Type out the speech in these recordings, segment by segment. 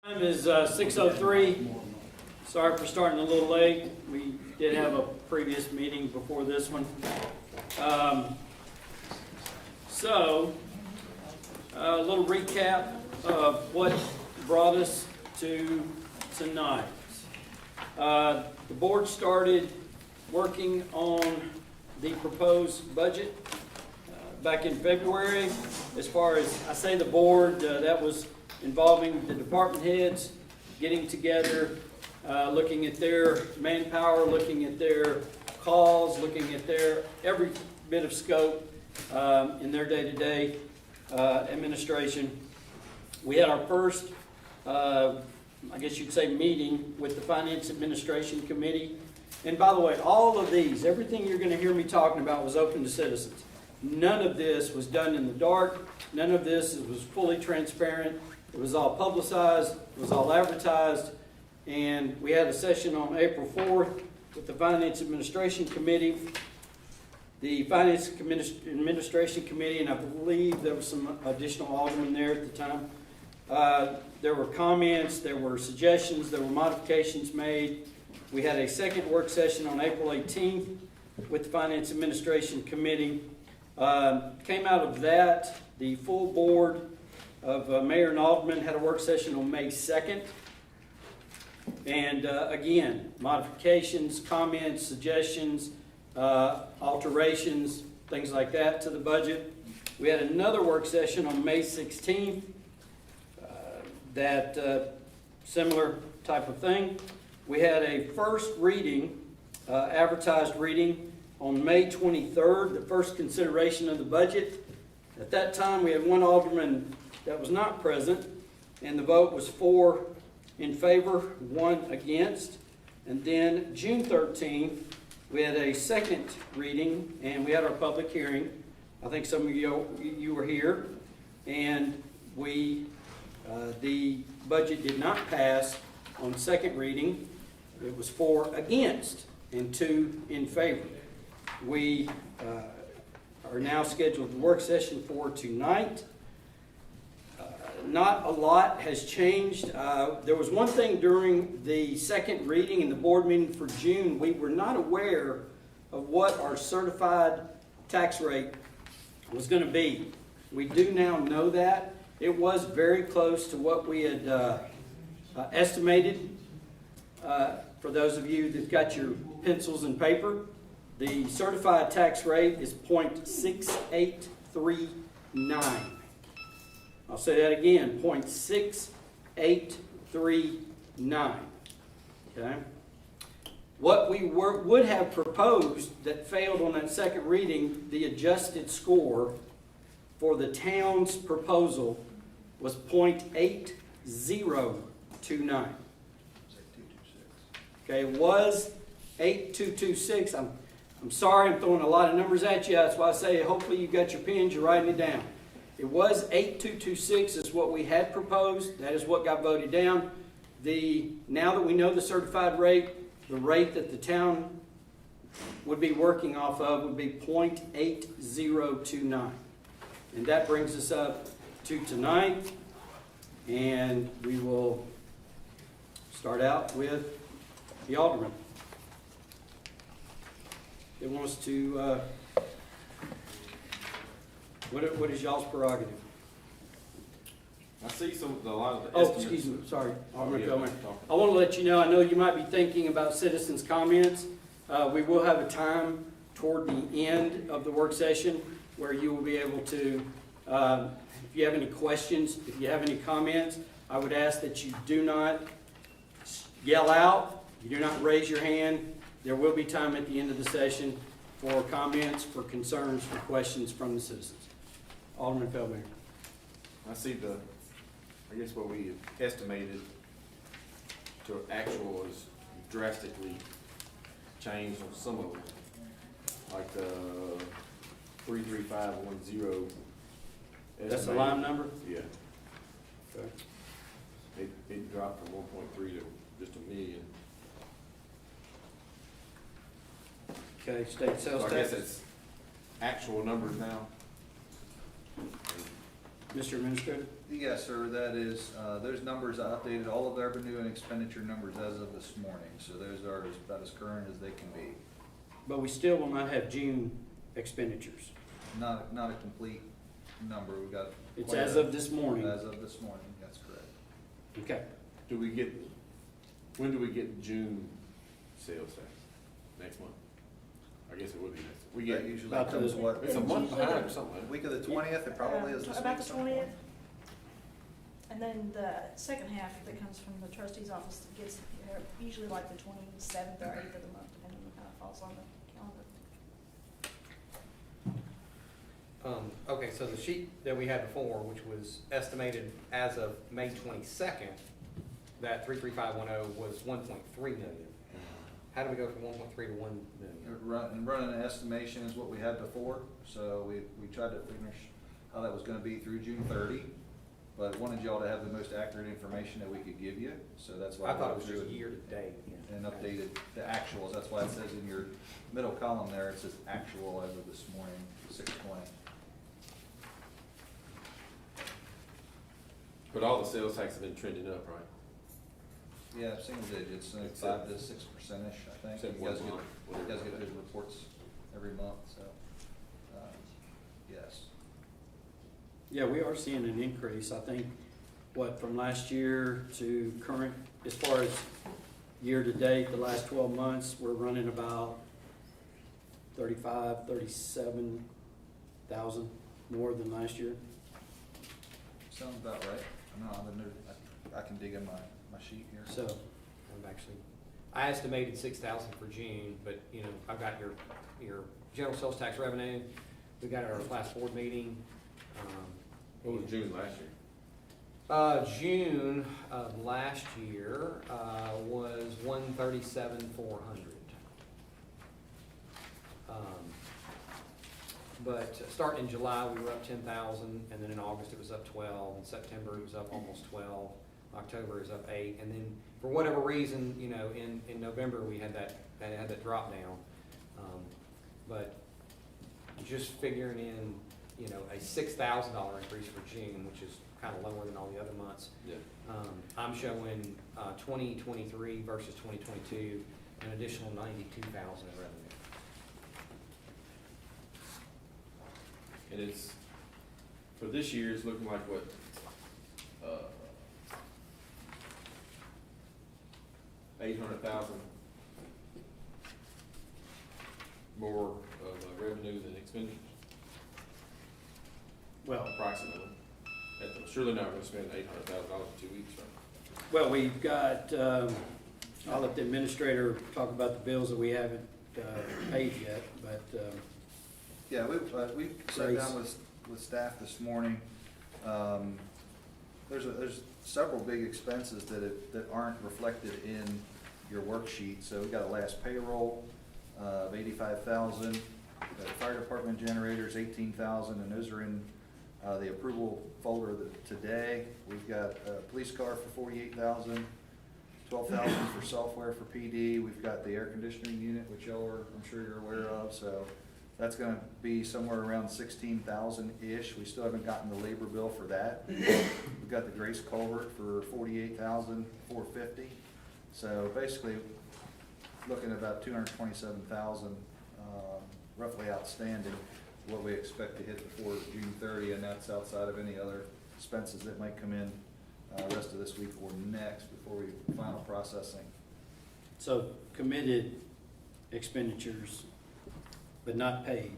Time is 6:03. Sorry for starting a little late. We did have a previous meeting before this one. A little recap of what brought us to tonight. The board started working on the proposed budget back in February. As far as I say the board, that was involving the department heads getting together, looking at their manpower, looking at their calls, looking at their every bit of scope in their day-to-day administration. We had our first, I guess you'd say, meeting with the Finance Administration Committee. And by the way, all of these, everything you're going to hear me talking about was open to citizens. None of this was done in the dark. None of this was fully transparent. It was all publicized. It was all advertised. And we had a session on April 4th with the Finance Administration Committee. The Finance Administration Committee, and I believe there was some additional aldermen there at the time. There were comments, there were suggestions, there were modifications made. We had a second work session on April 18th with the Finance Administration Committee. Came out of that, the full board of Mayor and Alderman had a work session on May 2nd. And again, modifications, comments, suggestions, alterations, things like that to the budget. We had another work session on May 16th, similar type of thing. We had a first reading, advertised reading on May 23rd, the first consideration of the budget. At that time, we had one alderman that was not present, and the vote was 4 in favor, 1 against. And then June 13th, we had a second reading, and we had our public hearing. I think some of you were here, and the budget did not pass on second reading. It was 4 against and 2 in favor. We are now scheduled the work session for tonight. Not a lot has changed. There was one thing during the second reading in the board meeting for June. We were not aware of what our certified tax rate was going to be. We do now know that. It was very close to what we had estimated. For those of you that got your pencils and paper, the certified tax rate is 0.6839. I'll say that again, 0.6839. Okay? What we would have proposed that failed on that second reading, the adjusted score for the town's proposal was 0.8029. Okay, it was 8226. I'm sorry, I'm throwing a lot of numbers at you. That's why I say hopefully you got your pens, you're writing it down. It was 8226 is what we had proposed. That is what got voted down. Now that we know the certified rate, the rate that the town would be working off of would be 0.8029. And that brings us up to tonight. And we will start out with the alderman. They want us to, what is y'all's prerogative? I see a lot of the Oh, estimates. excuse me, sorry. Alderman Feldman. I want to let you know, I know you might be thinking about citizens' comments. We will have a time toward the end of the work session where you will be able to, if you have any questions, if you have any comments, I would ask that you do not yell out, you do not raise your hand. There will be time at the end of the session for comments, for concerns, for questions from the citizens. Alderman Feldman. I see I guess what we estimated to actual is drastically changed on some of them. Like the 33510. That's the line number? Yeah. Okay. It dropped from 1.3 to just $1 million. Okay, state sales So I tax. guess it's actual numbers now. Mr. Administrator? Yes, sir, that is, those numbers, I updated all of the revenue and expenditure numbers as of this morning, so those are about as current as they can be. But we still will not have June expenditures. Not a complete number, we got. It's quite as a- of this morning. As of this morning, that's correct. Okay. When do we get June sales tax? Next month? I guess it would be next. We That get, usually about comes the- what, it's a month behind or something. week of the 20th, it probably is this week. About the sometime. 20th. And then the second half that comes from the trustee's office gets usually like the 27th or 8th of the month, depending on how it falls on the calendar. Okay, so the sheet that we had before, which was estimated as of May 22nd, that 33510 was 1.3 million. How do we go from 1.3 to 1 million? Running an estimation is what we had before, so we tried to finish how that was gonna be through June 30, but wanted y'all to have the most accurate information that we could give you, so that's why. I thought it was we just drew year to date. and updated the actuals, that's why it says in your middle column there, it says actual as of this morning, 6/20. But all the sales tax have been trending up, right? Yeah, single digits, like Except- 5 to 6%-ish, I think. Except You guys one get, month, you guys whatever. get good reports every month, so, yes. Yeah, we are seeing an increase, I think, from last year to current, as far as year-to-date, the last 12 months, we're running about 37,000 more than last year. Sounds about right. I can dig in my sheet here. So, I estimated 6,000 for June, but, you know, I've got your general sales tax revenue. We got our last board meeting. What was June last year? June of last year, was 137,400. But starting in July, we were up 10,000, and then in August it was up 12, in September it was up almost 12, October is up 8, and then for whatever reason, you know, in November we had that drop down. But just figuring in, you know, a $6,000 increase for June, which is kind of lower than all the other months. Yeah. I'm showing 2023 versus 2022, an additional 92,000 in revenue. And it's, for this year, it's looking like what, 800,000 more of revenue than expenditures, well, approximately. Surely not gonna spend $800,000 in 2 weeks, right? well, we've got, I'll let the administrator talk about the bills that we haven't paid yet, but, Yeah, we sat Grace. down with staff this morning. There's several big expenses that aren't reflected in your worksheet. So we got a last payroll of 85,000, the fire department generators 18,000, and those are in the approval folder today. We've got a police car for 48,000, 12,000 for software for PD. We've got the air conditioning unit, which y'all are, I'm sure you're aware of, so that's gonna be somewhere around 16,000-ish. We still haven't gotten the labor bill for that. We've got the Grace culvert for 48,450. So basically, looking at about 227,000, roughly outstanding, what we expect to hit before June 30, and that's outside of any other expenses that might come in rest of this week or next before we final processing. so committed expenditures, but not paid.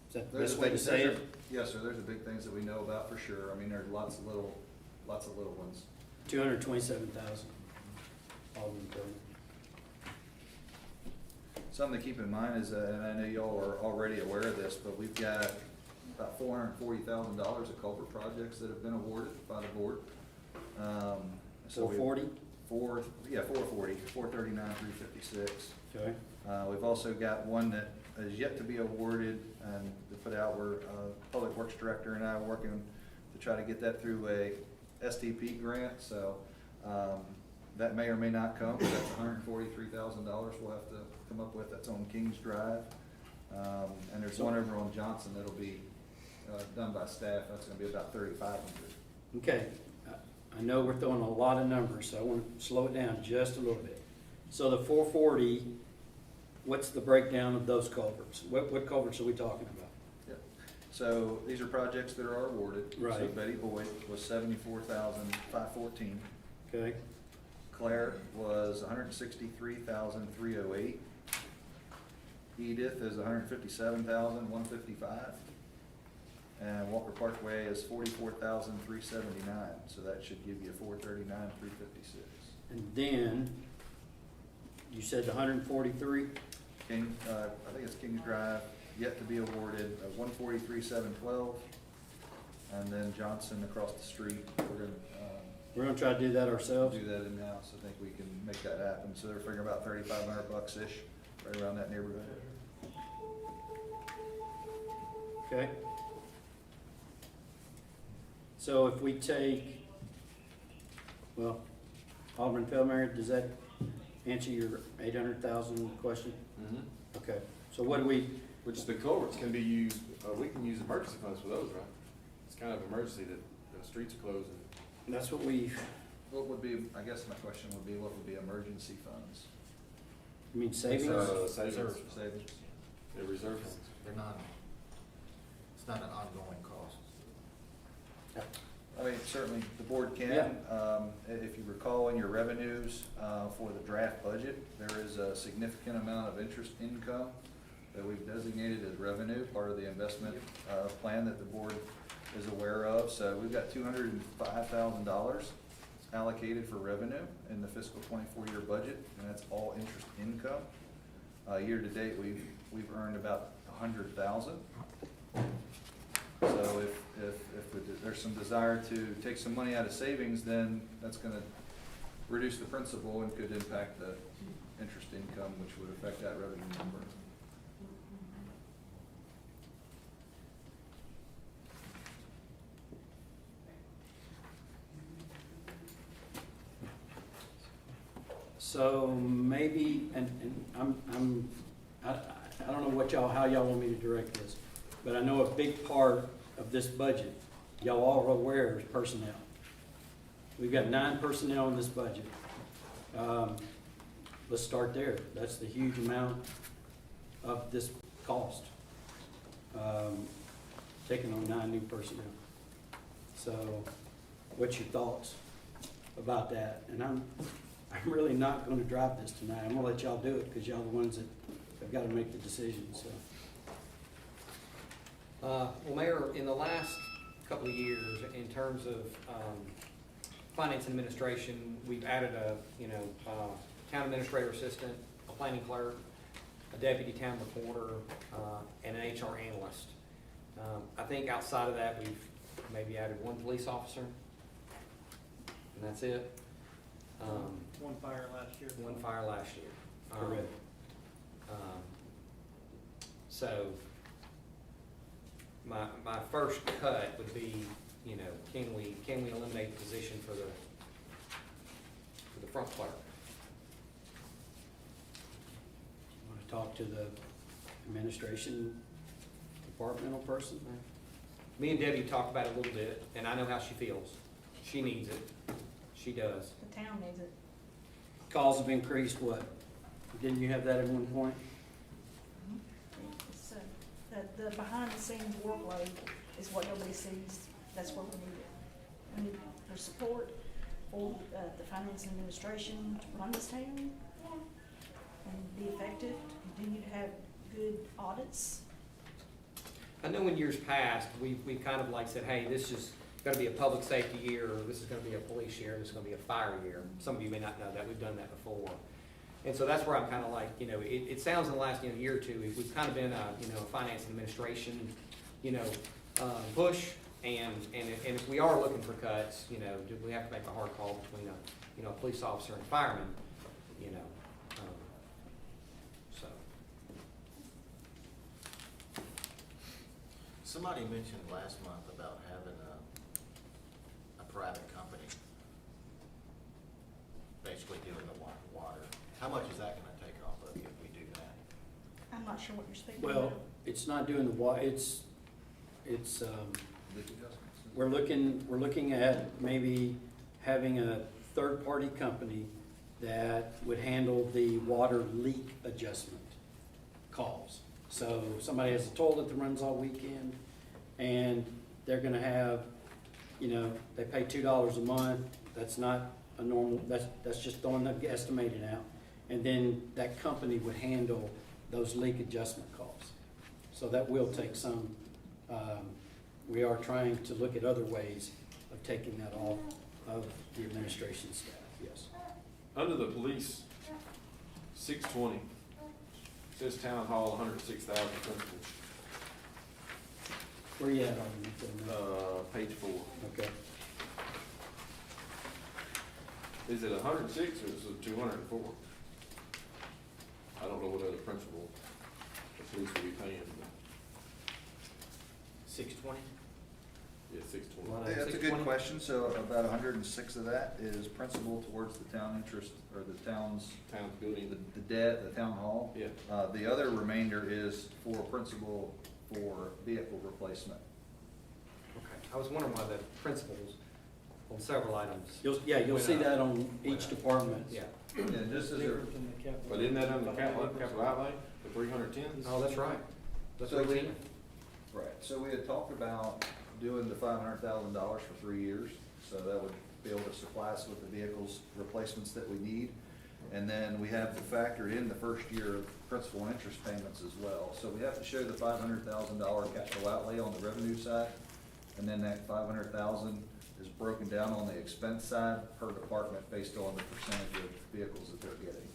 Is that the best way to say it? Yes, sir, there's the big things that we know about for sure. I mean, there's lots of little ones. 227,000. Alderman Turner. Something to keep in mind is, and I know y'all are already aware of this, but we've got about $440,000 of culvert projects that have been awarded by the board. So we- 440? 440, 439, 356. Okay. We've also got one that is yet to be awarded and to put out, where Public Works Director and I are working to try to get that through a STP grant, so that may or may not come, but that's $143,000 we'll have to come up with. That's on Kings Drive. And there's one over on Johnson that'll be done by staff, that's gonna be about 3,500. Okay, I know we're throwing a lot of numbers, so I want to slow it down just a little bit. So the 440, what's the breakdown of those culverts? What culverts are we talking about? Yep. So these are projects that are awarded. So Right. Betty Boyd was 74,514. Okay, Claire was 163,308. Edith is 157,155. And Walker Parkway is 44,379. So that should give you 439,356. and then, you said the 143? King, I think it's Kings Drive, yet to be awarded, 143,712. And then Johnson across the street, We're gonna try to do that we'll ourselves? do that in-house. I think we can make that happen. So they're figuring about $3,500-ish, right around that neighborhood. Okay. So if we take, well, Alderman Feldmayer, does that answer your 800,000 question? Okay, so what do we, Which the culverts can be used, we can use emergency funds for those, right? It's kind of emergency that the streets are closed and that's what we, What would be, I guess my question would be, what would be emergency funds? I mean savings? savings, Savings? the reserve funds. They're not, it's not an ongoing cost. I mean, certainly the board can. Yeah. If you recall in your revenues for the draft budget, there is a significant amount of interest income that we've designated as revenue, part of the investment plan that the board is aware of. So we've got $205,000 allocated for revenue in the fiscal 24-year budget, and that's all interest income. Year to date, we've earned about $100,000. So if there's some desire to take some money out of savings, then that's gonna reduce the principal and could impact the interest income, which would affect that revenue number. So maybe, and I don't know what y'all, how y'all want me to direct this, but I know a big part of this budget, y'all all are aware, is personnel. We've got 9 personnel in this budget. Let's start there. That's the huge amount of this cost. Taking on 9 new personnel. So, what's your thoughts about that? And I'm really not gonna drive this tonight. I'm gonna let y'all do it, because y'all are the ones that have gotta make the decision, so. Well, Mayor, in the last couple of years, in terms of finance and administration, we've added a, town administrator assistant, a planning clerk, a deputy town reporter, and an HR analyst. I think outside of that, we've maybe added 1 police officer, and that's it. One fire last year. 1 fire last year. Correct. So, my first cut would be, can we eliminate the position for the front clerk? Want to talk to the administration departmental person? Me and Debbie talked about it a little bit, and I know how she feels. She needs it. She does. The town needs it. Calls have increased, what? Didn't you have that at one point? So, the behind the scenes workload is what nobody sees, that's where we need it. We need their support for the finance and administration to run this town and be effective, continue to have good audits. I know in years past, we've kind of like said, hey, this is gonna be a public safety year, or this is gonna be a police year, this is gonna be a fire year. Some of you may not know that, we've done that before. And so that's where I'm kind of like, it sounds in the last, year or two, we've kind of been a finance and administration, push. And if we are looking for cuts, do we have to make a hard call between a police officer and fireman, so. Somebody mentioned last month about having a private company basically doing the water. How much is that gonna take off of you if we do that? I'm not sure what you're speaking Well, about. it's not doing the it's it's, Leak adjustments. we're looking at maybe having a third-party company that would handle the water leak adjustment calls. So somebody has a toilet that runs all weekend, and they're gonna have, they pay $2 a month, that's not a normal, that's just throwing the estimated out. And then that company would handle those leak adjustment calls. So that will take some, we are trying to look at other ways of taking that off of the administration staff, yes. Under the police, 620, says town hall, 106,000 principal, Where you at on page 4. Okay. Is it 106 or is it 204? I don't know what other principal the police will be paying, but 620? yeah, 620. Well, Yeah, that's a good 620? question. So about 106 of that is principal towards the town interest, or the town's, Town's building, the debt, the town hall. yeah. The other remainder is for principal for vehicle replacement. Okay. I was wondering why the principals on several items. You'll see that on each department. Yeah. And just as a, Different than the capital. But isn't that under capital outlay, the 310? Oh, that's right. That's So what we- we, right, so we had talked about doing the $500,000 for 3 years, so that would be able to supply us with the vehicles replacements that we need. And then we have to factor in the first year of principal and interest payments as well. So we have to show the $500,000 capital outlay on the revenue side, and then that 500,000 is broken down on the expense side per department based on the percentage of vehicles that they're getting.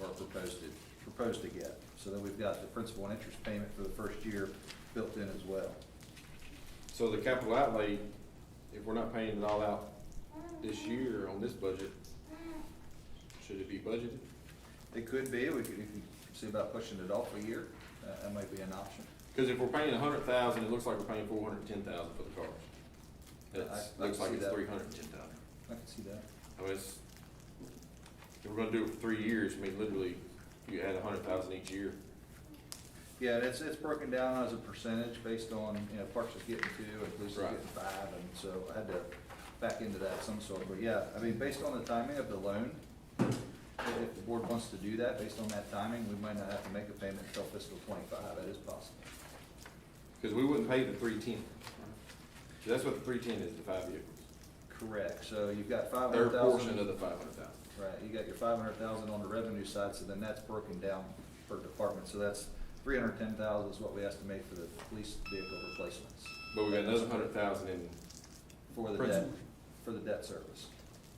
Or proposed to get. So then we've got the principal and interest payment for the first year built in as well. So the capital outlay, if we're not paying it all out this year on this budget, should it be budgeted? It could be, we could see about pushing it off a year, that might be an option. Because if we're paying 100,000, it looks like we're paying 410,000 for the cars. It I looks can like see it's that. 310,000. I can see that. I mean, if we're gonna do it for 3 years, I mean, literally, you add 100,000 each year. Yeah, and it's broken down as a percentage based on, Parks is getting 2 and Police is Right. getting 5, and so I had to back into that some sort, but yeah, I mean, based on the timing of the loan, if the board wants to do that, based on that timing, we might not have to make a payment until fiscal '25, that is possible. Because we wouldn't pay the 310. So that's what the 310 is, the 5 vehicles. Correct, so you've got Third 500,000. portion of the 500,000. Right, you got your 500,000 on the revenue side, so then that's broken down per department, so that's 310,000 is what we estimate for the police vehicle replacements. But we got another 100,000 in For the debt, Principal. for the debt service,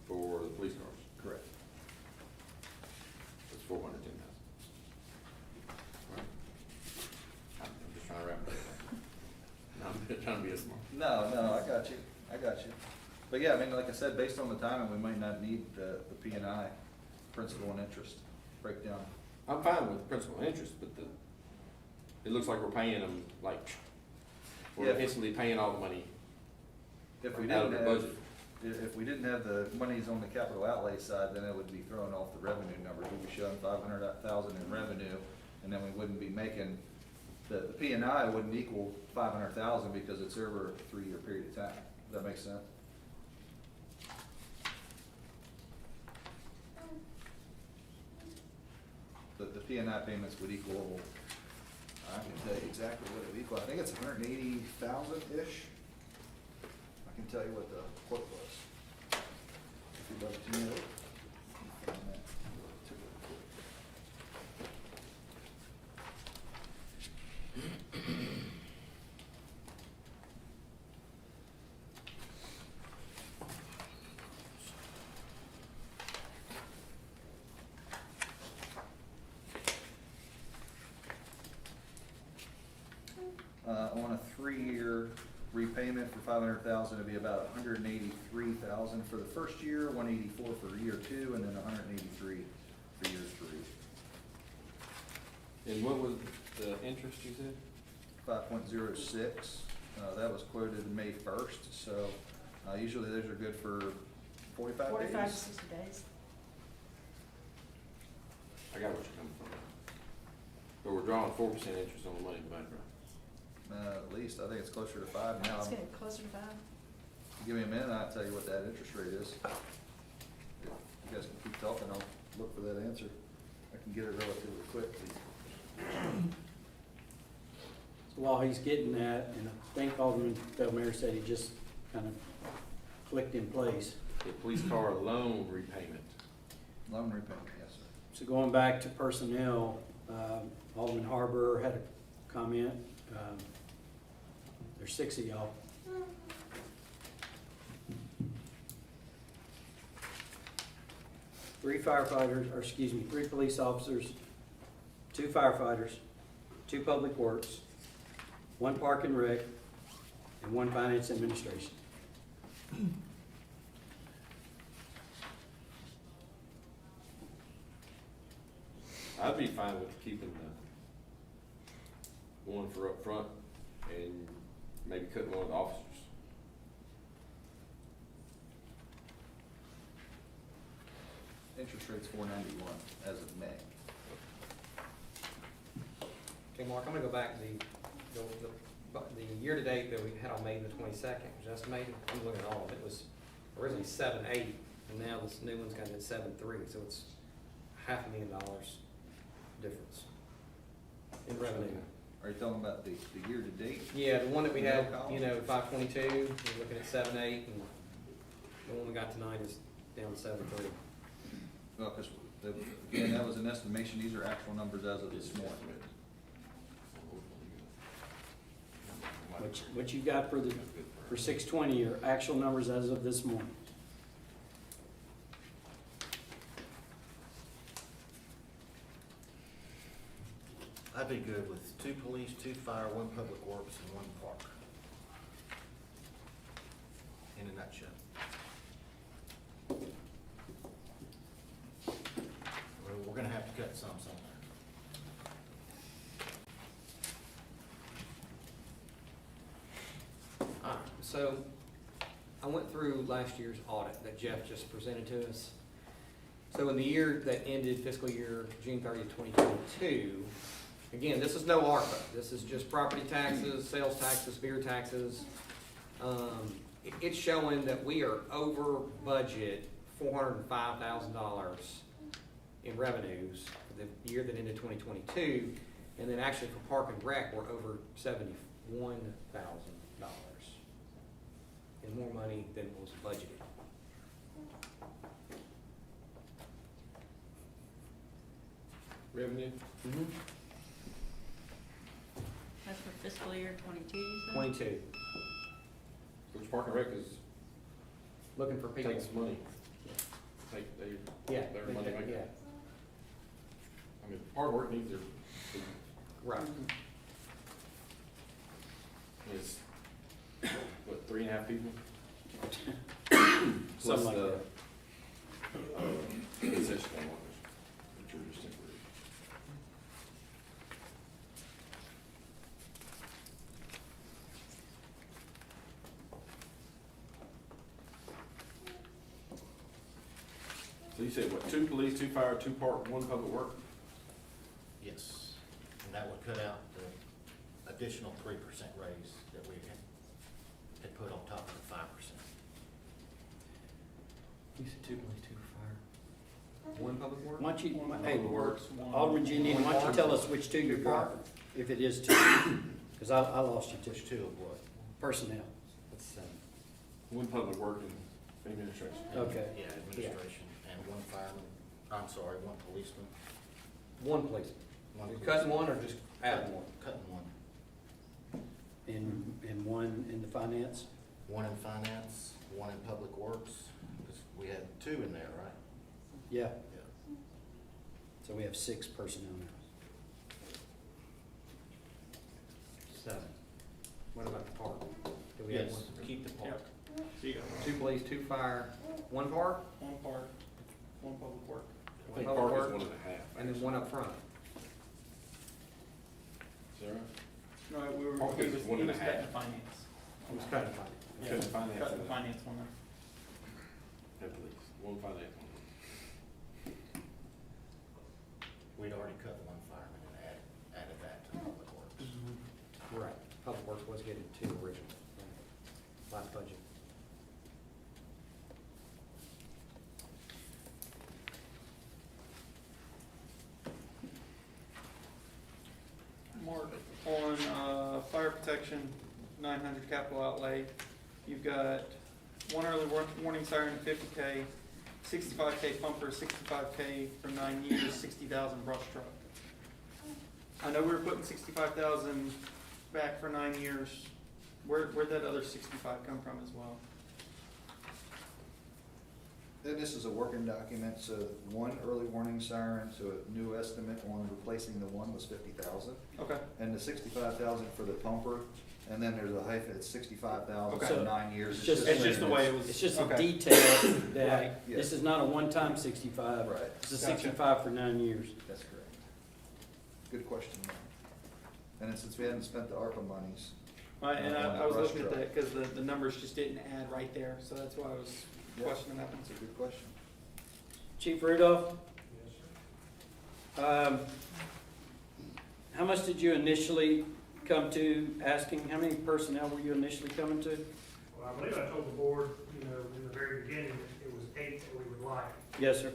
for the police cars. correct. It's 410,000. Right. I'm just trying to wrap it up. No, I'm trying to be a smart. No, I got you. But yeah, I mean, like I said, based on the timing, we might not need the P and I, principal and interest breakdown. I'm fine with principal and interest, but it looks like we're paying them, like, we're Yeah. instantly paying all the money If we out of didn't the have, budget. if we didn't have the monies on the capital outlay side, then it would be throwing off the revenue numbers. We'd be showing 500,000 in revenue, and then we wouldn't be making, the P and I wouldn't equal 500,000 because it's over a 3-year period of time. Does that make sense? The P and I payments would equal, I can tell you exactly what it would equal. I think it's 180,000-ish. I can tell you what the quote was. If you'd like to know. Find that. On a 3-year repayment for 500,000, it'd be about 183,000 for the first year, 184 for year 2, and then 183 for year 3. And what was the interest you said? 5.06, that was quoted May 1st, so usually those are good for 45 days. 45 to 60 days. I got what you're coming from. But we're drawing 4% interest on the money in the background. At least, I think it's closer to 5 now. It's getting closer to 5. Give me a minute, and I'll tell you what that interest rate is. If you guys can keep talking, I'll look for that answer. I can get it relatively quickly. So while he's getting that, and I think Alderman Belmare said he just kind of clicked in place. The police car loan repayment. Loan repayment, yes, sir. So going back to personnel, Alderman Harbour had a comment. There's 6 of y'all. Three police officers, 2 firefighters, 2 public works, 1 park and rec, and 1 finance administration. I'd be fine with keeping the one for up front and maybe cutting one of the officers. Interest rate's 491 as of May. Okay, Mark, I'm gonna go back to the year-to-date that we had on May the 22nd, which is estimated. I'm looking at all of it. It was originally 7.8, and now this new one's got it at 7.3, so it's $500,000 difference in revenue. Are you talking about the year-to-date? Yeah, the one that we had, No you know, 522, we're looking at 7.8, and the one we got tonight is down to 7.3. Well, because, again, that was an estimation, these are actual numbers as of this morning. What you got for 620 are actual numbers as of this morning. I'd be good with 2 police, 2 fire, 1 public works, and 1 park. In a nutshell. We're gonna have to cut some somewhere. So, I went through last year's audit that Jeff just presented to us. So in the year that ended fiscal year June 30th, 2022, again, this is no ARPA. This is just property taxes, sales taxes, beer taxes. It's showing that we are over budget $405,000 in revenues for the year that ended 2022. And then actually for Park and Rec, we're over $71,000 in more money than was budgeted. Revenue? Mm-hmm. That's for fiscal year 22, you said? 22, Which Park and Rec is, looking for people. takes money. Yeah. Their money maker. Yeah, I mean, hard work needs their, right. is, what, 3.5 people? Plus Something like the, that. concession stand workers, which are just temporary. So you said what, 2 police, 2 fire, 2 park, 1 public work? Yes, and that would cut out the additional 3% raise that we had put on top of the 5%. You said 2 police, 2 fire, 1 public work? Why don't you, One hey, public works, one- Alderman Jeanine, why don't you tell us which 2 you're for? If it is 2, because I lost you Which to 2 of what? personnel. That's 1 public work and administration. Okay. Yeah, administration, and 1 fireman, I'm sorry, 1 policeman. 1 police. One You're policeman. cutting 1 or just adding 1? Cutting 1. And 1 in the finance? 1 in finance, 1 in public works, because we had 2 in there, right? Yeah, Yeah. so we have 6 personnel now. 7. What about the park? Do we have Yes, 1? keep the park. So you got 2 police, 2 fire, 1 park, 1 park, 1 public work. I think Public park is work. 1.5. and then 1 up front. Is that right? No, we were, Park he is was 1.5. cutting finance. Who's cutting finance? Yeah, Cutting finance Cutting and- finance one there. At least, 1 finance, 1. We'd already cut 1 fireman and added that to public works. Right. Public station, 900 capital outlay. You've got one early warning siren, 50K, 65K pumper, 65K for 9 years, 60,000 brush truck. I know we were putting 65,000 back for 9 years. Where'd that other 65 come from as well? And this is a working document, so one early warning siren, so a new estimate on replacing the one was 50,000. Okay. And the 65,000 for the pumper, and then there's a hyphen, it's 65,000 Okay. for 9 years. It's just- It's just the way it was. It's just a okay. detail that Right, yeah. this is not a one-time 65. Right. It's a Gotcha. 65 for 9 years. That's correct. Good question, Mike. And then since we hadn't spent the ARPA monies, And on I the was brush looking at truck. that because the numbers just didn't add right there, so that's why I was Yeah. questioning that one. that's a good question. Chief Rudolph? How much did you initially come to asking? How many personnel were you initially coming to? Well, I believe I told the board, you know, in the very beginning, that it was 8 that we would like. Yes, sir.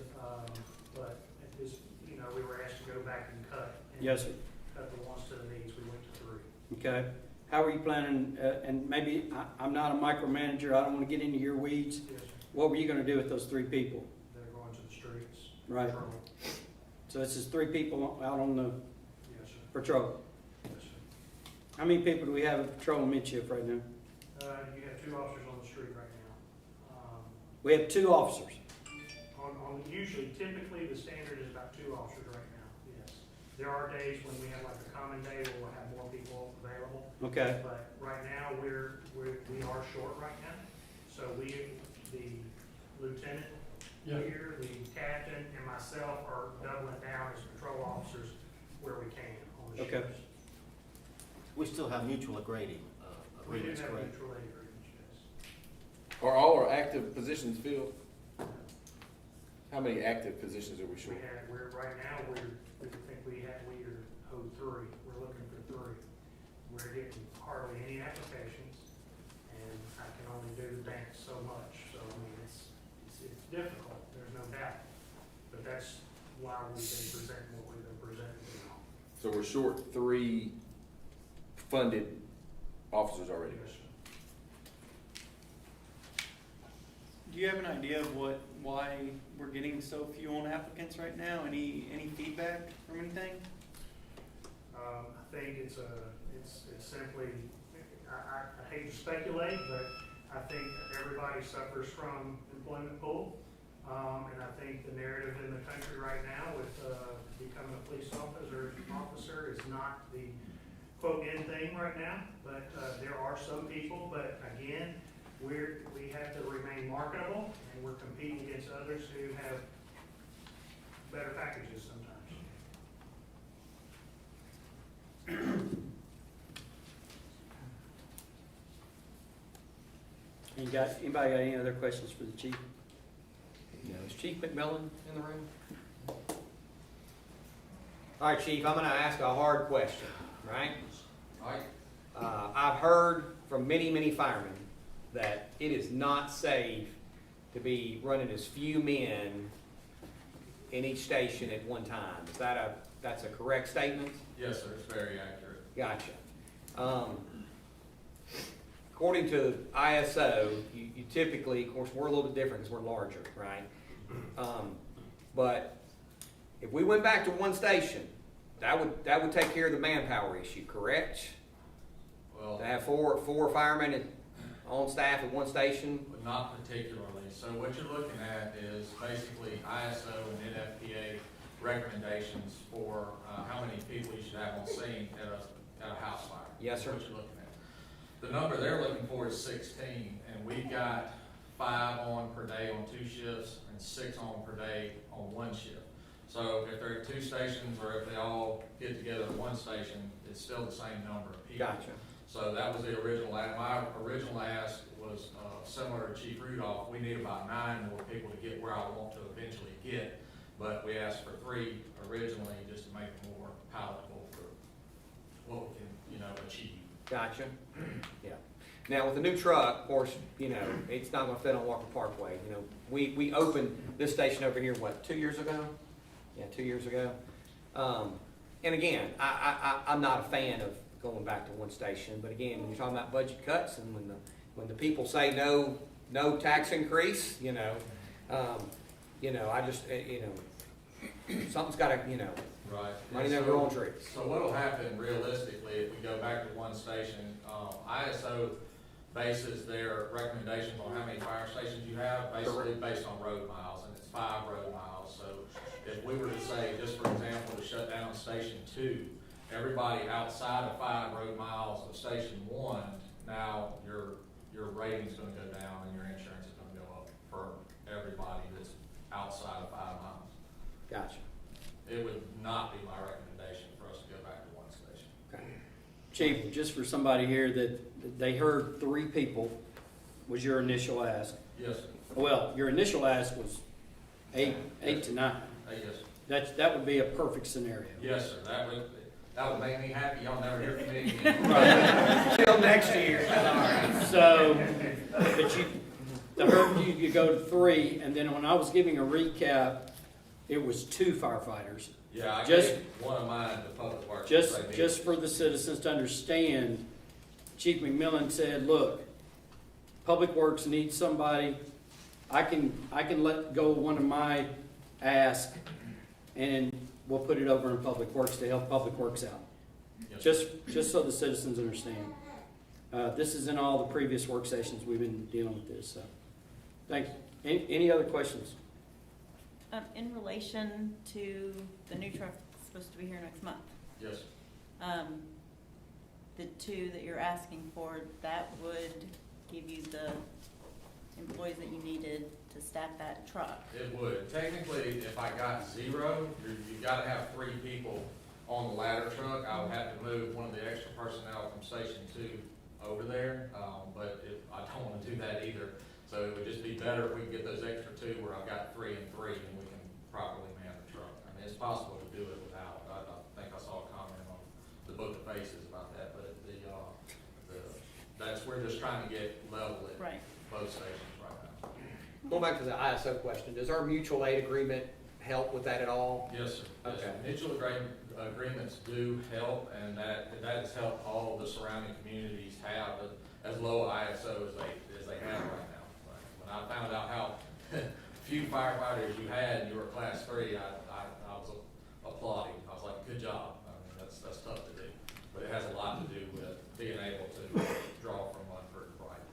But it just, you know, we were asked to go back and cut. And Yes, sir. cut the ones to the needs, we went to 3. Okay. How are you planning, and maybe, I'm not a micromanager, I don't want to get into your weeds. Yes, sir. What were you going to do with those 3 people? They're going to the streets. Right. Patrol. So this is 3 people out on the Yes, sir. patrol. Yes, sir. How many people do we have at patrol and mid-shift right now? You have 2 officers on the street right now. We have 2 officers. Usually, typically, the standard is about 2 officers right now, yes. There are days when we have like a common day where we'll have more people available. Okay. But right now, we are short right now. So the lieutenant here, the captain, and myself are doubling down as patrol officers where we can on the Okay. shifts. We still have mutual agreement, We do agreements, have correct? mutual aid agreements, yes. Are all our active positions filled? How many active positions are we short? Right now, we are owed 3. We're looking for 3. We're getting hardly any applications, and I can only do the dance so much. So, I mean, it's difficult, there's no doubt. But that's why we've been presenting what we've been presenting now. So we're short 3 funded officers already. Yes, sir. Do you have an idea of why we're getting so few on applicants right now? Any feedback from anything? I think it's simply, I hate to speculate, but I think everybody suffers from employment pool. And I think the narrative in the country right now with becoming a police officer is not the quote in thing right now, but there are some people, but again, we have to remain marketable, and we're competing against others who have better packages sometimes. Anybody got any other questions for the chief? No. Is Chief McMillan in the room? All right, Chief, I'm gonna ask a hard question, right? I've heard from many, many firemen that it is not safe to be running as few men in each station at one time. That's a correct statement? Yes, sir, it's very accurate. Gotcha. According to ISO, you typically, of course, we're a little bit different because we're larger, right? But if we went back to one station, that would take care of the manpower issue, correct? Well, To have four firemen on staff at one station? not particularly. So what you're looking at is basically ISO and NFPA recommendations for how many people you should have on scene at a house fire. Yes, sir. That's what you're looking at. The number they're looking for is 16, and we've got 5 on per day on 2 shifts and 6 on per day on 1 shift. So if they're at 2 stations, or if they all get together at 1 station, it's still the same number of people. Gotcha. So that was the original, my original ask was similar to Chief Rudolph. We need about 9 more people to get where I want to eventually get. But we asked for 3 originally, just to make it more palatable for what we can, achieve. Gotcha. Yeah. Now, with the new truck, of course, it's not gonna fit on Walker Parkway. We opened this station over here, what, 2 years ago? Yeah, 2 years ago. And again, I'm not a fan going back to one station. But again, when you're talking about budget cuts and when the people say no tax increase, I just, something's gotta, Right. money never grow on trees. So what'll happen realistically, if we go back to one station, ISO bases their recommendations on how many fire stations you have, basically based on road miles, and it's 5 road miles. So if we were to say, just for example, to shut down Station 2, everybody outside of 5 road miles of Station 1, now your rating's gonna go down and your insurance is gonna go up for everybody that's outside of 5 miles. Gotcha. It would not be my recommendation for us to go back to one station. Okay. Chief, just for somebody here that they heard 3 people was your initial ask. Yes, sir. Well, your initial ask was 8 to 9. Yes, sir. That would be a perfect scenario. Yes, sir. That would make me happy. Y'all never hear from me again. Till next year. So, but I heard you go to 3, and then when I was giving a recap, it was 2 firefighters. Yeah, I Just- gave one of mine to Public Works. Just for the citizens to understand, Chief McMillan said, look, Public Works needs somebody, I can let go of one of my asks, and we'll put it over in Public Works to help Public Works out. Yes, sir. Just so the citizens understand. This is in all the previous work sessions we've been dealing with this, so. Thanks. Any other questions? In relation to the new truck that's supposed to be here next month, Yes, sir. the 2 that you're asking for, that would give you the employees that you needed to staff that truck. It would. Technically, if I got 0, you've got to have 3 people on the ladder truck. I would have to move one of the extra personnel from Station 2 over there, but I don't want to do that either. So it would just be better if we could get those extra 2 where I've got 3 and 3 and we can properly man the truck. I mean, it's possible to do it without. I think I saw a comment on the Book of Faces about that, but that's, we're just trying to get level at Right. both stations right now. Going back to the ISO question, does our mutual aid agreement help with that at all? Yes, sir. Yes, sir. Okay. Mutual agreements do help, and that has helped all the surrounding communities have as low ISO as they have right now. When I found out how few firefighters you had, and you were Class 3, I was applauding. I was like, good job. I mean, that's tough to do, but it has a lot to do with being able to draw from Munford and Brighton.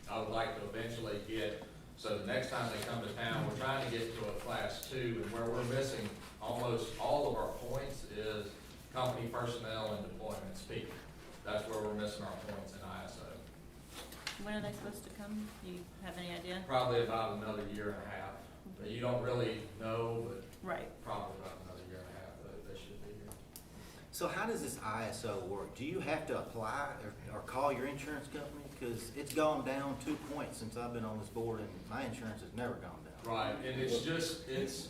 I would like to eventually get, so the next time they come to town, we're trying to get to a Class 2, and where we're missing almost all of our points is company personnel and deployment speak. That's where we're missing our points in ISO. When are they supposed to come? Do you have any idea? Probably about another year and a half. But you don't really know, but Right. probably about another year and a half that they should be here. So how does this ISO work? Do you have to apply or call your insurance company? Because it's gone down 2 points since I've been on this board, and my insurance has never gone down. Right, and it's just,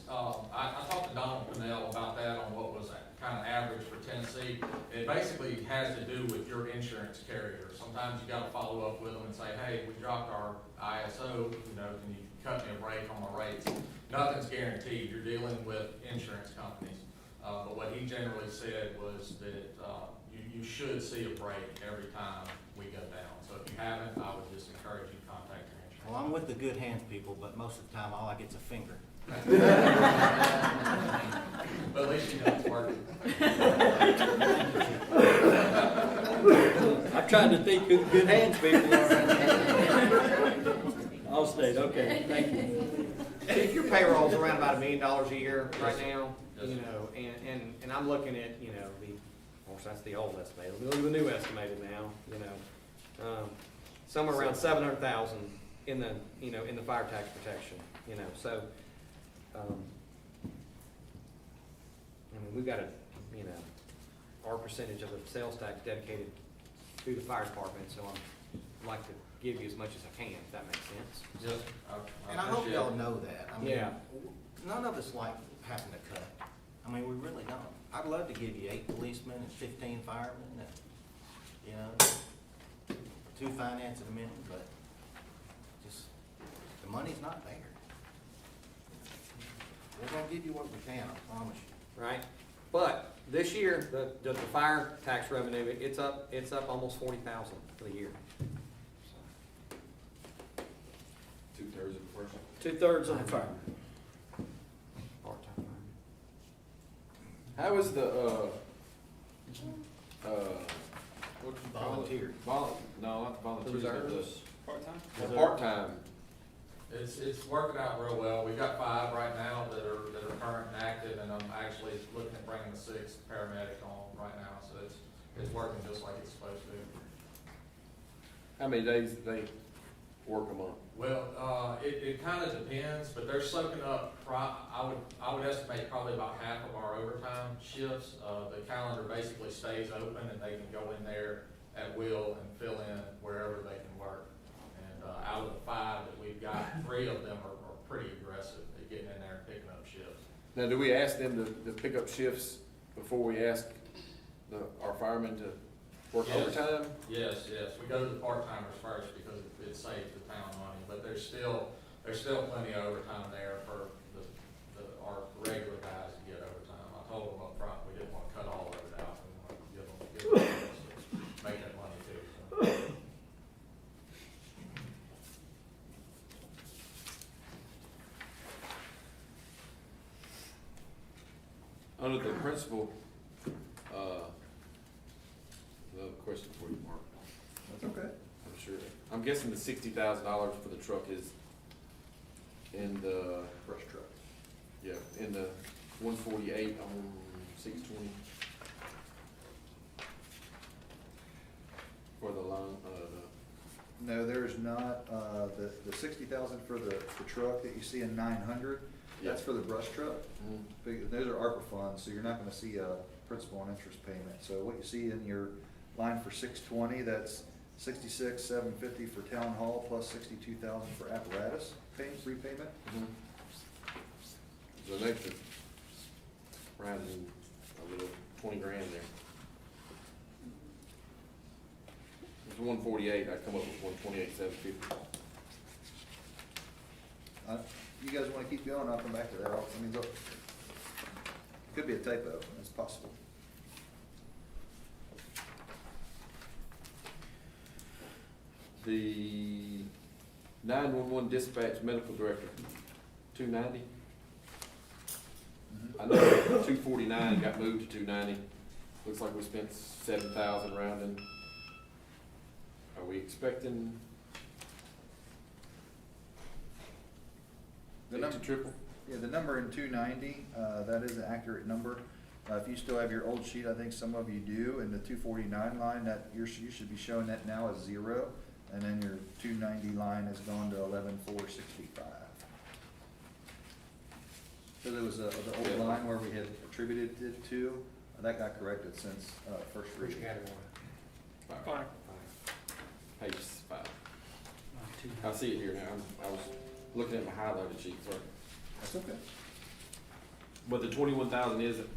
I talked to Donald Pinnell about that on what was kind of average for Tennessee. It basically has to do with your insurance carrier. Sometimes you gotta follow up with them and say, hey, we dropped our ISO, can you cut me a break on my rates? Nothing's guaranteed, you're dealing with insurance companies. But what he generally said was that, you should see a break every time we go down. So if you haven't, I would just encourage you to contact your insurance. Well, I'm with the good hands people, but most of the time, all I get's a finger. But at least you know it's working. I'm trying to think who the good hands people are. Allstate, okay, thank you. If your payroll's around about $1 million a year right now, and I'm looking at, of course, that's the old estimated, we'll look at the new estimated now, somewhere around 700,000 in the fire tax protection, so, we've got our percentage of the sales tax dedicated to the fire department, so I'd like to give you as much as I can, if that makes sense. Just, And I hope appreciate y'all it. know that. I mean, Yeah. none of us like having to cut. I mean, we really don't. I'd love to give you 8 policemen and 15 firemen and, 2 finance admin, but just, the money's not there. We're gonna give you what we can, I promise you. Right? But This year, the fire tax revenue, it's up almost 40,000 for the year. 2/3 of the person. 2/3 of the fire. Part-time How is the, what do you call it? Volunteer. No, not the volunteers, but reserves? Part-time? the part-time. It's working out real well. We've got 5 right now that are current and active, and I'm actually looking at bringing the 6th paramedic on right now, so it's working just like it's supposed to. How many days do they work a month? Well, it kind of depends, but they're soaking up, I would estimate probably about half of our overtime shifts. The calendar basically stays open and they can go in there at will and fill in wherever they can work. And out of the 5 that we've got, 3 of them are pretty aggressive at getting in there and picking up shifts. Now, do we ask them to pick up shifts before we ask our firemen to work Yes. overtime? Yes, we go to the part-timers first because it saves the town money, but there's still plenty of overtime there for our regular guys to get overtime. I told them up front, we didn't want to cut all of it out, we want to give them a chance to make that money too, so. Under the principal, another question for you, Mark. That's okay. I'm sure. I'm guessing the $60,000 for the truck is in the, Brush truck. yeah, in the 148 on 620. For the loan, No, there's not, the 60,000 for the truck that you see in 900, that's Yeah. for the brush truck. Mhm. Those are ARPA funds, so you're not gonna see a principal and interest payment. So what you see in your line for 620, that's 66,750 for town hall plus 62,000 for apparatus repayment. So an extra, rounding a little 20 grand there. It's 148, I come up with 128,750. You guys wanna keep going, I'll come back to that. I mean, look, could be a typo, it's possible. The 911 dispatch medical director, 290. I know 249 got moved to 290. Looks like we spent 7,000 rounding. Are we expecting The it to number, triple? yeah, the number in 290, that is an accurate number. If you still have your old sheet, I think some of you do, in the 249 line, that you should be showing that now as 0, and then your 290 line has gone to 11,465. So there was the old Yeah. line where we had attributed it to, that got corrected since first Which reading. category? Fine. Page 5. I see it here now. I was looking at my highlighted sheet, sorry. That's okay. But the 21,000 isn't,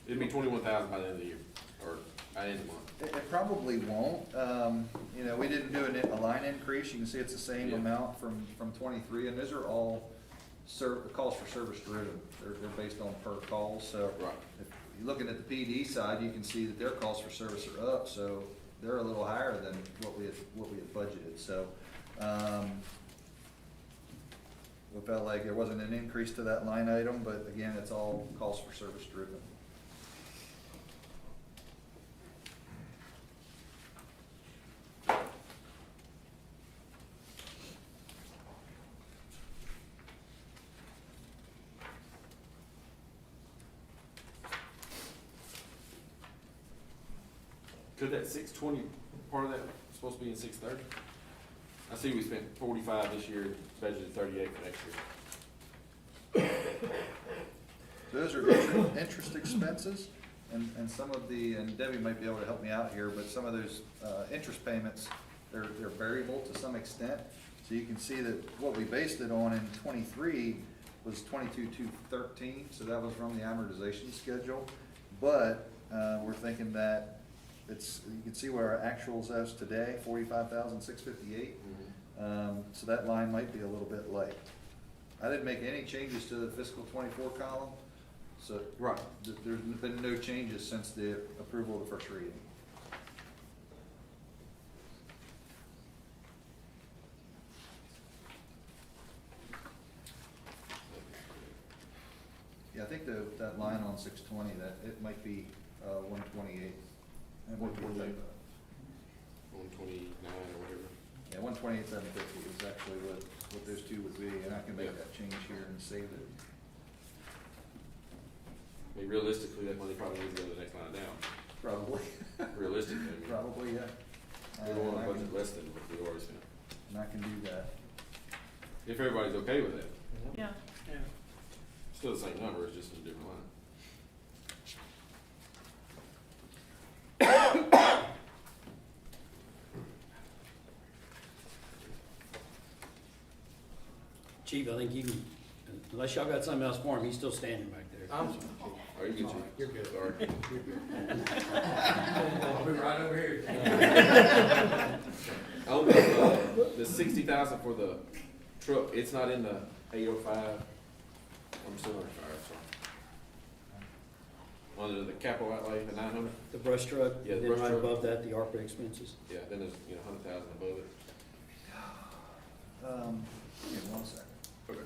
it'd be 21,000 by the end of the year, or by the end of the month. It probably won't. You know, we didn't do a line increase. You can see it's the same Yeah. amount from 23, and those are all calls for service driven. They're based on per call, so. Right. If you're looking at the PD side, you can see that their calls for service are up, so they're a little higher than what we had budgeted, so. We felt like there wasn't an increase to that line item, but again, it's all calls for service driven. Could that 620, part of that supposed to be in 630? I see we spent 45 this year, budgeted 38 for next year. Those are interest expenses, and some of the, and Debbie might be able to help me out here, but some of those interest payments, they're variable to some extent. So you can see that what we based it on in 23 was 22,213, so that was from the amortization schedule. But we're thinking that you can see where our actuals is today, 45,658. So that line might be a little bit light. I didn't make any changes to the fiscal 24 column, So Right. there's been no changes since the approval of the first reading. Yeah, I think that line on 620, that it might be 128. 128. 129 or whatever. Yeah, 128, 750 is actually what those two would be, and I can make that change here and save it. I mean, realistically, that money probably needs to go to the next line down. Probably. Realistically, I mean. Probably, yeah. We don't want And I to budget can- less than what we already spent. And I can do that. If everybody's okay with that. Yeah. Yeah. Still the same number, it's just in a different line. Chief, I think you can, unless y'all got something else for him, he's still standing back there. I'm, Are you good, Chief? You're good. Sorry. you're good. I'll be right over here. On the 60,000 for the truck, it's not in the 805. I'm still under fire, sorry. Under the capital outlay, the 900, The brush truck, Yeah, the and then brush right truck. above that, the ARPA expenses. yeah, then there's, 100,000 above it. Give me 1 second. Okay.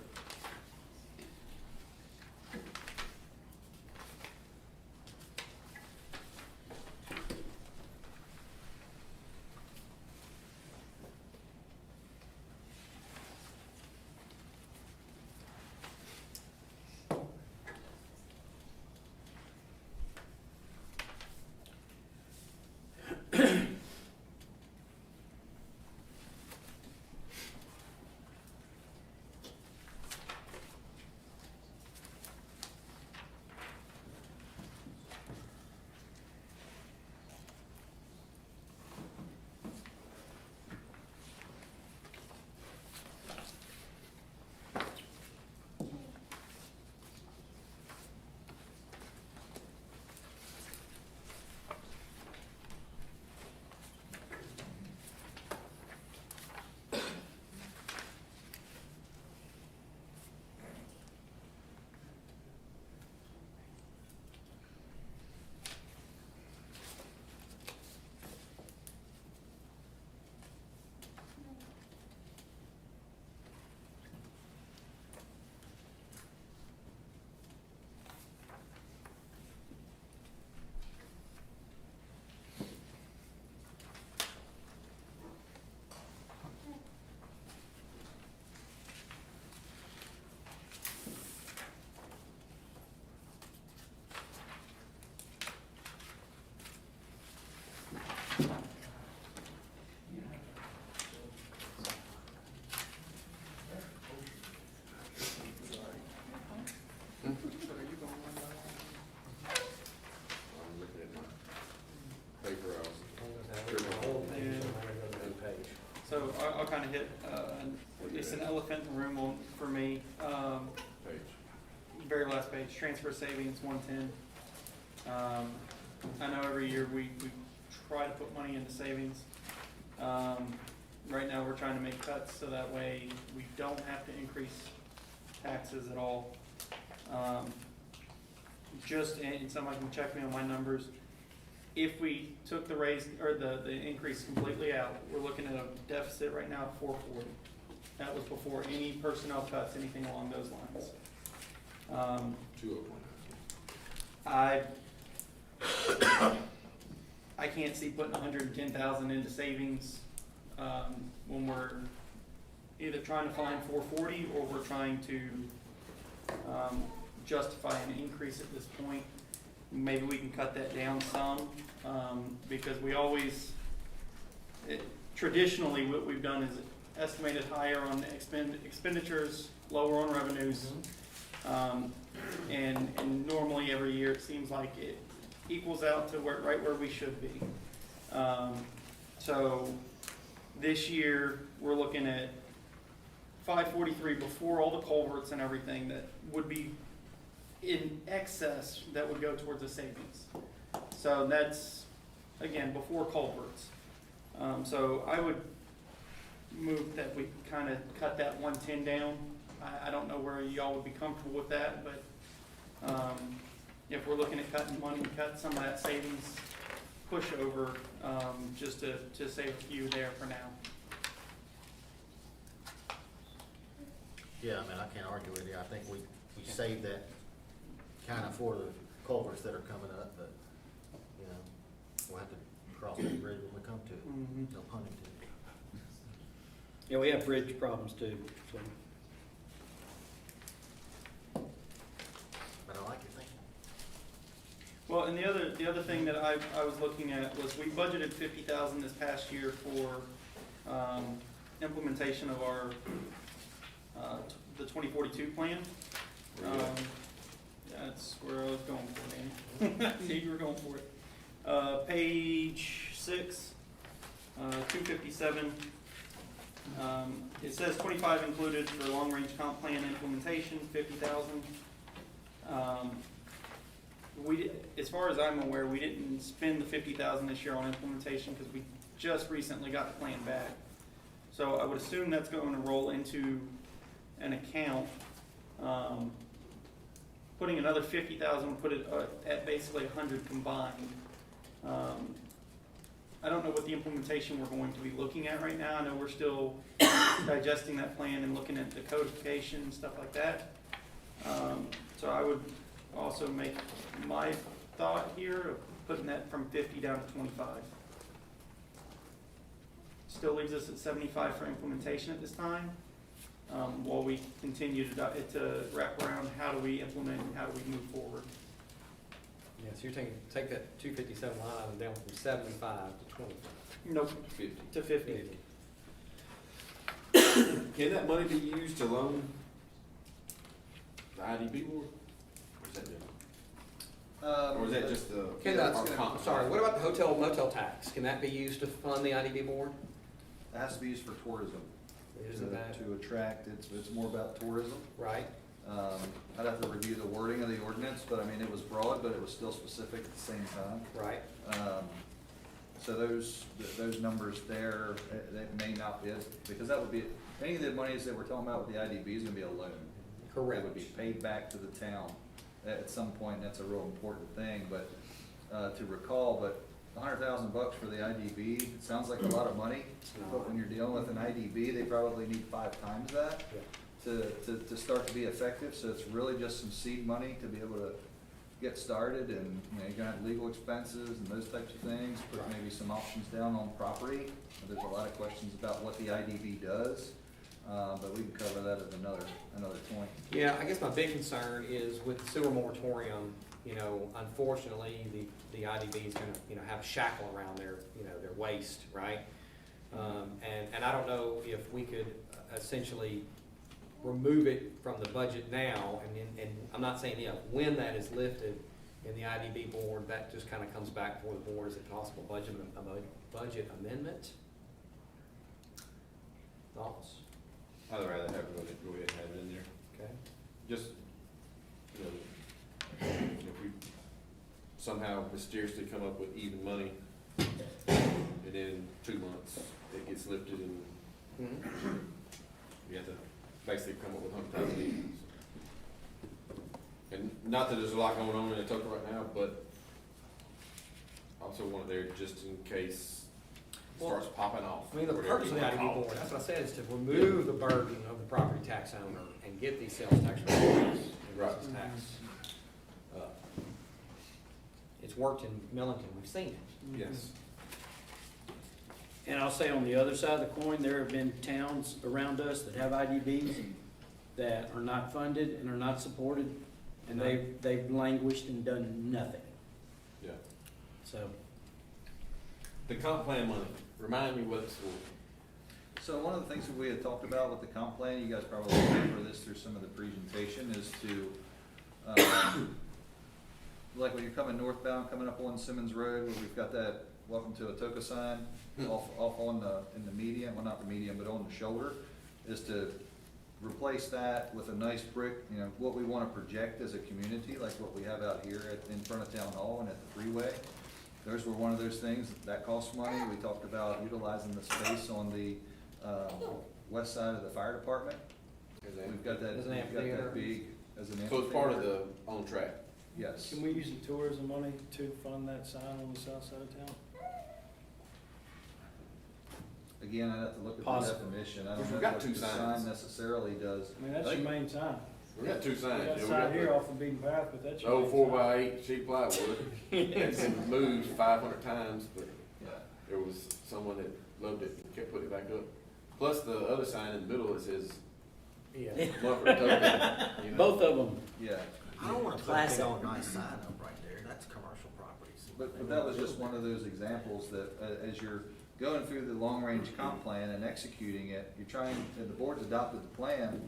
I'm looking at my paper, So I'll kind of hit, it's an elephant in the room for me. page. Very last page, transfer savings, 110. I know every year we try to put money into savings. Right now, we're trying to make cuts so that way we don't have to increase taxes at all. And somebody can check me on my numbers, if we took the raise, or the increase completely out, we're looking at a deficit right now of 440. That was before any personnel cuts, anything along those lines. 201. I can't see putting 110,000 into savings, when we're either trying to find 440 or we're trying to, justify an increase at this point. Maybe we can cut that down some, because we always, traditionally, what we've done is estimated higher on expenditures, lower on revenues. And normally every year, it seems like it equals out to right where we should be. So this year, we're looking at 543 before all the culverts and everything that would be in excess that would go towards the savings. So that's, again, before culverts. So I would move that we kind of cut that 110 down. I don't know where y'all would be comfortable with that, but If we're looking at cutting money, cut some of that savings, push over, just to save a few there for now. Yeah, I mean, I can't argue with you. I think we saved that kind of for the culverts that are coming up, but, you know, we'll have to cross that bridge when we come to it. Mhm. No pun intended. Yeah, we have bridge problems too, so. But I like your thinking. Well, and the other thing that I was looking at was we budgeted 50,000 this past year for, implementation of our, the 2042 plan. That's where I was going for, Danny. I see you were going for it. Page 6, 257. It says 25 included for long-range comp plan implementation, 50,000. As far as I'm aware, we didn't spend the 50,000 this year on implementation because we just recently got the plan back. So I would assume that's going to roll into an account. Putting another 50,000 would put it at basically 100 combined. I don't know what the implementation we're going to be looking at right now. I know we're still digesting that plan and looking at the codification and stuff like that. So I would also make my thought here of putting that from 50 down to 25. Still leaves us at 75 for implementation at this time. While we continue to wrap around how do we implement and how do we move forward. Yeah, so you're take that 257 line item down from 75 to 25. Nope, 50. to 50. Can that money be used to loan the IDB board? Or is that different? Or is that just the? Can our that, comp? sorry, what about the hotel motel tax? Can that be used to fund the IDB board? It has to be used for tourism. Isn't that To attract, it's more about tourism. right? I'd have to review the wording of the ordinance, but I mean, it was broad, but it was still specific at the same time. Right. So those numbers there, that may not be, because that would be, any of the monies that we're talking about with the IDB is gonna be a loan. Correct. It would be paid back to the town at some point, and that's a real important thing, but, to recall, but $100,000 for the IDB, it sounds like a lot of money, but when you're dealing with an IDB, they probably need 5 times that to start to be effective, so it's really just some seed money to be able to get started, and, you know, you're gonna have legal expenses and those types of things, put maybe some options down on property. There's a lot of questions about what the IDB does, but we can cover that at another point. Yeah, I guess my big concern is with the sewer moratorium, you know, unfortunately, the IDB is gonna, you know, have a shackle around their, you know, their waste, right? And I don't know if we could essentially remove it from the budget now, and I'm not saying, you know, when that is lifted in the IDB board, that just kind of comes back before the board as a possible budget amendment. Thoughts? I'd rather have it, go ahead and have it in there. Okay. Just, you know, if we somehow mysteriously come up with even money, and then 2 months, it gets lifted and Mm-hmm. we have to basically come up with 100,000 even. And not that there's a lot going on in Atoka right now, but I also want it there just in case it starts popping off. I mean, the whatever purpose you of the wanna IDB call it. board, that's what I said, is to remove the burden of the property tax owner and get these sales tax revenues and Right. business tax up. It's worked in Millington, we've seen it. Yes. And I'll say on the other side of the coin, there have been towns around us that have IDBs that are not funded and are not supported, and they've languished and done nothing, Yeah. so. The comp plan money, remind me what it's for. So one of the things that we had talked about with the comp plan, you guys probably remember this through some of the presentation, is to, like when you're coming northbound, coming up on Simmons Road, where we've got that welcome to Atoka sign, off on in the median, well, not the median, but on the shoulder, is to replace that with a nice brick, you know, what we wanna project as a community, like what we have out here in front of Town Hall and at the freeway. Those were one of those things that cost money. We talked about utilizing the space on the, west side of the fire department. We've got that, There's an we've got amphitheater. that big as an So it's part of amphitheater. the on track. Yes. Can we use the tourism money to fund that sign on the south side of town? Again, I'd have to look at the Possible. definition. I Because don't we've know got what two the signs. sign necessarily does. I mean, that's I your think- main sign. We got two signs. We got Yeah, a we sign got here the off the beaten path, but that's your old main 4x8 sheet plywood. It's been moved 500 times, but Yeah. there was someone that loved it and kept putting it back up. Plus the other sign in the middle that says Yeah. love for Atoka, you know. Both of them. Yeah. I don't wanna put a big Classic. old nice sign up right there, that's commercial properties. But that was just one of those examples that, as you're going through the long-range comp plan and executing it, you're trying, and the board's adopted the plan,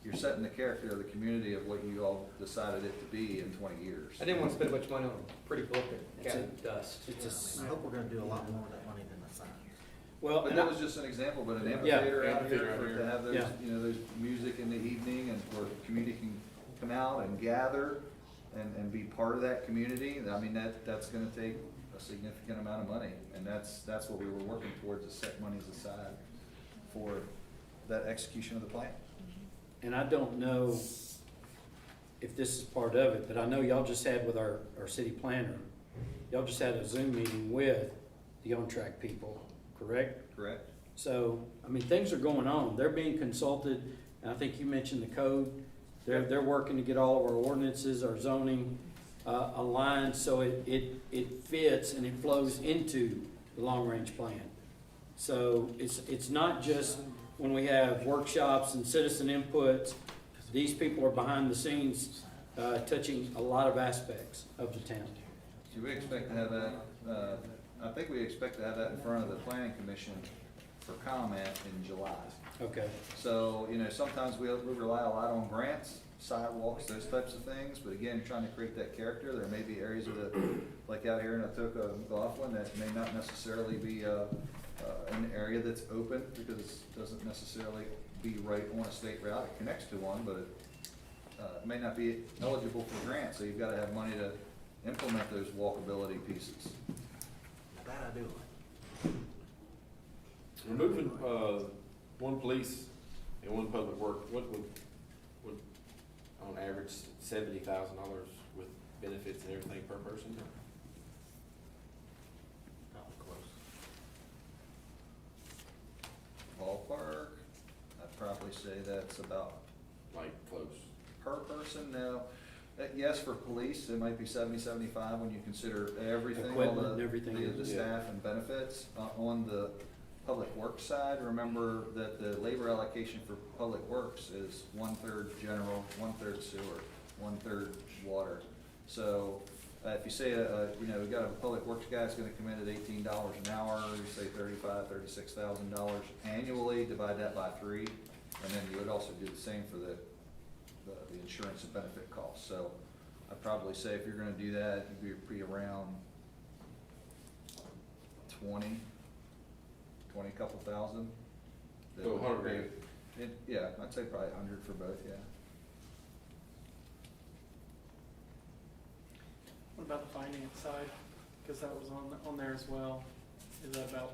you're setting the character of the community of what you all decided it to be in 20 years. I didn't want to spend much money on a pretty book that got dust. It's a I hope we're gonna do a lot more with that money than the signs. Well, But and that I- was just an example, but an Yeah. amphitheater out Amphitheater here, out for here. to have those, Yeah. you know, those music in the evening and where the community can come out and gather and be part of that community, I mean, that's gonna take a significant amount of money. And that's what we were working towards, is set monies aside for that execution of the plan. and I don't know if this is part of it, but I know y'all just had with our city planner, y'all just had a Zoom meeting with the on-track people, correct? Correct? So, I mean, things are going on. They're being consulted, and I think you mentioned the code. They're working to get all of our ordinances, our zoning, aligned so it fits and it flows into the long-range plan. So it's not just when we have workshops and citizen inputs, these people are behind the scenes, touching a lot of aspects of the town. Do we expect to have that, I think we expect to have that in front of the planning commission for comment in July. Okay, So, you know, sometimes we rely a lot on grants, sidewalks, those types of things, but again, you're trying to create that character. There may be areas of the, like out here in Atoka and McLaughlin, that may not necessarily be, an area that's open, because it doesn't necessarily be right on a state route. It connects to one, but it may not be eligible for grants, so you've gotta have money to implement those walkability pieces. That I do like. Removing, one police and one public work, what would, on average, $70,000 with benefits and everything per person? Probably close. Ballpark, I'd probably say that's about Like close. per person, no. Yes, for police, it might be 70, 75 when you consider everything, all Equipment the, and everything. the staff and benefits. On the public works side, remember that the labor allocation for public works is 1/3 general, 1/3 sewer, 1/3 water. So, if you say, you know, we got a public works guy that's gonna come in at $18 an hour, you say $36,000 annually, divide that by 3, and then you would also do the same for the insurance and benefit costs. So I'd probably say if you're gonna do that, it'd be around 20 couple thousand. That So would 100 pay- grand. Yeah, I'd say probably 100 for both, yeah. What about the finance side? Cause that was on there as well. Is that about,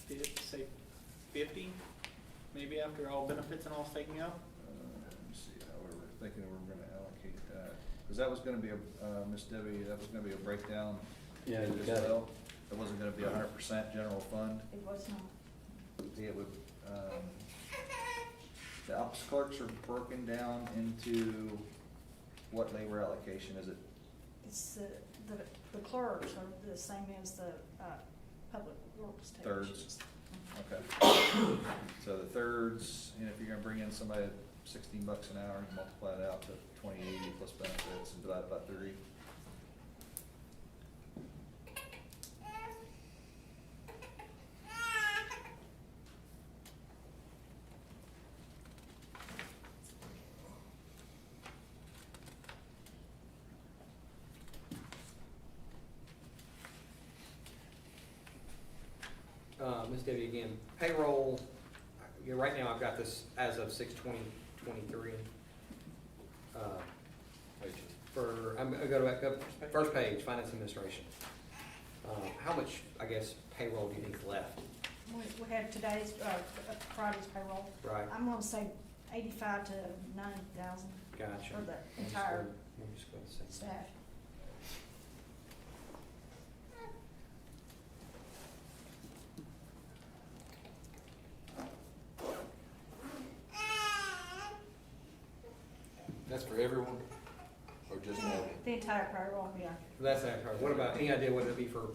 say, 50? Maybe after all benefits and all's taken out? Let me see how we were thinking we were gonna allocate that. Cause that was gonna be Miss Debbie, that was gonna be a breakdown yeah, you as got it. well. It wasn't gonna be 100% general fund. It was not. It would, the office clerks are broken down into what labor allocation, is it? It's the clerks are the same as the, public works Thirds. technicians. Okay. So the thirds, and if you're gonna bring in somebody at $16 an hour, you multiply it out to 2080 plus benefits and divide it by 3. Ms. Debbie, again, payroll, right now I've got this as of 6/20/23. I'm gonna go back up, first page, finance administration. How much, I guess, payroll do you think is left? We have today's, Friday's payroll. Right. I'm gonna say 85 to 90,000. Gotcha. for the Let me just entire go- let me just go and see. staff. That's for everyone, or just admin? The entire payroll, yeah. That's that part. What about, any idea what it'd be for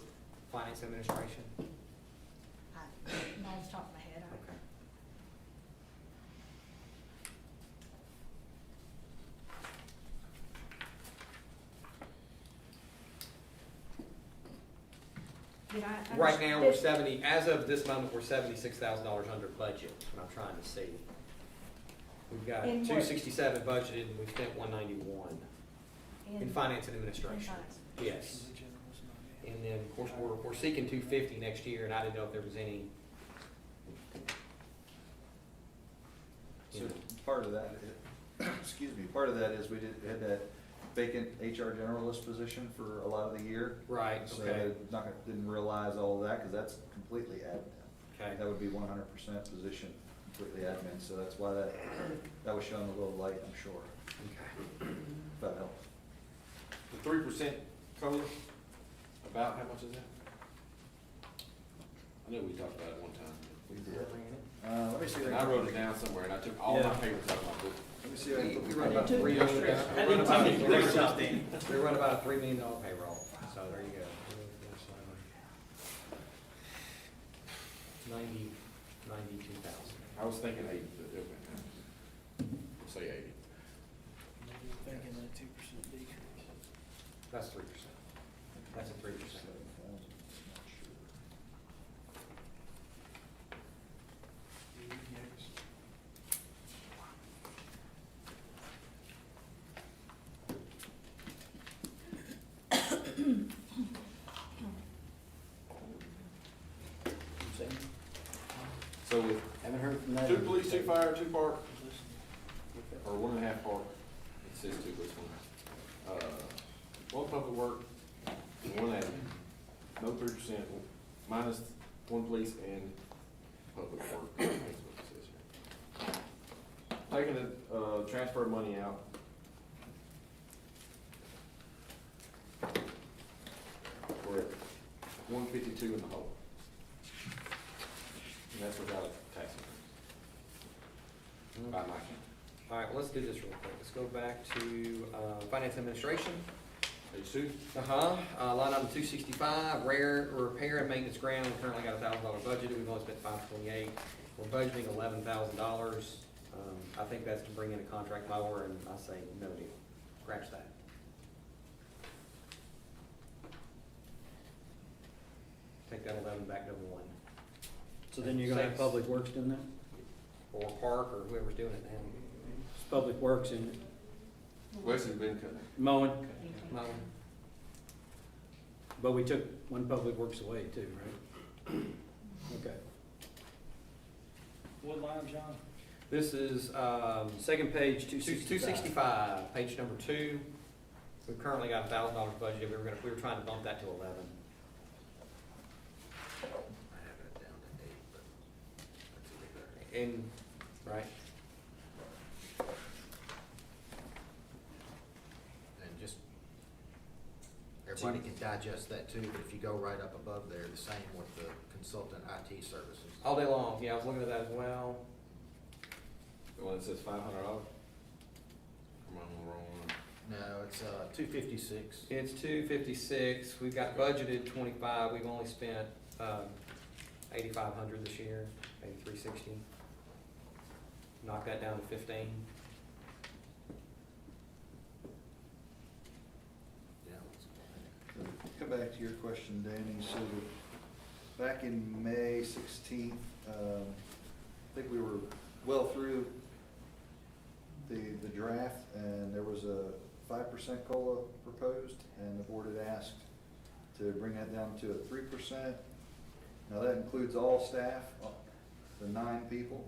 finance administration? Not off the top of my head, Okay. did I? Right now, we're did- 70, as of this moment, we're $76,000 under budget, is what I'm trying to see. We've got In what? 267 budgeted, and we've spent 191 in finance and administration. in finance. Yes. And then, of course, we're seeking 250 next year, and I didn't know if there was any. So part of that, excuse me, part of that is we had that vacant HR generalist position for a lot of the year. Right, So okay, didn't realize all of that, because that's completely admin. okay. That would be 100% position, completely admin, so that's why that was shown a little light, I'm sure, Okay. if that helps. The 3% COLA, about how much is that? I know we talked about it one time. We did. Let me see. And I wrote it down somewhere, and I took all my papers out of my book. Let me see. if I can We put run about did too. $3 million. I did too. Great job, Danny. We run about a $3 million payroll, so there you go. 92,000. I was thinking 80, but we'll say 80. Thinking that 2% decrease. That's 3%. That's a 3%. So with Haven't heard from that. 2 police, 2 fire, 2 park, or 1.5 park, it says 2 police, 1. 1 public work, 1 admin, no 3%, minus 1 police and public work, that's what it says here. Taking the, transfer money out. We're at 152 in the hole. And that's without a tax increase. By my count. All right, well, let's do this real quick. Let's go back to finance administration. Page 2. Line item 265, rare repair and maintenance grant. We currently got a $1,000 budget. We've only spent $528. We're budgeting $11,000. I think that's to bring in a contract mower, and I say no deal. Scratch that. Take that 11 back to 1. So then you're gonna have Public Works doing that? Or Park, or whoever's doing it now. It's Public Works and Wesley's been cutting. mowing, No. but we took one Public Works away too, right? Okay. What line, John? This is, Second page, 265. 265, page number 2. We've currently got $1,000 budgeted. We were trying to bump that to 11. I have it down to 8, but that's a big area. And, right, And just, everybody can digest that too, but if you go right up above there, the same with the consultant IT services. all day long, yeah, I was looking at that as well. The one that says $500? Am I on the wrong one? No, it's 256. It's 256, we've got budgeted 25, we've only spent 8,500 this year, 8,360. Knock that down to 15. Yeah. Come back to your question, Danny. So back in May 16th, I think we were well through the draft, and there was a 5% COLA proposed, and the board had asked to bring that down to a 3%. Now, that includes all staff, the 9 people.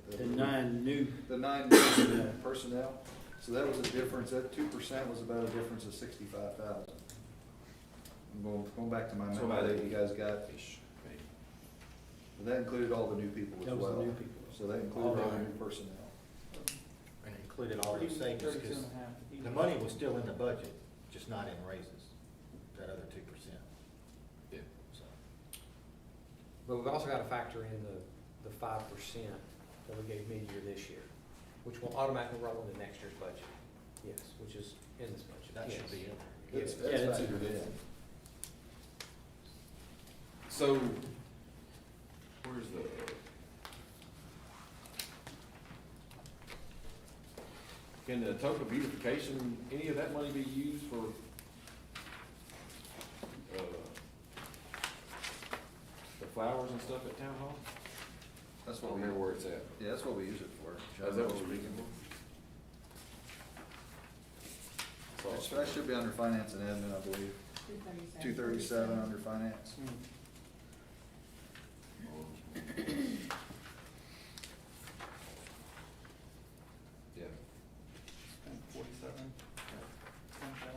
The 9 new, The 9 new personnel. So that was a difference, that 2% was about a difference of 65,000. I'm going back to my So memo about that you guys got. Ish, maybe. But that included all the new people as that well. was the new people. So that included all the Alright. new personnel. And it included all those savings, 32 because and a half. the money was still in the budget, just not in raises, that other 2%. Yeah. So, But we've also got to factor in the 5% that we gave mid-year this year, which will automatically roll into next year's budget. Yes, which is in this budget. that should Yes. be in there. That's, Yeah, that's it's- factored in. So, where's the? Can the Atoka beautification, any of that money be used for, the flowers and stuff at town hall? That's I what don't we, remember where it's at. yeah, that's what we use it for. Is that what we're speaking for? That should be under finance and admin, I believe. 237 under finance. Yeah. Spent 47, 10,000.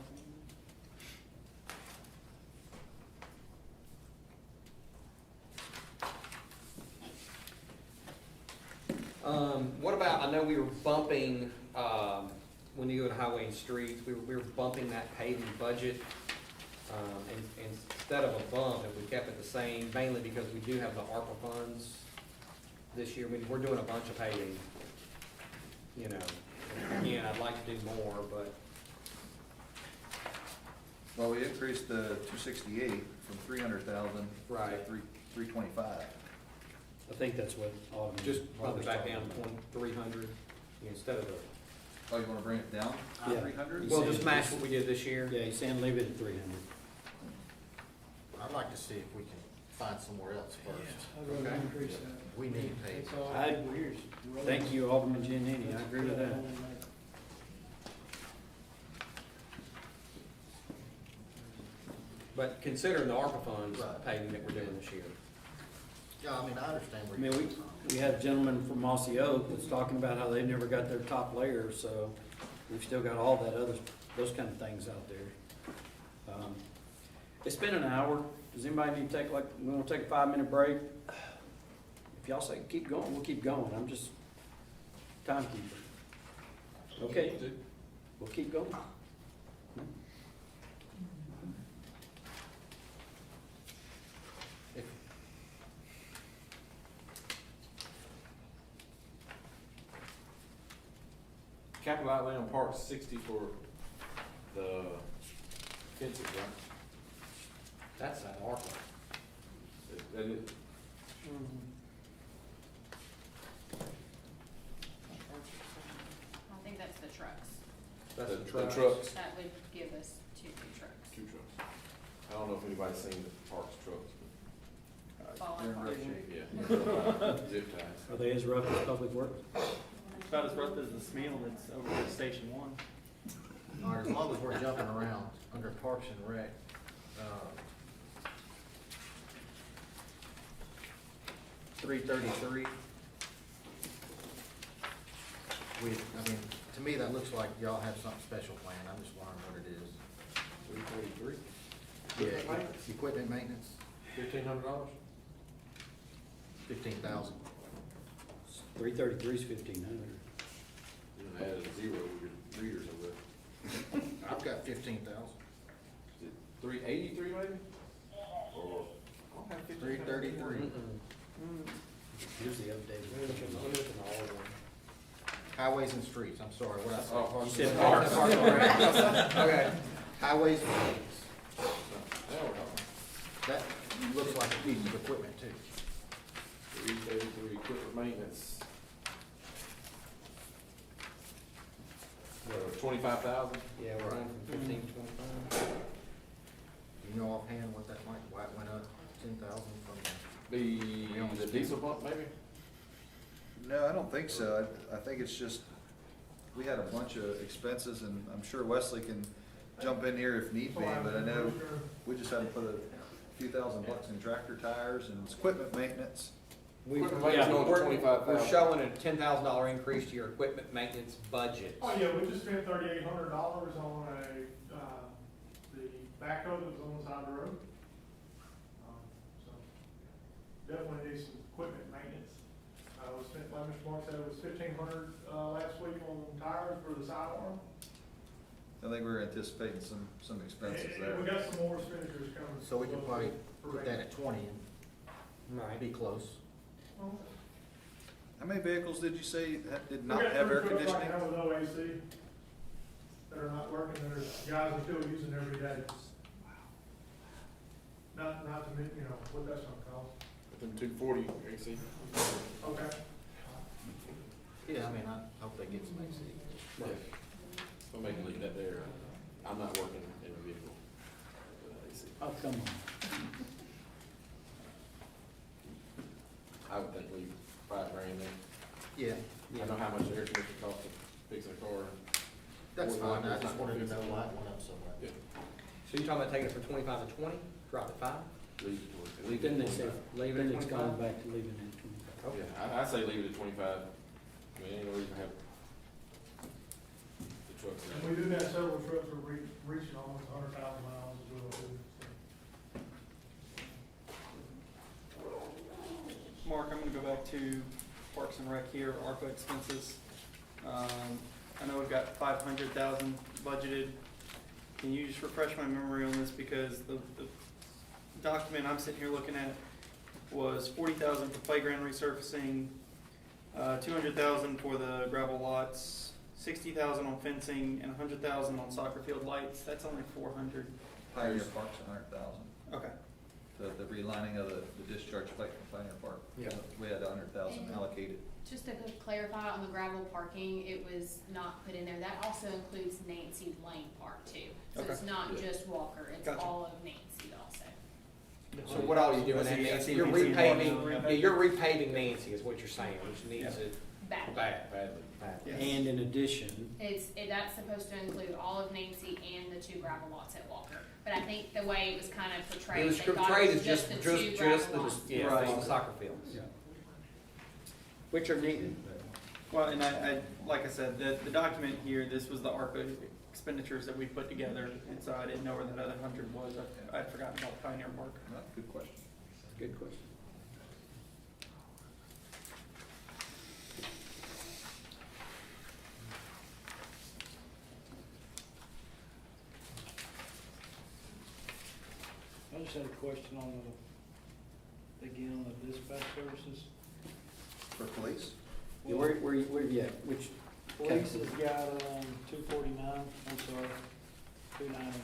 What about, I know we were bumping, when you go to highway and streets, we were bumping that paving budget. And instead of a bump, if we kept it the same, mainly because we do have the ARPA funds this year. I mean, we're doing a bunch of paving, you know. Again, I'd like to do more, but Well, we increased the 268 from 300,000 to Right. 325. I think that's what Alderman. just bump it back Robert's down to talking 300 instead of the, Oh, you wanna bring it down Yeah. to 300? well, just match what we did this year. about. Yeah, he's saying leave it at 300. I'd like to see if we can find somewhere else first. Okay. increase We need pay. Thank you, Alderman Giannini, I agree with that. But considering the ARPA funds Right. paving that we're doing this year. Yeah, I mean, I understand I where mean, you're we coming from. we had a gentleman from Mossy Oak that's talking about how they've never got their top layer, so we've still got all that other, those kind of things out there. It's been an hour. Does anybody need to take, like, we wanna take a 5-minute break? If y'all say keep going, we'll keep going. I'm just timekeeper. Okay, we'll keep going. If- Capital outlay on parks 60 for the fences, right? That's an ARPA. That is, I think that's the trucks. That's the the trucks. trucks, That would give us 2 new trucks. 2 trucks. I don't know if anybody's seen the parks trucks, Fall They're in apart. rough shape. yeah. Zip ties. Are they as rough as Public Works? It's about as rough as the Smeal that's over at Station 1. All right, as long as we're jumping around under Parks and Rec, 333. I mean, to me, that looks like y'all have something special planned. I'm just wondering what it is. 343. Yeah, equipment maintenance, $1,500. 15,000. 333 is 1,500. You know, add a zero with your readers over there. I've got 15,000. Is it 383 maybe? Or, okay, 333. Here's the updated. Highways and streets, I'm sorry, what I Oh, said. You said parks. Okay. Highways and streets. Now we're talking. That looks like a piece of equipment too. 333 equipment maintenance. 25,000? Yeah, we're going from 15 to 25. You know offhand what that might, why it went up 10,000 from The diesel pump maybe? No, I don't think so. I think it's just, we had a bunch of expenses, and I'm sure Wesley can jump in here if need be, but I know we just had to put a few $1,000 in tractor tires and it's equipment maintenance. We, Equipment maintenance yeah, going to we're 25,000. showing a $10,000 increase to your equipment maintenance budget. Oh, yeah, we just spent $3,800 on the backhoe that was on the side of the road. So definitely need some equipment maintenance. We spent Mr. Mark said it was $1,500, last week on tires for the sidearm. I think we were anticipating some expenses there. And we got some more expenditures coming. So we could probably put that at 20 and Right. be close. How many vehicles did you say that did We not got have air 3 trucks right conditioning? now with no AC that are not working, that are, guys are still using every day. Not to, you know, what that's gonna cost. Within 240 AC. Okay. Yeah, I mean, I hope they get some AC. Yeah. We'll make it leave that there. I'm not working in a vehicle with AC. Oh, come on. I would think leave $5 grand there. Yeah, I know how much the air conditioner costs to fix a car. that's Well, fine. I it's just not wanted to gonna know fix it. why it went up so much. Yeah, So you're talking about taking it from 25 to 20, drop it 5? leave it to, leave it Then at they say, 25. leave it, it's 25? gone back to leaving it at 25. Yeah, I say leave it at 25. I mean, ain't no reason to have the trucks. And we do have several trucks that are reaching almost 100,000 miles as well, too. Mark, I'm gonna go back to Parks and Rec here, ARPA expenses. I know we've got 500,000 budgeted. Can you just refresh my memory on this, because the document I'm sitting here looking at was 40,000 for playground resurfacing, 200,000 for the gravel lots, 60,000 on fencing, and 100,000 on soccer field lights. That's only 400. Pioneer Park's 100,000. Okay. The relining of the discharge pipe from Pioneer Park. Yeah. We had 100,000 allocated. Just to clarify on the gravel parking, it was not put in there. That also includes Nancy Lane Park too. So it's Okay. not Yeah. just Walker, it's Gotcha. all of Nancy also. So what all are you doing I see- there, I Nancy? see You're Nancy repaving, Martin. yeah, you're repaving Nancy is what you're saying, which needs Yeah. it Bad. badly. Yeah. And in addition, That's supposed to include all of Nancy and the 2 gravel lots at Walker. But I think the way it was kind of portrayed, It was they thought portrayed it as was just the 2 the, gravel lots. yeah, Right. the soccer fields. yeah. Which are needed. Well, and I, like I said, the document here, this was the ARPA expenditures that we put together, and so I didn't know where that other 100 was. I'd forgotten about Pioneer Park. Good question. Good question. I just had a question on again, on the dispatch services. For police? Yeah, where you at? Which? Police has got, 249, I'm sorry, 290.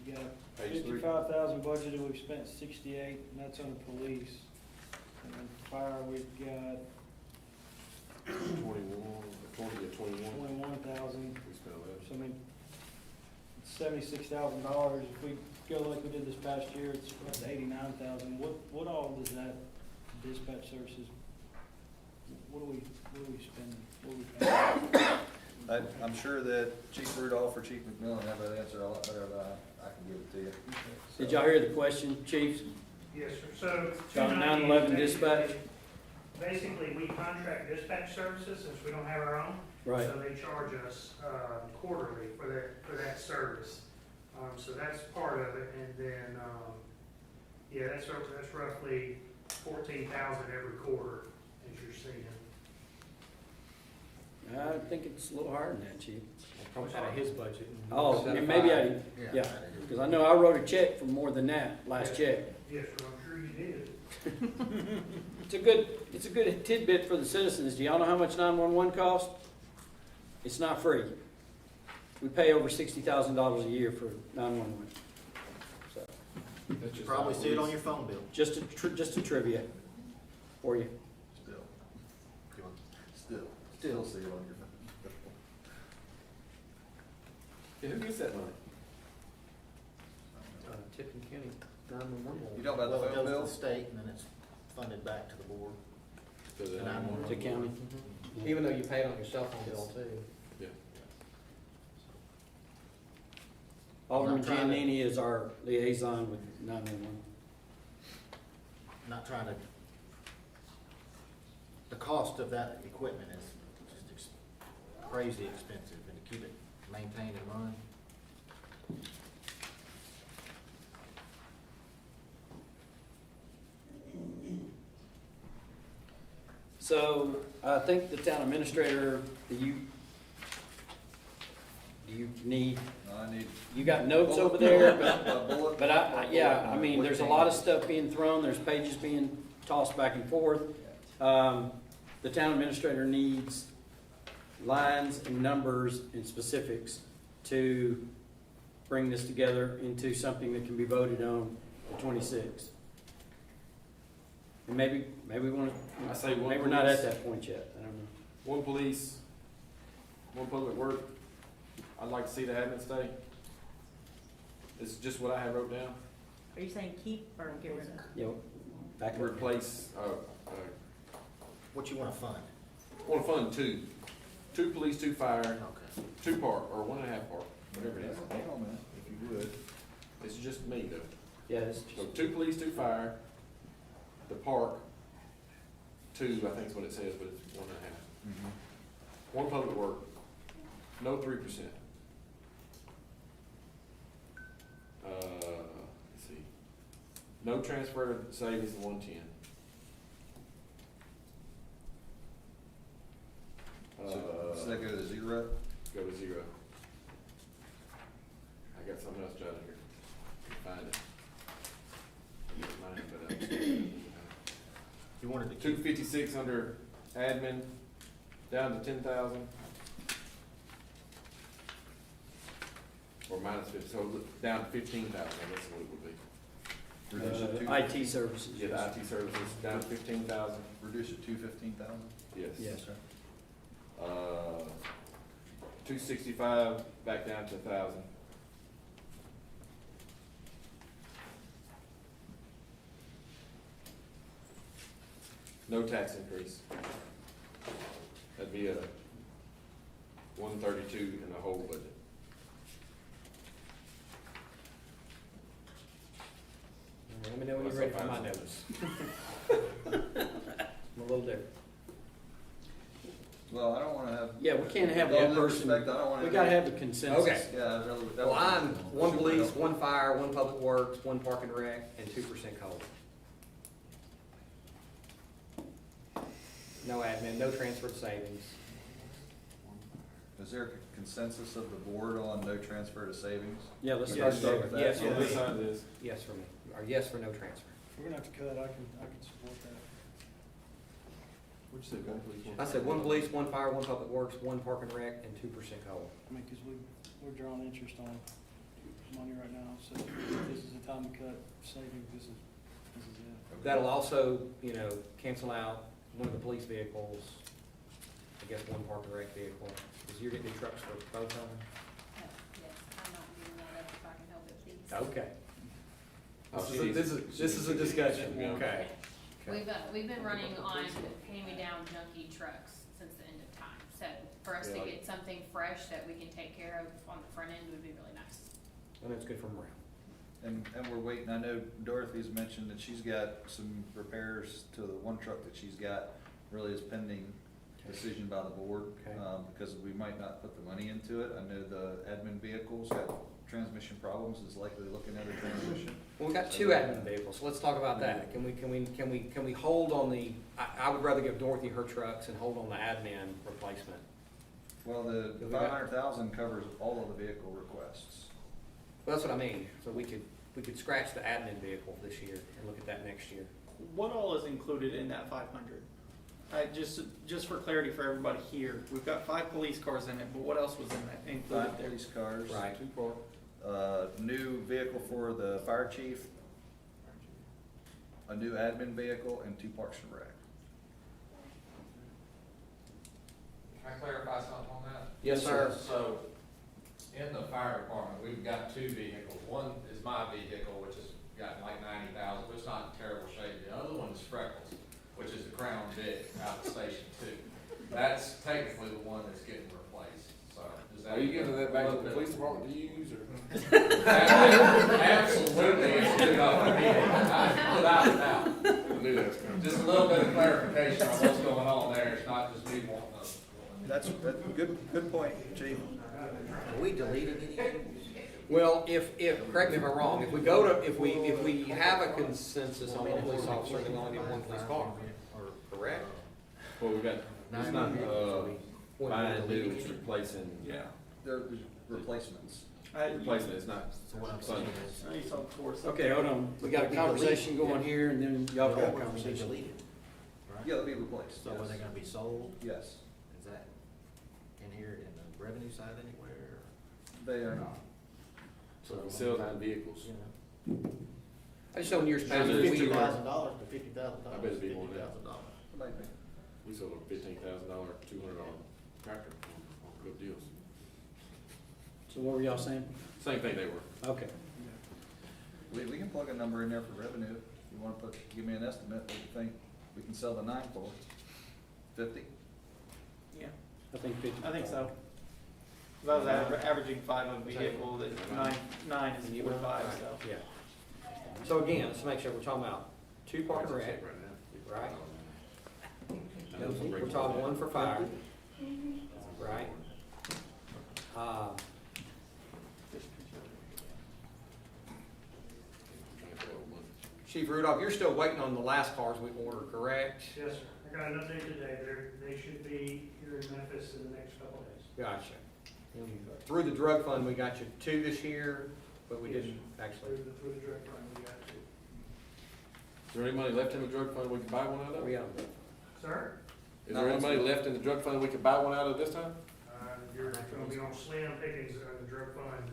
You got Page 3. 55,000 budgeted, we've spent 68, and that's on the police. And then fire, we've got 20 to 21. 21,000. We spent 11. So I mean, $76,000. If we go like we did this past year, it's about 89,000. What all does that dispatch services, what are we spending? What are we paying? I'm sure that Chief Rudolph or Chief McMillan have that answer a lot better than I can give it to you. Did y'all hear the question, chiefs? Yes, sir. So. About 290 9/11 is dispatch? Basically, we contract dispatch services since we don't have our own. Right. So they charge us quarterly for that service. So that's part of it, and then, yeah, that's roughly 14,000 every quarter, as you're seeing. I think it's a little higher than that, chief. Probably out of his budget. Oh, Instead of maybe 5. yeah, because I know I wrote a check for more than that, last check. Yes, sir, I'm sure you did. It's a good tidbit for the citizens. Do y'all know how much 911 costs? It's not free. We pay over $60,000 a year for 911. So, That's You just probably how see it on police- your phone bill. just a trivia for you. Still see it on your. Yeah, who gets that money? Tiffin County 911. You talking about Well, the it phone goes to bill? the state and then it's funded back to the board. To the The 911. To county. Even though you pay it on your cell phone bill too. Yeah. Alderman Not trying to- Giannini is our liaison with 911. Not trying to, the cost of that equipment is just crazy expensive, and to keep it maintained and run. So I think the town administrator, do you need, I need. you got notes over there, Bullet- but yeah, I mean, what there's a they lot of need. stuff being thrown, there's pages being tossed back and forth. The town administrator needs lines and numbers and specifics to bring this together into something that can be voted on the 26th. And maybe we want I say to, one maybe we're not at police. that point yet, I don't know. One police, one public work. I'd like to see the admin stay. This is just what I have wrote down. Are you saying keep or get rid of? You know, back up. Replace, What you wanna fund? want to fund two police, 2 fire, Okay. 2 park, or 1.5 park, whatever it is. Hang on a minute, if you would. This is just me though. Yeah, it's So just, 2 police, 2 fire, the park, 2, I think is what it says, but it's 1.5. 1 public work, no 3%. Let's see, no transfer to savings to 110. So that go to 0? Go to 0. I got something else jotted here. Find it. Get mine, but, You wanted to keep, 256 under admin, down to 10,000. Or minus 50, so down to 15,000, I guess is what it would be. Reduce it to, IT services. Yeah, the IT services, down to 15,000, reduce it to 15,000? yes. Yes. 265, back down to 1,000. No tax increase. That'd be a 132 in the whole budget. Let me know when you're ready for my notes. I'm a little different. Well, I don't wanna have. Yeah, we can't have With all one due person, respect, I don't wanna we have gotta any- have a consensus. Okay. Yeah, I really. that Well, would- I'm one super police, helpful. one fire, one public works, one park and rec, and 2% COLA. No admin, no transfer to savings. Is there a consensus of the board on no transfer to savings? Yeah, let's Yeah, start start there. with that. Yes, So for this me. side is, Yes for me, or yes for no transfer. If we're gonna have to cut, I can support that. what'd you say, one police, one I said one police, one fire, one public works, one park and rec, and 2% COLA. I mean, cause we're drawing interest on money right now, so if this is the time to cut savings, this is it. That'll also, cancel out one of the police vehicles, I guess one park and rec vehicle, because you're getting new trucks for both of them? Yes, I'm not giving that up if I can help it, please. Okay. Oh, This is a discussion, Yeah. okay. We've been running on hand-me-down junky trucks since the end of time. So for us to Yeah. get something fresh that we can take care of on the front end would be really nice. And it's good for morale. And we're waiting, I know Dorothy's mentioned that she's got some repairs to the one truck that she's got, really is pending decision by the board. Okay. Because we might not put the money into it. I know the admin vehicle's got transmission problems, is likely looking at a transmission. Well, we got 2 admin vehicles, so let's talk about that. Can we hold on the, I would rather give Dorothy her trucks and hold on the admin replacement. Well, the We got- 500,000 covers all of the vehicle requests. Well, that's what I mean, so we could scratch the admin vehicle this year and look at that next year. what all is included in that 500? Just for clarity for everybody here, we've got 5 police cars in it, but what else was in that, included 5 there? police cars. Right. 2 park. New vehicle for the fire chief, a new admin vehicle, and 2 parks and rec. Can I clarify something on that? Yes, sir. So, in the fire department, we've got 2 vehicles. One is my vehicle, which has got like 90,000, but it's not in terrible shape. The other one is Freckles, which is the Crown Vic out of Station 2. That's technically the one that's getting replaced, so does that? Are you giving that back to the police department to use, or? Absolutely, it's good off the vehicle, without a doubt. I knew that was coming. Just a little bit of clarification on what's going on there, it's not just me wanting those. That's good point, chief. are we deleting anything? Well, if, correct me if I'm wrong, if we have a consensus on one police officer, then we only need one police car, correct? Well, we got, it's not, buying new, it's replacing, Yeah. They're replacements. replacement, it's not So what I'm funding. saying is. I need some towards. Okay, hold on, we got a conversation going here, and then y'all got a Or conversation. deleted, right? Yeah, they'll be replaced, So are they yes. gonna be sold? Yes, Is that in here in the revenue side anywhere? they are not. So we sell nine vehicles. You know, I just know in years past, Sure, we $50,000 were, to $50,000. I bet it'd be more than that. $50,000. Maybe. We sold a $15,000, $200 tractor on good deals. So what were y'all saying? Same thing they were. Okay. We can plug a number in there for revenue. If you wanna give me an estimate, what you think we can sell the 9 for? 50? Yeah, I think 50. I think so. If I was averaging 5 of a vehicle, that nine is 45, so. yeah. So again, let's make sure we're talking about 2 park and rec, Right now. right? And We're talking 1 for fire, right? Chief Rudolph, you're still waiting on the last cars we ordered, correct? Yes, sir. I got an update today. They should be here in Memphis in the next couple of days. Gotcha. Through the drug fund, we got you 2 this year, but we didn't actually. Through the drug fund, we got to. Is there any money left in the drug fund we can buy one out of? We got Sir, Is there any money left in the drug fund we can buy one out of this time? you're gonna be on slim pickings on the drug fund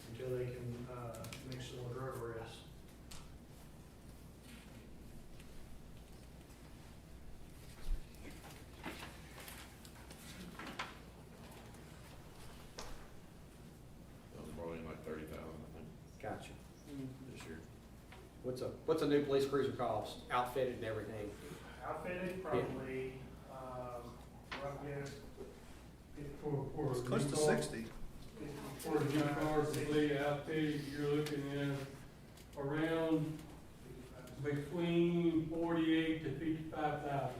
until they can, make some more drug arrests. That was probably like 30,000, I think, Gotcha. this year. What's a new police cruiser cost, outfitted and everything? Outfitted, probably, rough guess, It's close to 60. For the new cars to be outfitted, you're looking at around between 48 to 55,000.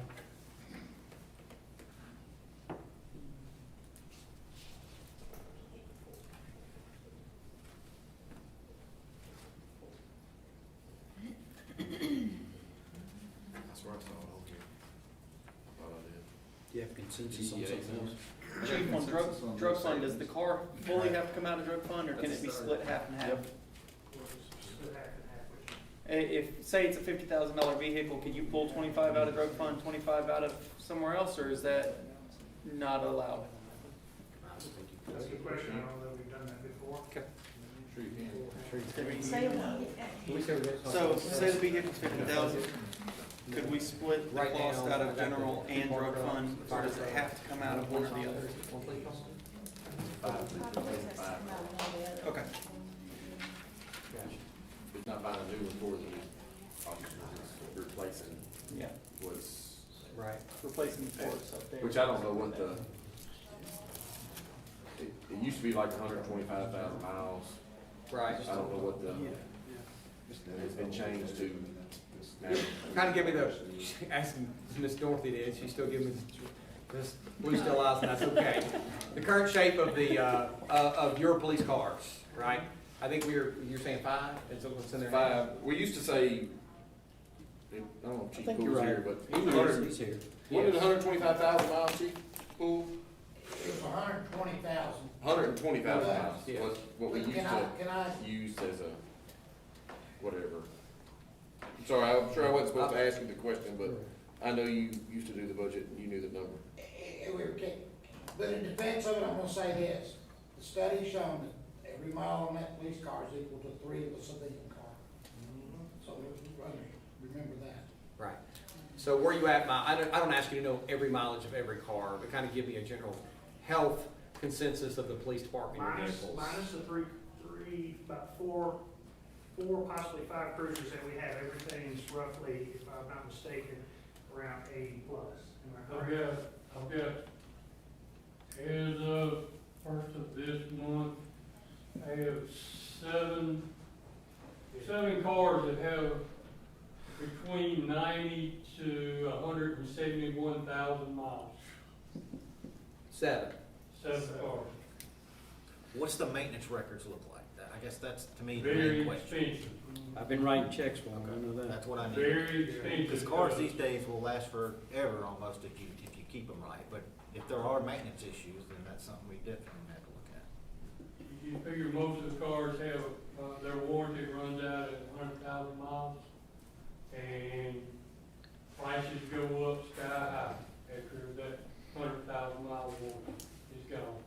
That's where I saw it, okay. I thought I did. Do you have consensus on Yeah, something else? Chief, on drug fund, does the car fully have to come out of drug fund, or can it be split half and half? split half and half, which If, say it's a $50,000 vehicle, can you pull 25 out of drug fund, 25 out of somewhere else, or is that not allowed? that's a good question. I don't know if we've done that before. Sure you can. Say one. So, say the vehicle's 50,000, could we split the Right cost now, out I of got general the and drug truck, fund, or does it have to come out of one or the other? Okay. It's not buying a new one for the officers, it's replacing Yeah, what's, Right. replacing the forks up there. which I don't know what the, it used to be like 125,000 miles. Right. I don't know what the, it's been changed to now. Kind of give me the, asking Miss Dorothy did, she's still giving me this blue still eyes, and that's okay. The current shape of the, of your police cars, right? I think you're saying 5, and so what's in there? 5, we used to say, I don't know if I Chief think you're Pool's right. here, but He's here. what did 125,000 miles, Chief Pool? It was 120,000. 120,000 miles, Yeah. was what we used Can I, to use as a, whatever. I'm sorry, I'm sure I wasn't supposed to ask you the question, but I know you used to do the budget and you knew the number. we were kidding. But in defense of it, I'm gonna say this. The study's shown that every mile on that police car is equal to 3 of a civilian car. So remember that. Right. So where you at, I don't ask you to know every mileage of every car, but kind of give me a general health consensus of the police department and your vehicles. Minus the about four, possibly 5 cruisers that we have, everything's roughly, if I'm not mistaken, around 80 plus. Am I correct? I've got, as of first of this month, I have seven cars that have between 90 to 171,000 miles. 7. 7 cars. What's the maintenance records look like? I guess that's, to me, the Very main question. expensive, I've been writing checks for them, I know that. That's what I need. very expensive. Because cars these days will last forever almost if you keep them right, but if there are maintenance issues, then that's something we definitely have to look at. You figure most of the cars have, their warranty runs out at 100,000 miles, and prices go up sky high after that 100,000 mile warranty is gone.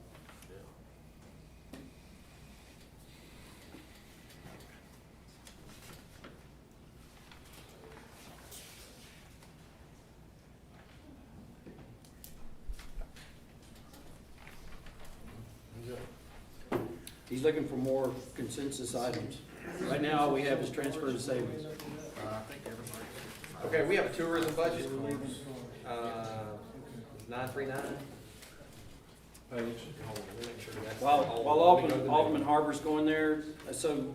He's looking for more consensus items. Right now, all we have is transfer to savings. I think everybody. Okay, we have a tourism budget, 939. While Alderman Harbor's going there, so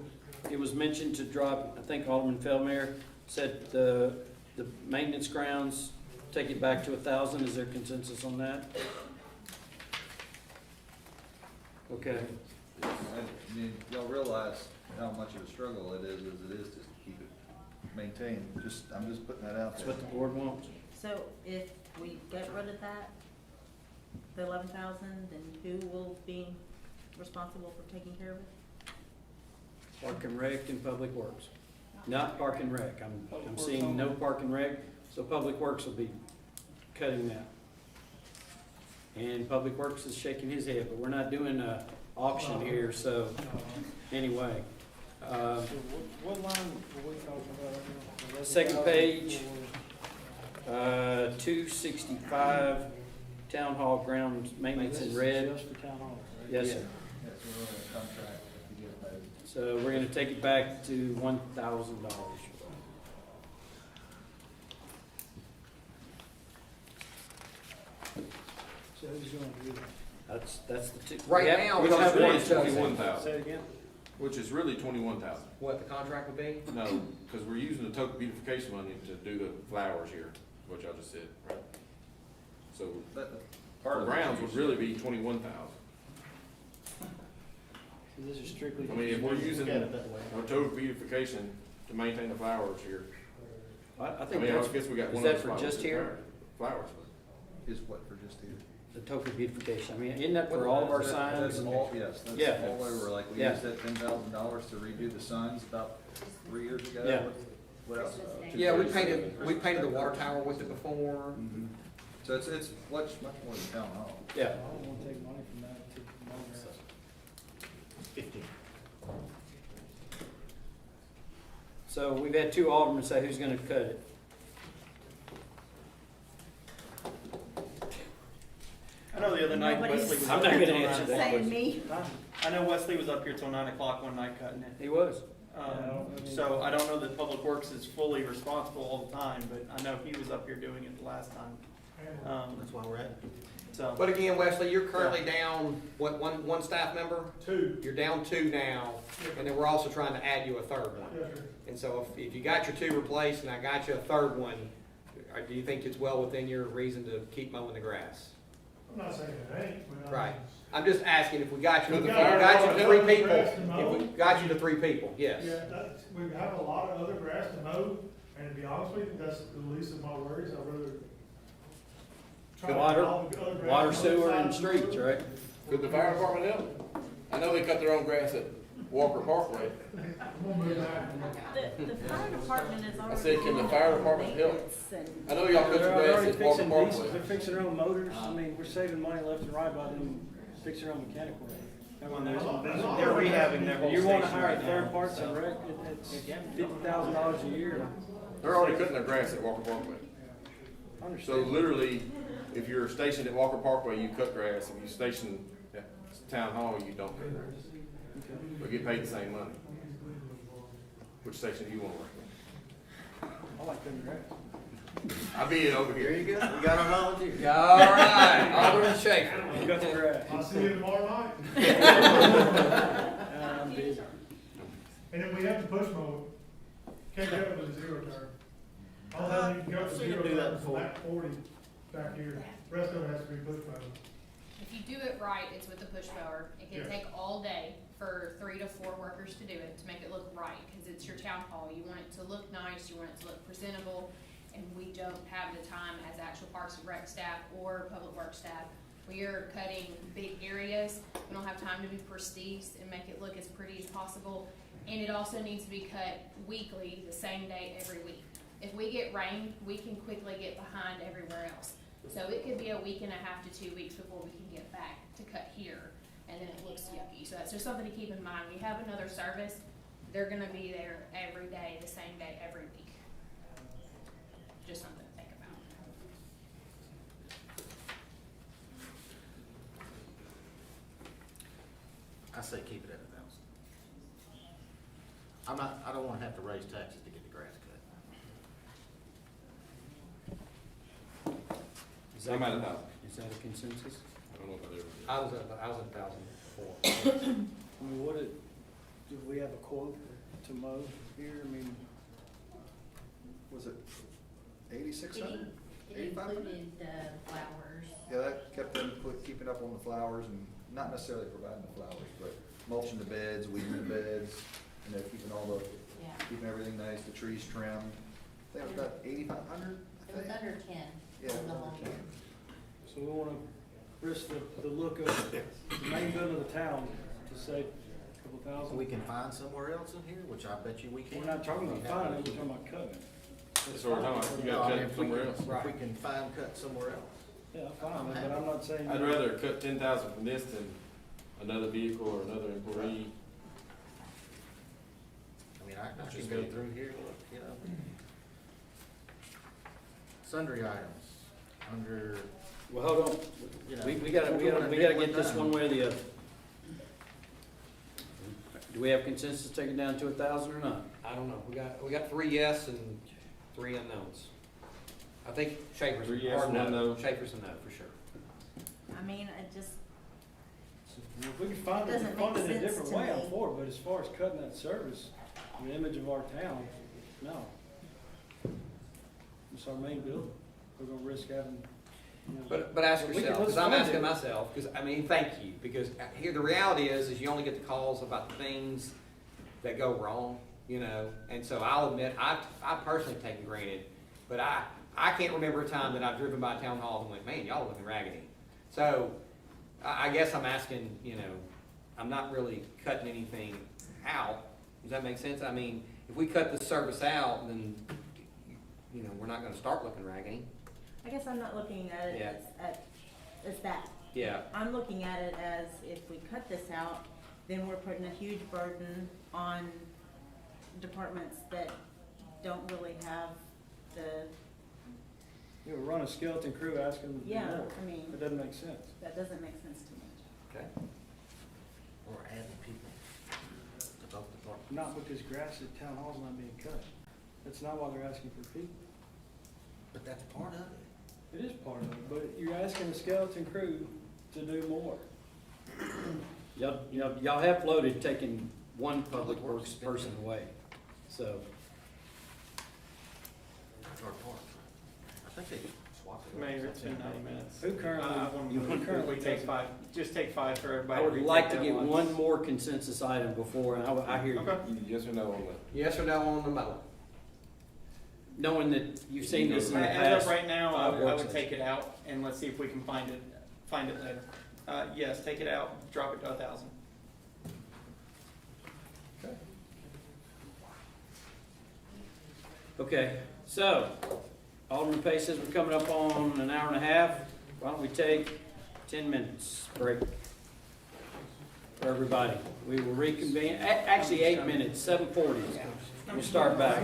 it was mentioned to drop, I think Alderman Feldmayer said the maintenance grounds, take it back to 1,000. Is there consensus on that? Okay. I mean, y'all realize how much of a struggle it is just to keep it maintained. I'm just putting that out That's there. what the board wants. So if we get rid of that, the 11,000, then who will be responsible for taking care of it? Park and Rec and Public Works. Not Park and Rec. I'm seeing no Park and Rec, so Public Works will be cutting that. And Public Works is shaking his head, but we're not doing a auction here, so anyway. So what line were we talking about? Second page, 265, Town Hall grounds maintenance in red. Just for town hall, right? Yes, sir. Yeah, so we're on a contract to get it paid. So we're gonna take it back to $1,000. So who's gonna do that? That's the two. Right we have- now, we it's don't have just one. one choice. 21,000, Say it again? which is really 21,000. What the contract would be? No, because we're using the Atoka beautification money to do the flowers here, what y'all just said, right? So Part the of the grounds would really be 21,000. So this is strictly. I mean, if we're using Look at it that way. our Atoka beautification to maintain the flowers here, I I think mean, I that's, guess we got is one that other for spot just with here? flowers. Is what for just here? The Atoka beautification. I mean, isn't that for all of our signs? That's all, yes, that's Yeah. all over, like, we Yeah. used that $10,000 to redo the signs about 3 years ago. Yeah. What else? Yeah, we painted the water tower with it before. Mhm. So it's much more than town hall. Yeah. I don't wanna take money from that to promote that. 15. So we've had two aldermen say who's gonna cut it. I know the other night Nobody's- Wesley was I'm up not here gonna till answer 9 that. o'clock. Saying me? I know Wesley was up here till 9 o'clock one night cutting it. He was. So I don't know that Public Works is fully responsible all the time, but I know he was up here doing it the last time. That's why we're at. So, But again, Wesley, you're currently down, what, one staff member? 2. You're down 2 now, and then we're also trying to add you a third one. Yes, sir. And so if you got your 2 replaced and I got you a third one, do you think it's well within your reason to keep mowing the grass? I'm not saying it ain't, but. Right. I'm just asking if we got you, if we We got got you a to lot 3 of people, grass to mow. if we got you to 3 people, yes. Yeah, that's, we have a lot of other grass to mow, and to be honest with you, that's the least of my worries. I'd rather try to get Water- all the other grass Water, on both sewer, and sides of the streets, road. right? Could the fire department help? I know they cut their own grass at Walker Parkway. I'm gonna move that. The fire department is already. said, can the fire department help? maintenance and- I know y'all cut your They're grass already at Walker fixing Parkway. diesels, they're fixing their own motors. I mean, we're saving money left and right by them fixing their own mechanical. they're rehabbing their whole You wanna station hire right a third now. parts and rec, it's $50,000 a year. They're already cutting their grass at Walker Parkway. I So understand. literally, if you're stationed at Walker Parkway, you cut grass. If you're stationed at Town Hall, you don't cut grass. But get paid the same money. Which station do you want to work I like them grass. in? I'll be over here. There you go. We got our volunteer. All right, Alderman Schaefer. You got the grass. I'll see you tomorrow night. I'm busy. And then we have to push mow. Can't do it with a zero turn. All that you can go I've to seen zero him do that turn from before. back 40 back here. Rest of it has to be push mowed. If you do it right, it's with the push mower. It can Yes. take all day for 3 to 4 workers to do it, to make it look right, because it's your town hall. You want it to look nice, you want it to look presentable, and we don't have the time as actual Parks and Rec staff or Public Works staff. We are cutting big areas. We don't have time to be prestige and make it look as pretty as possible. And it also needs to be cut weekly, the same day every week. If we get rain, we can quickly get behind everywhere else. So it could be a week and a half to 2 weeks before we can get back to cut here, and then it looks yucky. So that's just something to keep in mind. We have another service. They're gonna be there every day, the same day, every week. Just something to think about. I say keep it at 1,000. I don't wanna have to raise taxes to get the grass cut. I'm at 1,000. Is that a consensus? I don't know about everybody. I was at 1,004. I mean, do we have a quote to mow here? I mean, Was it 8,600? It included flowers. Yeah, that kept them keeping up on the flowers and not necessarily providing the flowers, but mulching the beds, weeding the beds, keeping keeping everything nice, the trees trimmed. I think it was about 8,500, It was under 10 Yeah, on the under whole 10. year. so we wanna risk the look of the main building of the town to save a couple thousand. We can find somewhere else in here, which I bet you we can. We're not talking about finding, we're talking about cutting. That's what we're talking about. You No, gotta I mean, cut if we somewhere can- else. If we can find cut somewhere else. Yeah, fine, but I'm not saying. I'd rather cut 10,000 from this than another vehicle or another employee. I mean, I can go through here, look, Sundry items, under, Well, hold on. you know. We gotta we're doing it get one this time. one way or the other. Do we have consensus to take it down to 1,000 or not? I don't know. We got 3 yes and 3 unknowns. I think Schaefer's 3 yes, or 1 no. Schaefer's a no for sure. I mean, I just, If we can find it, Doesn't fund make it a sense different to way, I'm me. for it, but as far as cutting that service, the image of our town, no. It's our main building, we're gonna risk having, you know. But ask We can- yourself, let's because I'm fund asking it. myself, because, I mean, thank you, because here, the reality is you only get the calls about the things that go wrong, and so I'll admit, I personally take it granted, but I can't remember a time that I've driven by town hall and went, man, y'all are looking raggedy. So, I guess I'm asking, I'm not really cutting anything out, does that make sense? I mean, if we cut the service out, then, we're not gonna start looking raggedy. I guess I'm not looking at it Yeah. as that. Yeah. I'm looking at it as if we cut this out, then we're putting a huge burden on departments that don't really have the, You know, run a skeleton crew asking them to do yeah, more. I mean, It doesn't make sense. that doesn't make sense to me. Okay. Or adding people to both departments. Not because grass at town hall's not being cut. That's not why they're asking for people. But that's part of it. It is part of it, but you're asking a skeleton crew to do more. Y'all have floated taking one public works person away, so. Or part. I think they swapped it. Mayor, it's been 9 minutes. Who currently, who currently We takes take 5, just take 5 for everybody. I would retake like to that get once. one more consensus item before, and I hear you, Okay. Yes or no on that? Yes or no on the mower? knowing that you've seen this in the As past. of right now, I five would work take it out, and let's see if we can find it later. Yes, take it out, drop it to 1,000. Okay, so, Alderman Pace says we're coming up on an hour and a half. Why don't we take 10 minutes break for everybody? We will reconvene, actually 8 minutes, 7:40. We'll start back.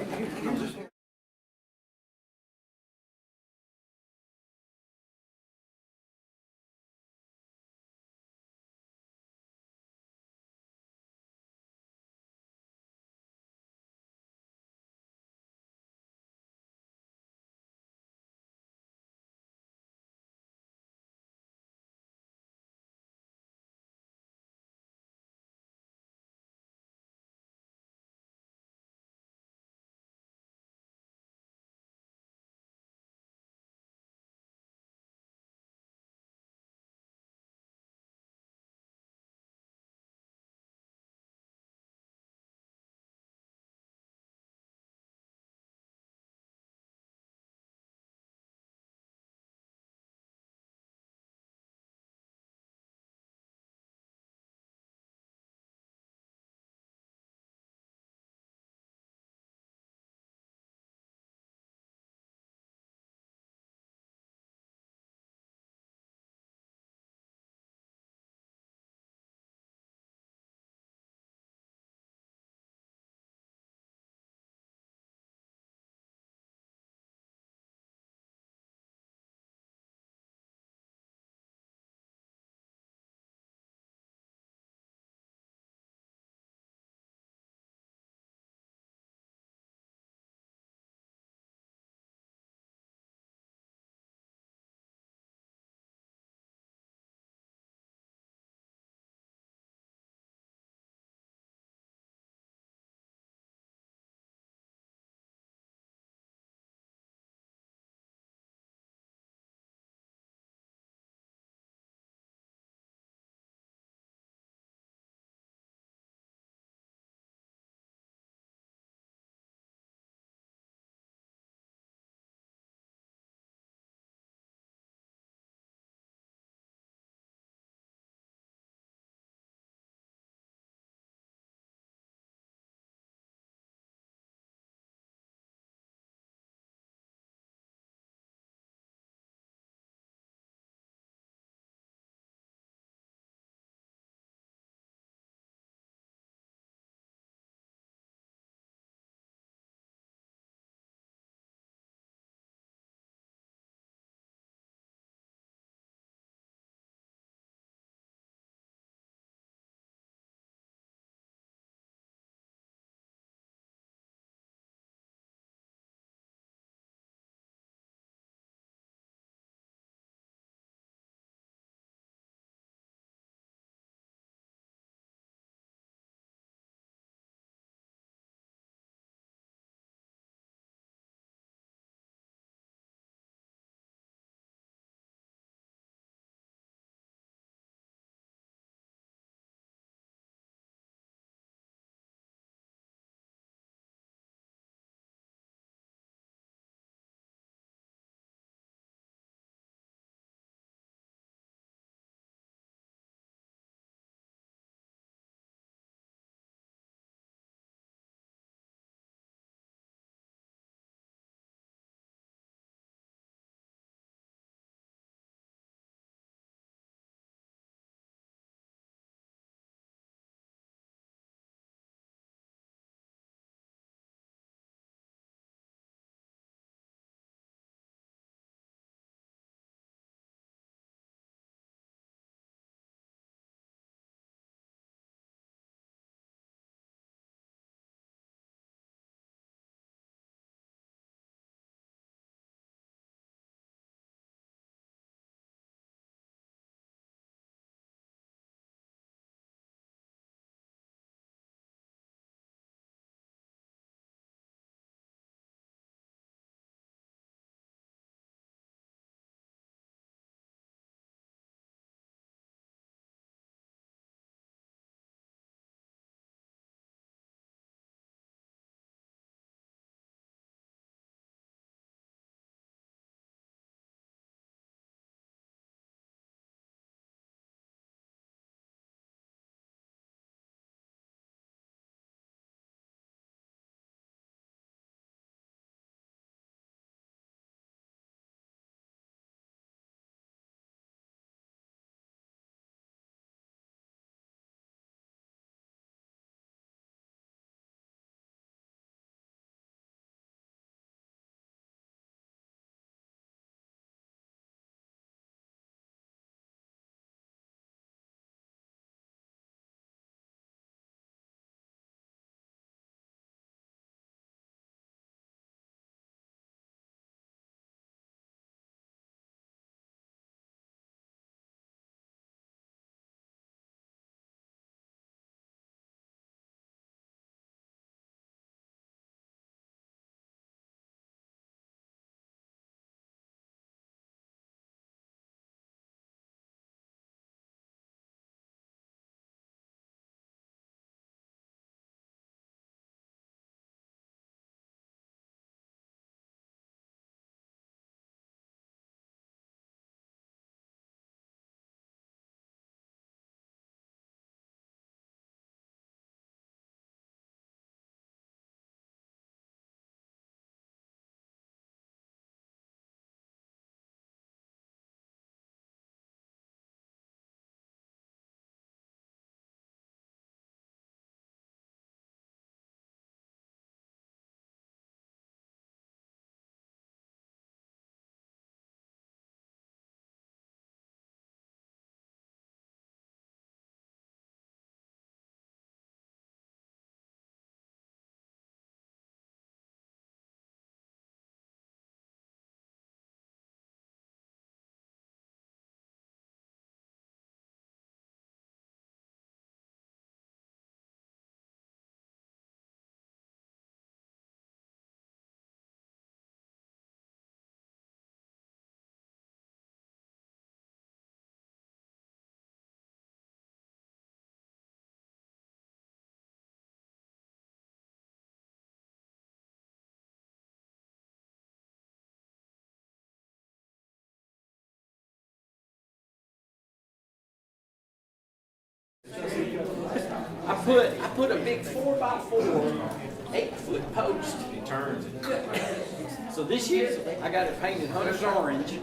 I put a big 4x4, 8-foot post. He turns it. So this year, I got it painted hunter's orange,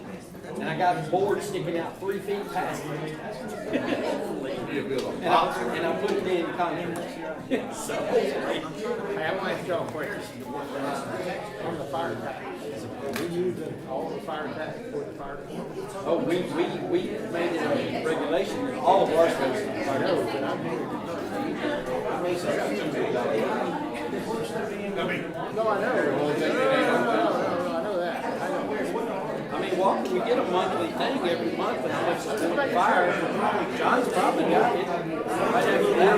and I got a board sticking out 3 feet past it. And I put it in concrete. So, Hey, I want to ask y'all a question. On the fire tax, we use all the fire tax for the fire department. oh, we made it a regulation, all of our stations. I know, but I'm here. No, I know. No, I know that. I know. I mean, Walker, we get a monthly thing every month, and how much is going to fire. John's probably got it. Right after that.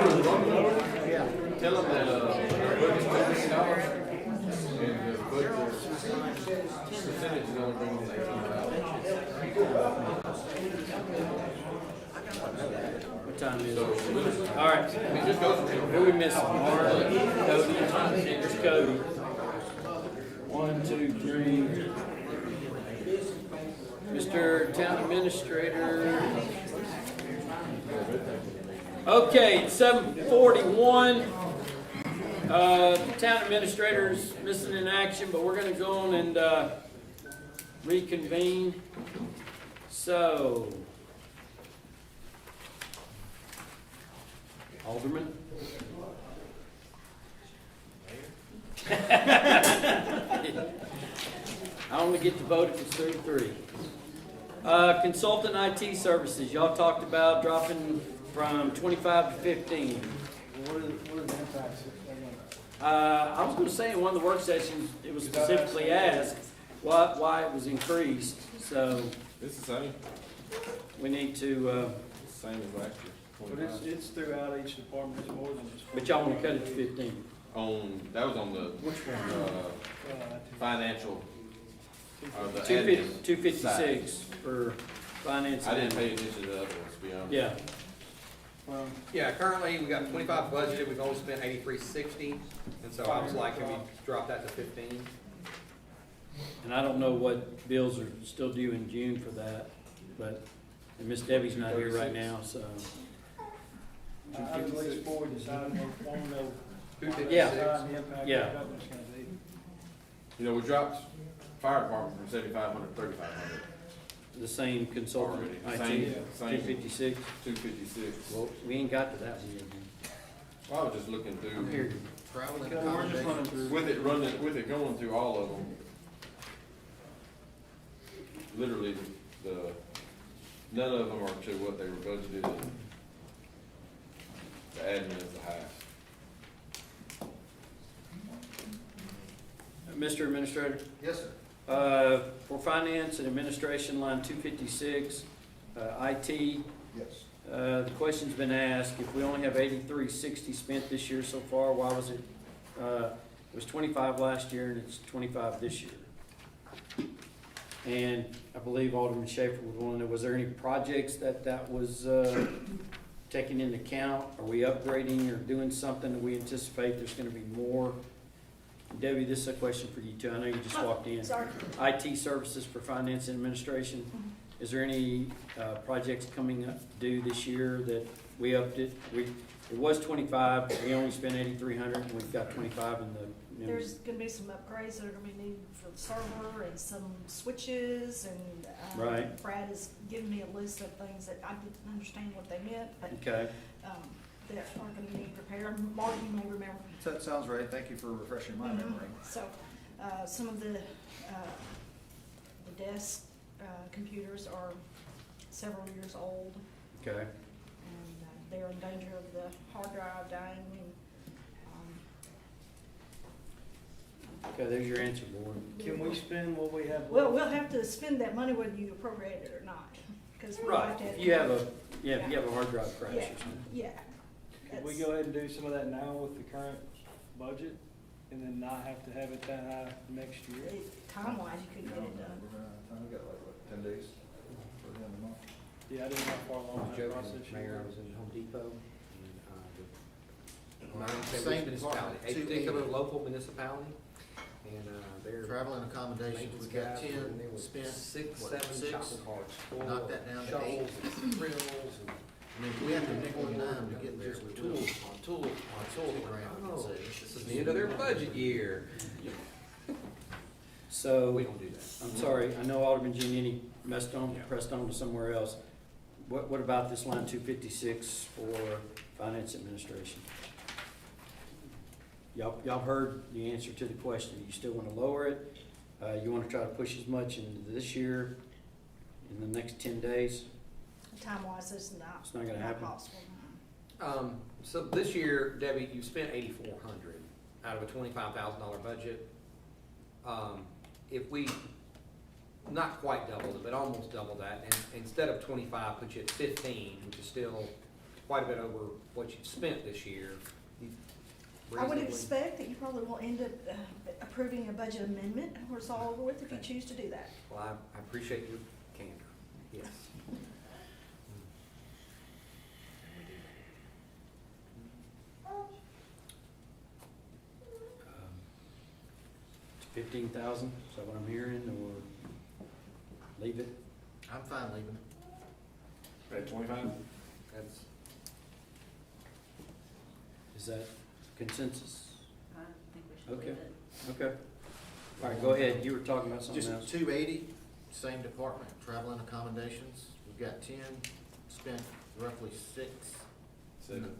Yeah. Tell them that, our budget's $2 million, and the budget percentage is only bringing in What time is it? So, All right. I mean, just go through. Who we missing? Marley, Cody, here's Cody. 1, 2, 3. Mr. Town Administrator. Okay, 7:41. Town Administrator's missing in action, but we're gonna go on and, reconvene. So. Alderman? I only get to vote if it's 3-3. Consultant IT services, y'all talked about dropping from 25 to 15. What are the impacts? I was gonna say in one of the work sessions, it was specifically asked why it was increased, so It's the same, we need to, same as last year. But it's throughout each department, it's more than just. but y'all wanna cut it to 15. That was on the, Which one? financial, the 256 for finance. I didn't pay attention to the other ones, to be honest. Yeah, Yeah, currently, we got 25 budgeted, we've only spent 8360, and so I was like, can we drop that to 15? and I don't know what bills are still due in June for that, but, and Miss Debbie's not here right now, so. Out of these four, decide, want to know. Yeah. Decide the impact Yeah. of government's gonna be. You know, we dropped fire department from 7,500 to 3,500, The same consultant, Already. IT, Same. 256. 256. Well, we ain't got to that one yet. Well, I was just looking through. I'm here. Traveling We're just running accommodations. through. With it going through all of them, literally, none of them are to what they were budgeted, and the admin is the highest. Mr. Administrator? Yes, sir. For finance and administration, line 256, IT, Yes. the question's been asked, if we only have 8360 spent this year so far, why was it, it was 25 last year and it's 25 this year? And I believe Alderman Schaefer would want to know, was there any projects that was, taken into account? Are we upgrading or doing something that we anticipate there's gonna be more? Debbie, this is a question for you too. I know you just walked in. Sorry. IT services for finance and administration. Is there any projects coming up due this year that we upped it? It was 25, but we only spent 8,300, and we've got 25 in the. There's gonna be some upgrades that are gonna be needed for the server and some switches and, Right. Brad has given me a list of things that I didn't understand what they meant, but, Okay. that are gonna need repair. Mark, you may remember. That sounds right. Thank you for refreshing my memory. So, some of the desk, computers are several years old, Okay. and, they're in danger of the hard drive dying, and, Okay, there's your answer, board. Can we spend what we have? well, we'll have to spend that money whether you appropriate it or not, because we'll Right, have to. if you have a hard drive crash or Yeah. something. Yeah. Can we go ahead and do some of that now with the current budget, and then not have to have it that high next year? Time-wise, you couldn't get it done. We got like, what, 10 days for the end of the month? Yeah, I didn't know how far along that Joe, process. you Mayor, I were. was in Home Depot, and, Same municipality, department, a particular 280. local municipality, and, they're. Travel and accommodations, we got Maintenance guys, 10 and there was spent. 6, what, 7 6? shopping carts full Knock of that down to shovels 8. and drills and I mean, if we have to nickel and dime to get there, we will. Tool. Oh, This is the end of their budget year. So, We don't do that. I'm sorry, I know Alderman Giannini pressed on to somewhere else. What about this line 256 for finance administration? Y'all heard the answer to the question. You still want to lower it? You want to try to push as much into this year, in the next 10 days? Time-wise, it's not. It's not gonna happen? Possible. So this year, Debbie, you spent $8,400 out of a $25,000 budget. If we, not quite doubled it, but almost doubled that, and instead of 25, put you at 15, which is still quite a bit over what you've spent this year. I would reasonably- expect that you probably will end up approving a budget amendment, or it's all over with if you choose to do that. Well, I appreciate your candor, yes. Um, 15,000, is that what I'm hearing, or leave it? I'm fine leaving it. At 25? That's, Is that consensus? I think we should leave Okay. it. Okay. All right, go ahead, you were talking about something Just else. 280, same department, travel and accommodations. We've got 10, spent roughly 6, 7.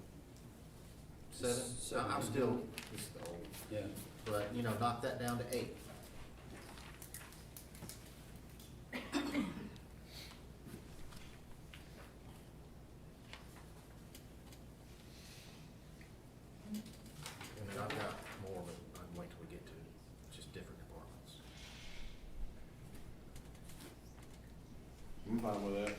7. I'm still, just old, Yeah. but, you know, knock that down to 8. And then I've got more, but I can wait till we get to it. It's just different departments. I'm fine with that.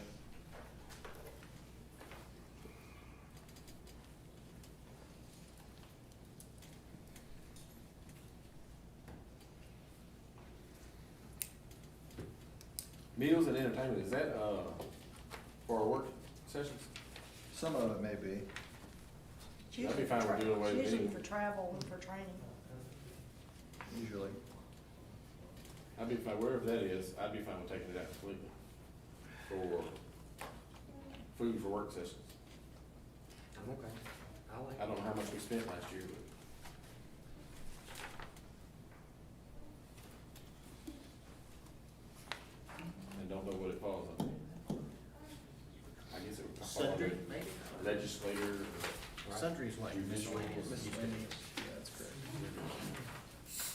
Meals and entertainment, is that, for our work sessions? Some of it may be. It's I'd be usually fine for with doing away with Usually meeting. for travel and for training. Usually. I'd be fine, wherever that is, I'd be fine with taking it out completely. For food for work sessions. I'm okay. I like I don't know how much we spent last year, but. And don't know what it falls under. I guess it would fall under Sundry, maybe? legislator or. Sundry is like miscellaneous. Yeah, that's correct.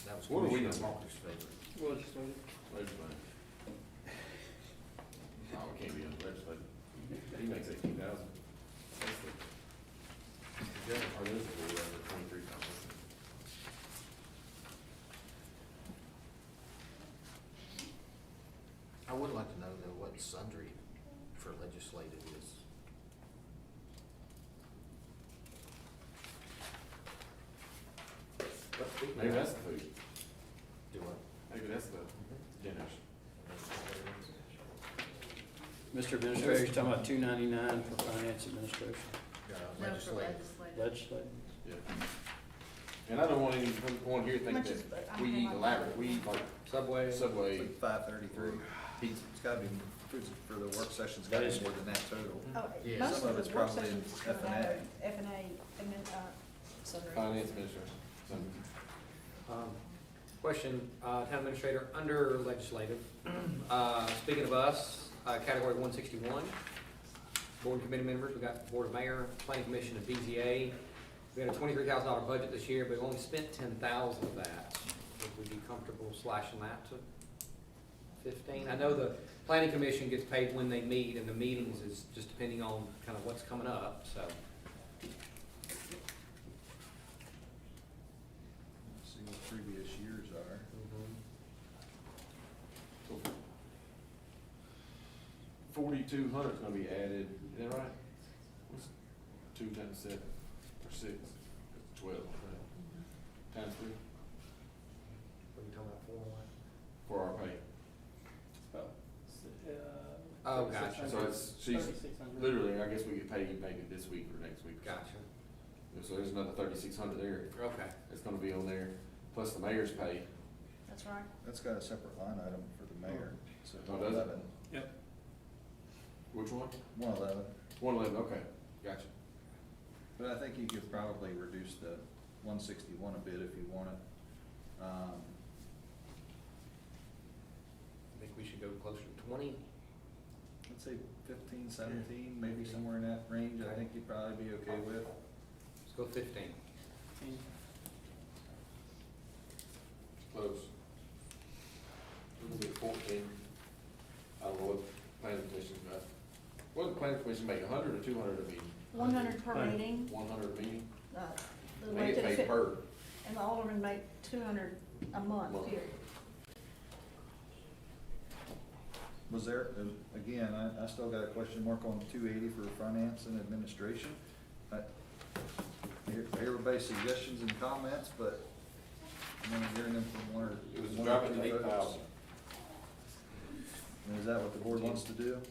That was What are we Commissioner doing? Walker's favorite. Legislative. Legislator. No, it can't be under legislator. He makes 18,000. That's the. Or this is over 23,000. I would like to know though what sundry for legislative is. Maybe that's the food. Do what? Maybe that's the dinners. Mr. Administrator, you're talking about 299 for finance administration, No, for Legislative. legislative. legislative? Yeah. And I don't want anyone here to think Much as- that I we have eat my- elaborate, we eat like Subway. Subway Like 533. pizza. It's gotta be, for the work session's That gotta is be more than that total. Oh, Yeah, most some of the it's work probably in sessions is coming out F&A. of F&A, and then, sundry. Finance administration. Question, town administrator, under legislative, speaking of us, category 161, board and committee members, we got board of mayor, planning commission, and BZA. We had a $23,000 budget this year, but we only spent 10,000 of that. Would we be comfortable slashing that to 15? I know the planning commission gets paid when they meet, and the meetings is just depending on kind of what's coming up, so. See what previous years are. So 4,200 is gonna be added, is that right? What's 2 times 7, or 6, 12, times 3, What are you talking about, 401? for our pay. Oh, gotcha. So it's, she's, literally, I guess we get paid maybe this week or next week. Gotcha. So there's another 3,600 there, Okay. it's gonna be on there, plus the mayor's pay. That's right. That's got a separate line item for the mayor, so Oh, does it? 11. Yep. We Which one? 111. 111, okay, gotcha. But I think you could probably reduce the 161 a bit if you want it. I think we should go closer to 20. Let's say 15, 17, maybe somewhere in that range, I think you'd probably be okay with. Let's go 15. Close. We'll do 14. I don't know what planning commission got. What did the planning commission make, 100 or 200 a meeting? 100 per meeting. 100 a meeting? The They get elected paid offi- per. And the aldermen make 200 a month, Month. period. Was there, again, I still got a question mark on 280 for finance and administration. I hear everybody's suggestions and comments, but I'm only hearing them from one or. It was one or dropping to two folks. 8,000. And is that what the board wants to do?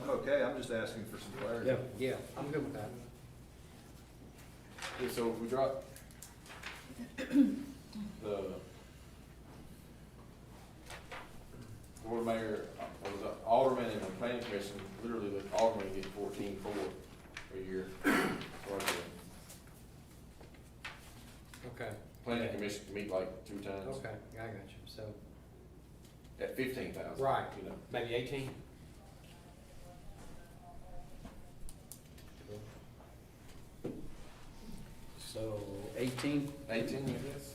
I'm okay, I'm just asking for some clarity. Yeah, I'm good with that. Yeah, so if we drop the board mayor, or the alderman and the planning commission, literally the alderman get 14.4 a year. Okay. Planning commission can meet like 2 times Okay, I got you. So, at 15,000. right, You know. maybe 18? So 18, 18, I guess.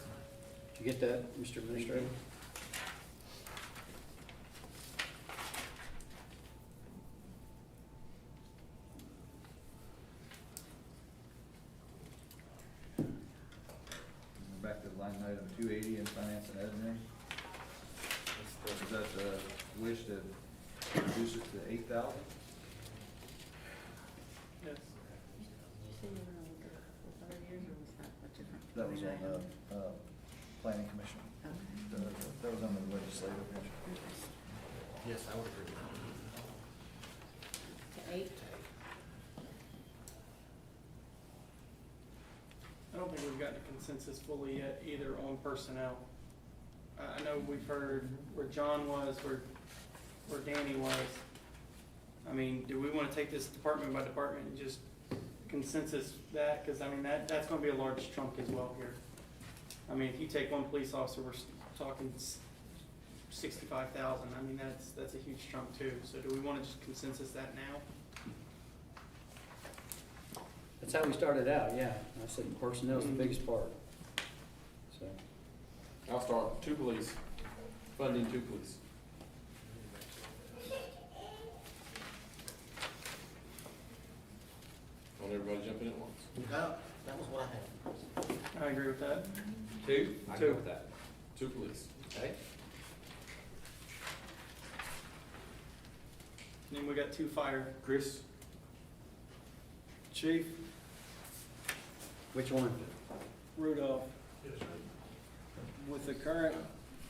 did you get that, Mr. Administrator? We're back to line item 280 in finance and admin. Is that the wish to reduce it to 8,000? Yes. That was on the, planning commission. That was on the legislative commission. Yes, I would agree. To 8. I don't think we've gotten a consensus fully yet either on personnel. I know we've heard where John was, where Danny was. I mean, do we wanna take this department by department and just consensus that? Cause I mean, that's gonna be a large chunk as well here. I mean, if you take one police officer, we're talking 65,000. I mean, that's a huge chunk too. So do we wanna just consensus that now? That's how we started out, yeah. I said personnel's the biggest part. So, I'll start 2 police, funding 2 police. Want everybody jump in at once? No, that was what I had. I agree with that. 2? I can go with that. 2 police. Okay. And then we got 2 fire. Chris? Chief which one? Rudolph, Yes, sir. With the current,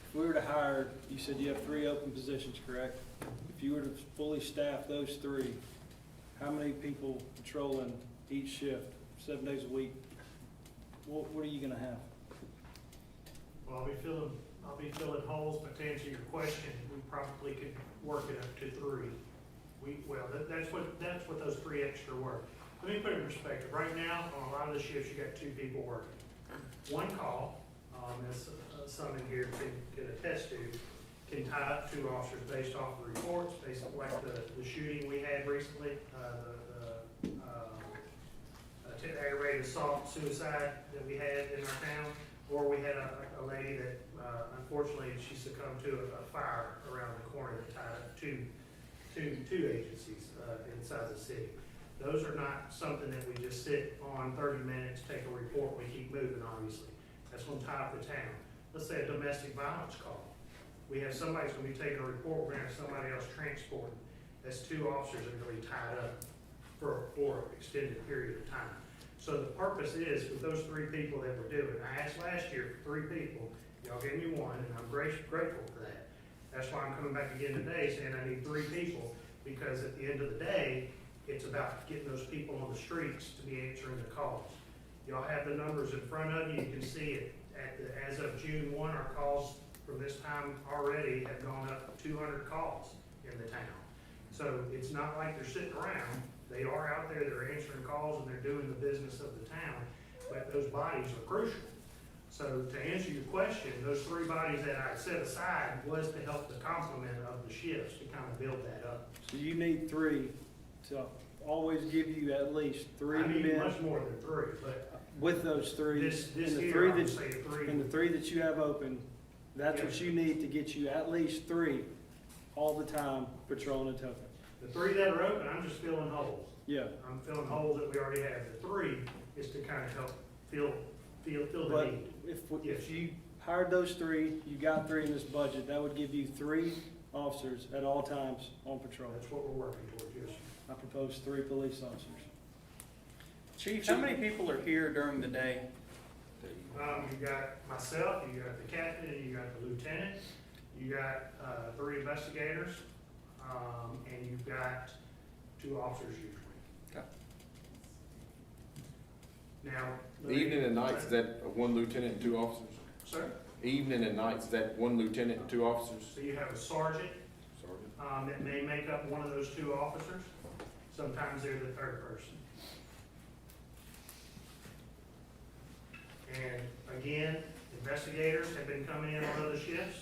if we were to hire, you said you have 3 open positions, correct? If you were to fully staff those 3, how many people patrolling each shift, 7 days a week? What are you gonna have? Well, I'll be filling holes, but to answer your question, we probably could work it up to 3. That's what those 3 extra were. Let me put it in perspective. Right now, on a lot of the shifts, you got 2 people working. One call, as some in here can attest to, can tie up 2 officers based off the reports, based on like the shooting we had recently, the aggravated assault, suicide that we had in our town, or we had a lady that, unfortunately, she succumbed to a fire around the corner that tied up two agencies, inside the city. Those are not something that we just sit on 30 minutes, take a report, we keep moving, obviously. That's gonna tie up the town. Let's say a domestic violence call. We have somebody's gonna be taking a report, we're gonna have somebody else transporting. That's 2 officers that are gonna be tied up for an extended period of time. So the purpose is, with those 3 people that we're doing, I asked last year for 3 people, y'all gave me 1, and I'm grateful for that. That's why I'm coming back again today saying I need 3 people, because at the end of the day, it's about getting those people on the streets to be answering the calls. Y'all have the numbers in front of you, you can see it. As of June 1, our calls from this time already have gone up 200 calls in the town. So it's not like they're sitting around, they are out there, they're answering calls and they're doing the business of the town, but those bodies are crucial. So to answer your question, those 3 bodies that I set aside was to help the complement of the shifts to kind of build that up. So you need 3 to always give you at least 3 I need men much more than 3, but with those 3. this and the here, 3 I would that, say 3. and the 3 that you have open, that's what Yes. you need to get you at least 3 all the time patrolling Atoka. The 3 that are open, I'm just filling holes. Yeah, I'm filling holes that we already have. The 3 is to kind of help fill the but need. if you hired those 3, you got 3 in this budget, that would give you 3 officers at all times on patrol. That's what we're working towards, yes. I propose 3 police officers. Chief, how many people are here during the day? You got myself, you got the captain, and you got the lieutenant, you got 3 investigators, and you've got 2 officers usually. Okay. Now. Evening and nights, is that 1 lieutenant and 2 officers? Sir? Evening and nights, is that 1 lieutenant and 2 officers? So you have a sergeant, Sergeant. that may make up one of those 2 officers. Sometimes they're the 3rd person. And again, investigators have been coming in on other shifts.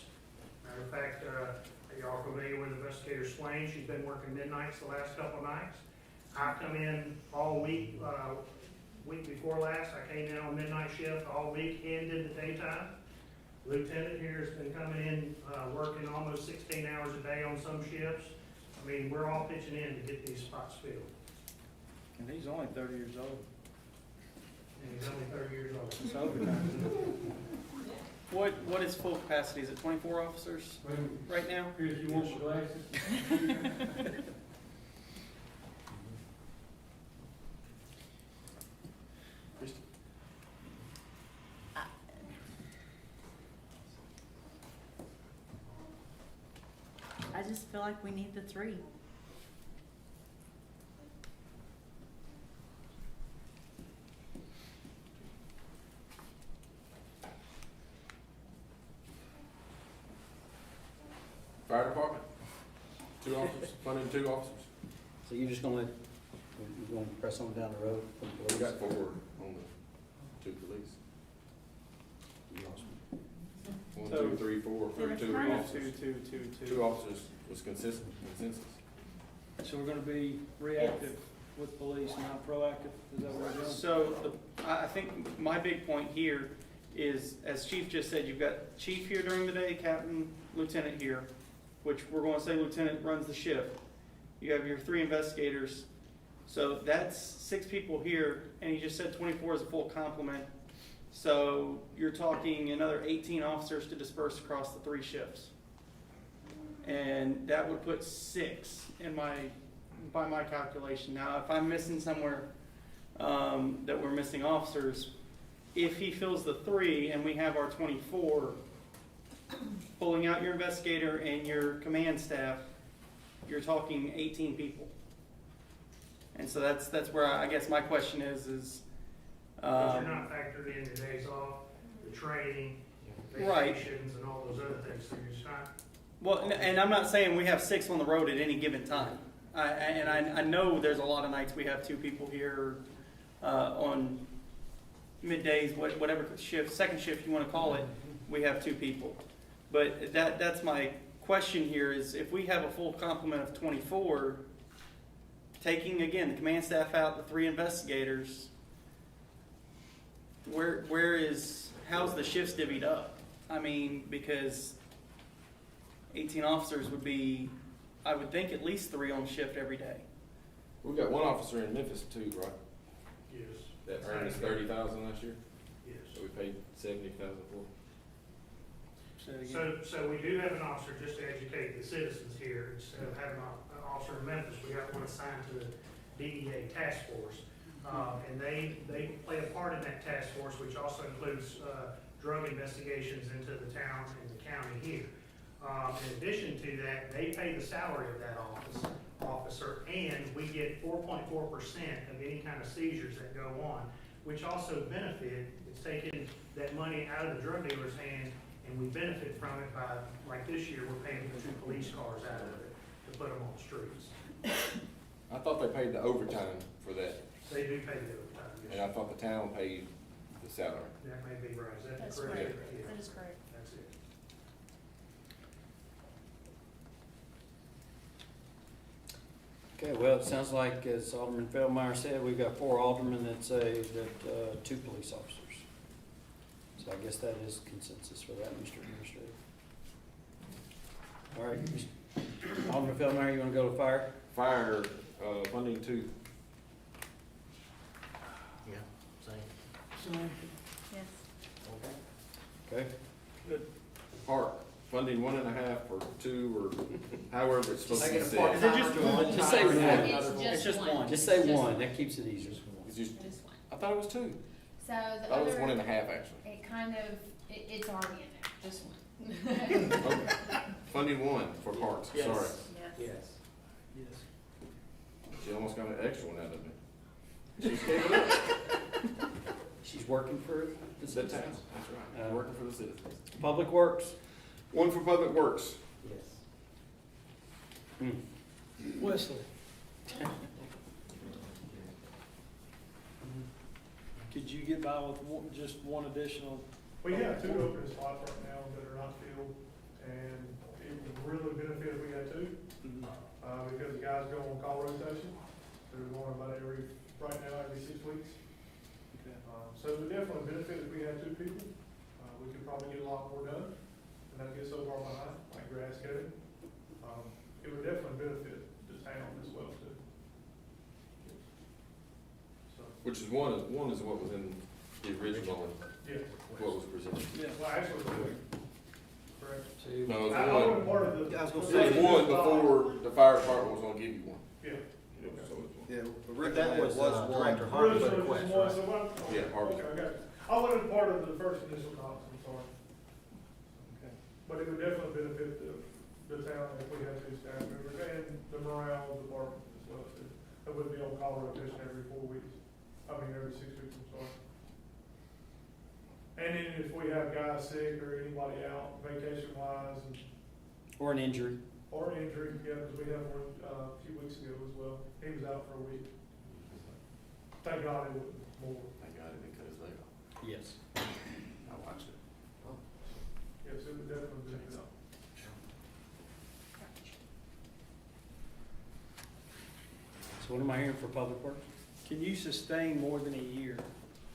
Matter of fact, y'all familiar with Investigator Swain? She's been working midnights the last couple of nights. I've come in all week, week before last, I came in on midnight shift all week and did the daytime. Lieutenant here has been coming in, working almost 16 hours a day on some shifts. I mean, we're all pitching in to get these spots filled. And he's only 30 years old. And he's only 30 years old. It's overtime. What is full capacity? Is it 24 officers right now? Chris, you want your glasses? I just feel like we need the 3. Fire department? 2 officers, funding 2 officers? So you're just gonna let, you're gonna press on down the road? We got 4 on the 2 police. You lost me. 1, So- 2, 3, 4, So the 2 time- officers. 2 officers was consensus. So we're gonna be reactive with police, not proactive, is that what we're doing? So I think my big point here is, as Chief just said, you've got Chief here during the day, Captain, Lieutenant here, which we're going to say Lieutenant runs the shift. You have your 3 investigators. So that's 6 people here, and he just said 24 is a full complement. So you're talking another 18 officers to disperse across the 3 shifts. And that would put 6 by my calculation. Now, if I'm missing somewhere that we're missing officers, if he fills the 3 and we have our 24, pulling out your investigator and your command staff, you're talking 18 people. And so that's where I guess my question is. But you're not factored in the days off, the training, Right. vacations, and all those other things, so you're just not. Well, and I'm not saying we have 6 on the road at any given time. I know there's a lot of nights we have 2 people here on middays, whatever shift, second shift you want to call it, we have 2 people. But that's my question here is, if we have a full complement of 24, taking again the command staff out, the 3 investigators, how's the shifts divvied up? I mean, because 18 officers would be, I would think, at least 3 on shift every day. We got 1 officer in Memphis too, right? Yes. That earned us 30,000 last year, Yes. so we paid 70,000 for. Say it again. So we do have an officer, just to educate the citizens here, instead of having an officer in Memphis, we got one assigned to the DEA task force. And they play a part in that task force, which also includes, drug investigations into the town and the county here. In addition to that, they pay the salary of that officer, and we get 4.4% of any kind of seizures that go on, which also benefit, it's taking that money out of the drug dealer's hand, and we benefit from it by, like this year, we're paying for 2 police cars out of it to to put them on the streets. I thought they paid the overtime for that, They do pay the overtime, and I yes. thought the town paid the salary. That may be right, is that That's correct? correct. Yeah, That is correct. that's it. Okay, well, it sounds like, as Alderman Feldmeyer said, we've got 4 aldermen that say that, 2 police officers. So I guess that is consensus for that, Mr. Administrator. All right, Alderman Feldmeyer, you wanna go to fire? Fire, funding 2. Yeah, same. Yes. Okay, Park, funding 1.5 or 2 or however it's supposed to be Is said. it just one? Just say one. It's just one. Just say Just 1, that keeps it easier. It's just, Just one. I thought it was 2. So I the thought it was other, 1.5 actually. it kind of, it's already in there, just one. Okay. Funding 1 for parks, Yes. sorry. Yes. Yes. She almost got an extra one out of me. She gave it up. She's working for the The town, citizens. that's right, working for the citizens. Public Works. 1 for Public Works. Hmm. Wesley. Could you get by with just one additional? We have 2 open spots right now that are not filled, and it would really benefit if we had 2, because the guys go on call rotation. They're going about right now, every 6 weeks. Okay. So it would definitely benefit if we had 2 people. We could probably get a lot more done, and that gets so far behind, like grass cutting. It would definitely benefit the town as well too. So, Which is one is what was in the original, yeah. what was presented. Yeah. Well, actually, correct. No, it I was wasn't part of the. I was gonna one, it was 1 before the fire department was gonna give you 1. Yeah. You know, so it was 1. Yeah, But originally that it was, was Director one. Harvey's Originally, it was request, one, right? so what? Yeah, Harvey. Okay, I got it. I wasn't part of the first initial talks, I'm sorry. Okay. But it would definitely benefit the town if we had 2 staff members and the morale department as well too. It wouldn't be on call rotation every 4 weeks, every 6 weeks, I'm sorry. And then if we have guys sick or anybody out vacation wise and, Or an injury. or injury, yeah, because we had one, a few weeks ago as well. He was out for a week. Thank God it wasn't more. Thank God it didn't cut his leg off. Yes. I watched it. Yes, it would definitely benefit. So what am I hearing for Public Works? Can you sustain more than a year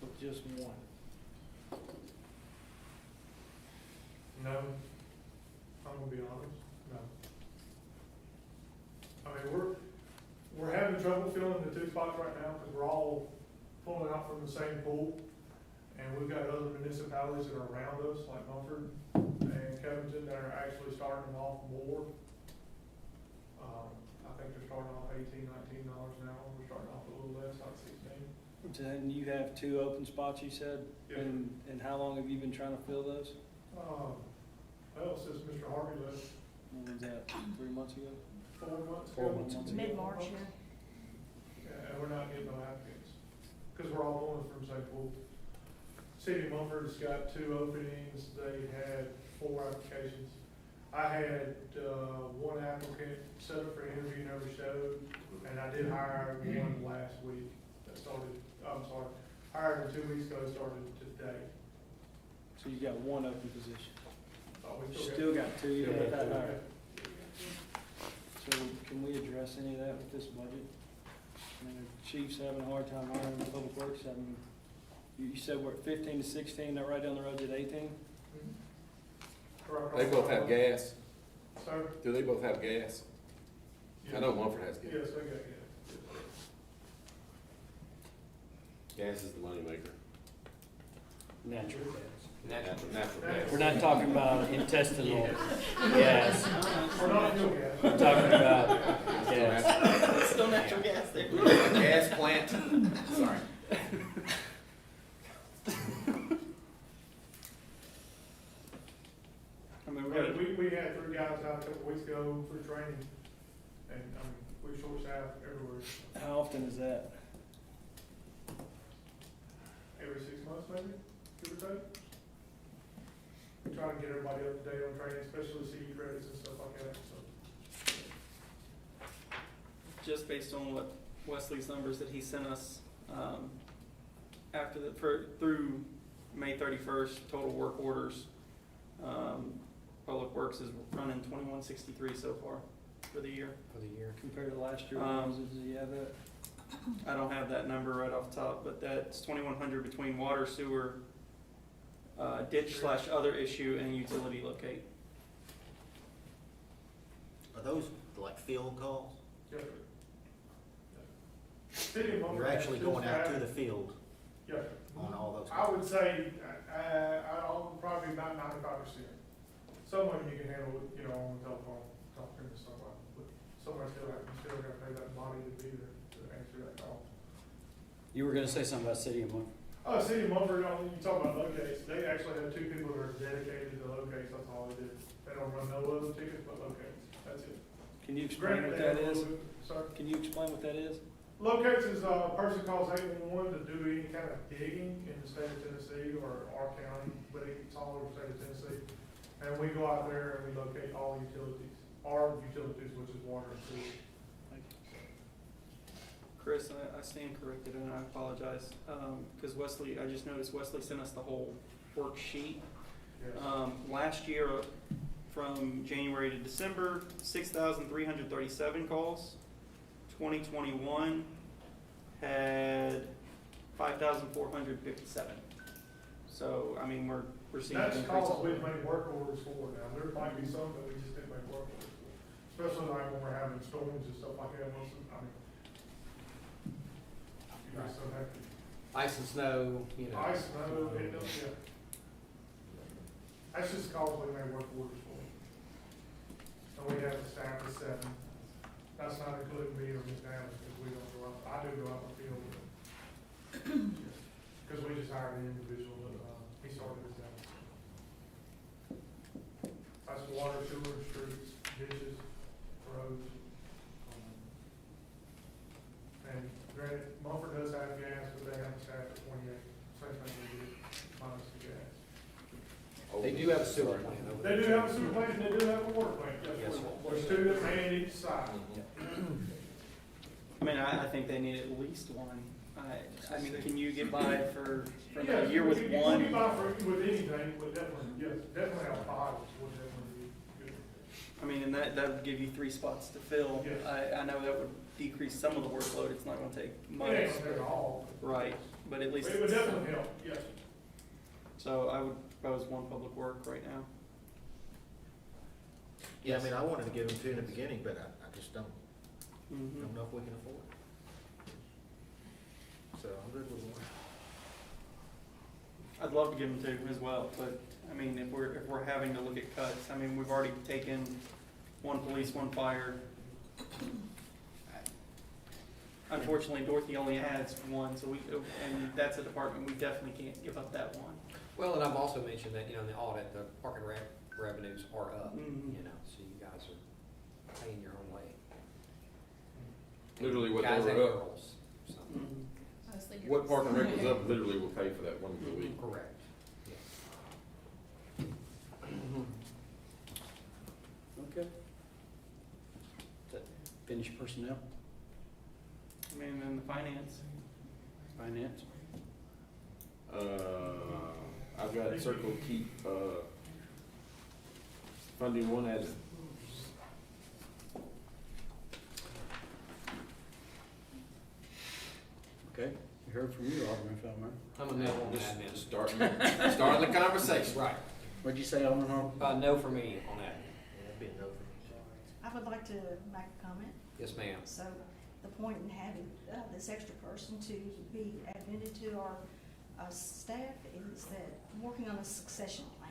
with just one? No, I'm gonna be honest, no. I mean, we're having trouble filling the 2 spots right now, because we're all pulling out from the same pool. And we've got other municipalities that are around us, like Mumford and Covington, that are actually starting off more. I think they're starting off $18, $19 an hour, we're starting off a little less, like 16. And you have 2 open spots, you said? Yeah. And how long have you been trying to fill those? Well, since Mr. Harvey left When was that, 3 months ago? 4 months 4 ago. months ago. Mid-March, yeah. Yeah, and we're not getting no applicants, because we're all going from the same pool. City of Mumford's got 2 openings, they had 4 applications. I had, 1 applicant set up for an interview, never showed, and I did hire one last week that started, hired him 2 weeks ago, started today. So you got 1 open position. We You still got 2 even with that hire. Yeah. So can we address any of that with this budget? I mean, the chief's having a hard time hiring the public works, I mean, you said we're at 15 to 16, that right down the road at 18? They both have gas. Sir? Do they both have gas? I know Mumford has gas. Yes, they got gas. Gas is the moneymaker. Natural gas. Natural gas. We're not talking about intestinal gas. We're not fuel gas. We're talking about gas. Still natural gas there. Gas plant. Sorry. I mean, We had 3 guys out a couple weeks ago for training, and, we're short-staffed everywhere. how often is that? Every 6 months, maybe, give or take. We try to get everybody up to date on training, especially CE credits and stuff like that, so. just based on what Wesley's numbers that he sent us, through May 31st, total work orders, Public Works is running 2163 so far for the year. For the year. Compared to last year, does he have that? I don't have that number right off the top, but that's 2,100 between water, sewer, ditch/other issue, and utility locate. Are those like field calls? Yes, sir. City of Mumford You're has actually just going out to had- the field Yes, sir. on all those I calls? would say, I'll probably about 95%. Some of them you can handle, you know, on the telephone, talking to someone, but somebody still got to pay that money to be there to answer that call. You were gonna say something about City of Mumford? Oh, City of Mumford, you talk about locates, they actually have 2 people that are dedicated to locates, that's all they do. They don't run no other tickets but locates, that's it. Can you explain Granted, what they that have a is? little bit- Sorry? Can you explain what that is? Locates is a person calls 811 to do any kind of digging in the state of Tennessee or our county, but it's all over the state of Tennessee. And we go out there and we locate all utilities, our utilities, which is water and sewer. Chris, I stand corrected and I apologize, because Wesley, I just noticed Wesley sent us the whole worksheet. Yes. Last year, from January to December, 6,337 calls. 2021 had 5,457. So, I mean, we're seeing an That's increase. calls we've made work orders for now. There might be some that we just didn't make work orders for. Especially like when we're having storms and stuff like that, most of, I mean. You know, so that, Ice and snow, you know. ice, snow, it does, yeah. That's just calls we made work orders for. And we have a staff of 7. That's not including me or Ms. Adams, because we don't go out, I do go out in the field. Because we just hired an individual, he started his own. That's water, sewer, streets, ditches, roads. And granted, Mumford does have gas, but they have a staff of 28, same thing we do, minus the gas. They do have a sewer plant over They there. do have a sewer plant, and they do have a water plant, Yes, yes, sir. there's 2 that man each side. I mean, I think they need at least one. I mean, can you get by for a Yes, year with you can one? get by with anything, but definitely, yes, definitely have 5 would definitely be good. I mean, and that would give you 3 spots to fill. Yes. I know that would decrease some of the workload, it's not gonna take It much. ain't gonna take all. Right, but at least. It would definitely help, yes. So I would propose 1 public work right now. Yeah, I mean, I wanted to give them 2 in the beginning, but I just don't Mhm. know if we can afford it. So I'm good with 1. I'd love to give them 2 as well, but, I mean, if we're having to look at cuts, I mean, we've already taken 1 police, 1 fire. Unfortunately, Dorothy only has 1, so and that's a department, we definitely can't give up that 1. Well, and I've also mentioned that, you know, in the audit, the park and rec revenues are up, Mhm. you know, so you guys are paying your own way. Literally what they Guys and were up. girls, so. Mhm. Mostly girls. What Park and Rec was up literally will pay for that one for the week. Correct. Okay. That finish personnel, I mean, and the finance. finance? I've got it circled, keep, funding 1 admin. Okay, we heard from you, Alderman Feldman. I'm a no on Just admin. starting the conversation. Right. What'd you say, Alderman Harper? No for me on that. Yeah, that'd be a no for me. I would like to make a comment. Yes, ma'am. So the point in having this extra person to be admitted to our staff is that I'm working on a succession plan.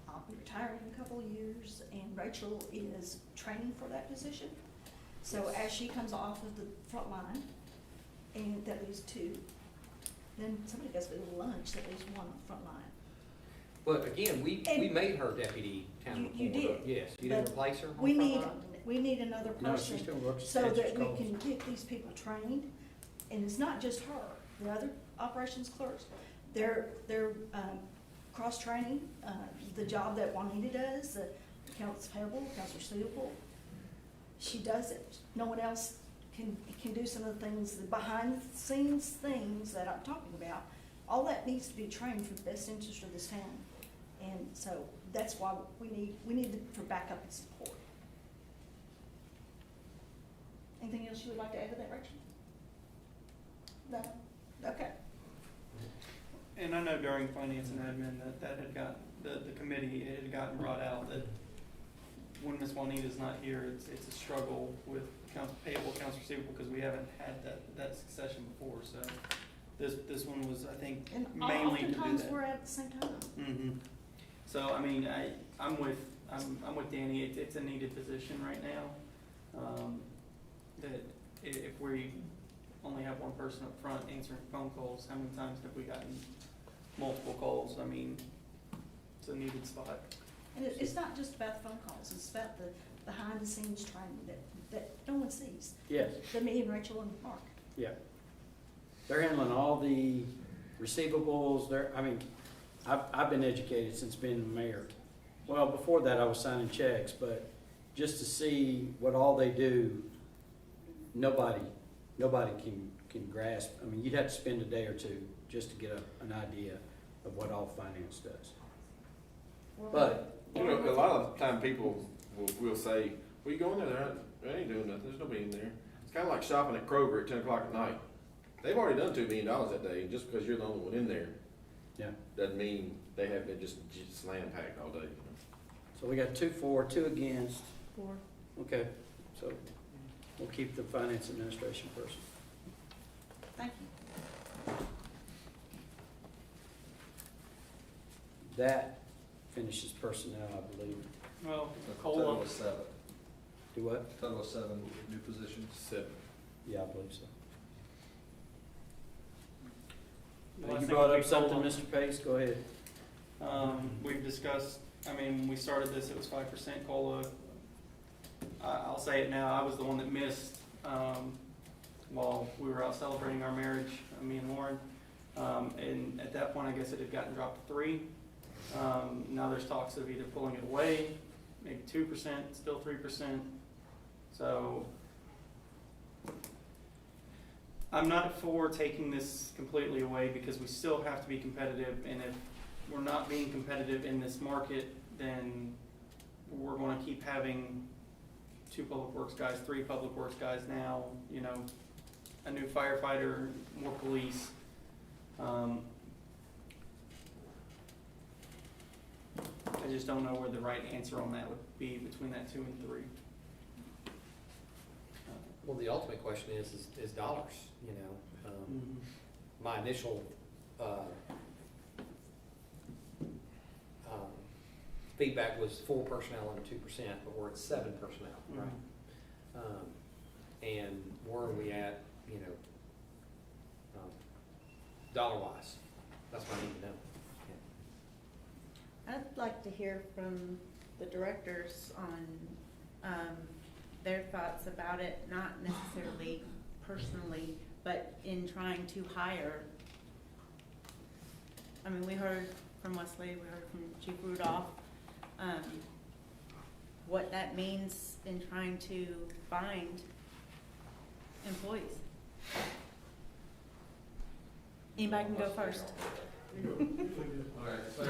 I'll be retiring in a couple of years, and Rachel is training for that position. So as she comes off of the front line, and that leaves 2, then somebody gets a little lunch, that leaves 1 on the front line. But again, we And made her deputy town you reporter. did, Yes, you didn't but replace her on We front need, line? we need another No, person. she still works. So answers that we calls. can get these people trained, and it's not just her, the other operations clerks, they're cross-training, the job that Juanita does, the accounts payable, accounts receivable, she does it, no one else can do some of the things, the behind the scenes things that I'm talking about. All that needs to be trained for the best interest of this town. And so that's why we need for backup and support. Anything else you would like to add to that, Rachel? No? Okay. And I know during finance and admin that had got, the committee, it had gotten brought out that when Ms. Juanita's not here, it's a struggle with accounts payable, accounts receivable, because we haven't had that succession before, so this one was, I think, And mainly to do oftentimes that. we're at the same time. Mm-hmm. So, I mean, I'm with Danny, it's a needed position right now. That if we only have one person up front answering phone calls, how many times have we gotten multiple calls? I mean, it's a needed spot. And it's not just about the phone calls, it's about the behind the scenes training that no one sees. Yes, The me and Rachel and Mark. yeah. They're handling all the receivables, I've been educated since being the mayor. Well, before that, I was signing checks, but just to see what all they do, nobody can grasp. I mean, you'd have to spend a day or two just to get an idea of what all finance does. But, You know, a lot of the time people will say, well, you go in there, they ain't doing nothing, there's nobody in there. It's kinda like shopping at Kroger at 10 o'clock at night. They've already done $2 million that day, and just because you're the only one in there, yeah, doesn't mean they have been just slam packed all day. so we got 2 for, 2 against. 4. Okay, so we'll keep the finance administration person. Thank you. That finishes personnel, I believe. Well, Total COLA, of 7. Do what? Total of 7 new positions. 7. Yeah, I believe so. last You thing brought would up be something, COLA. Mr. Pace, go ahead. We've discussed, I mean, when we started this, it was 5% COLA. I'll say it now, I was the one that missed, while we were out celebrating our marriage, me and Lauren. And at that point, I guess it had gotten dropped to 3. Now there's talks of either pulling it away, maybe 2%, still 3%. So I'm not for taking this completely away because we still have to be competitive, and if we're not being competitive in this market, then we're gonna keep having 2 public works guys, 3 public works guys now, you know, a new firefighter, more police. I just don't know where the right answer on that would be between that 2 and 3. Well, the ultimate question is dollars, you know. My initial, feedback was 4 personnel and 2%, but we're at 7 personnel, right? And where are we at, you know, dollar-wise? That's what I need to know. I'd like to hear from the directors on their thoughts about it, not necessarily personally, but in trying to hire. I mean, we heard from Wesley, we heard from Chief Rudolph, what that means in trying to find employees. Anybody can go first. Alright, so,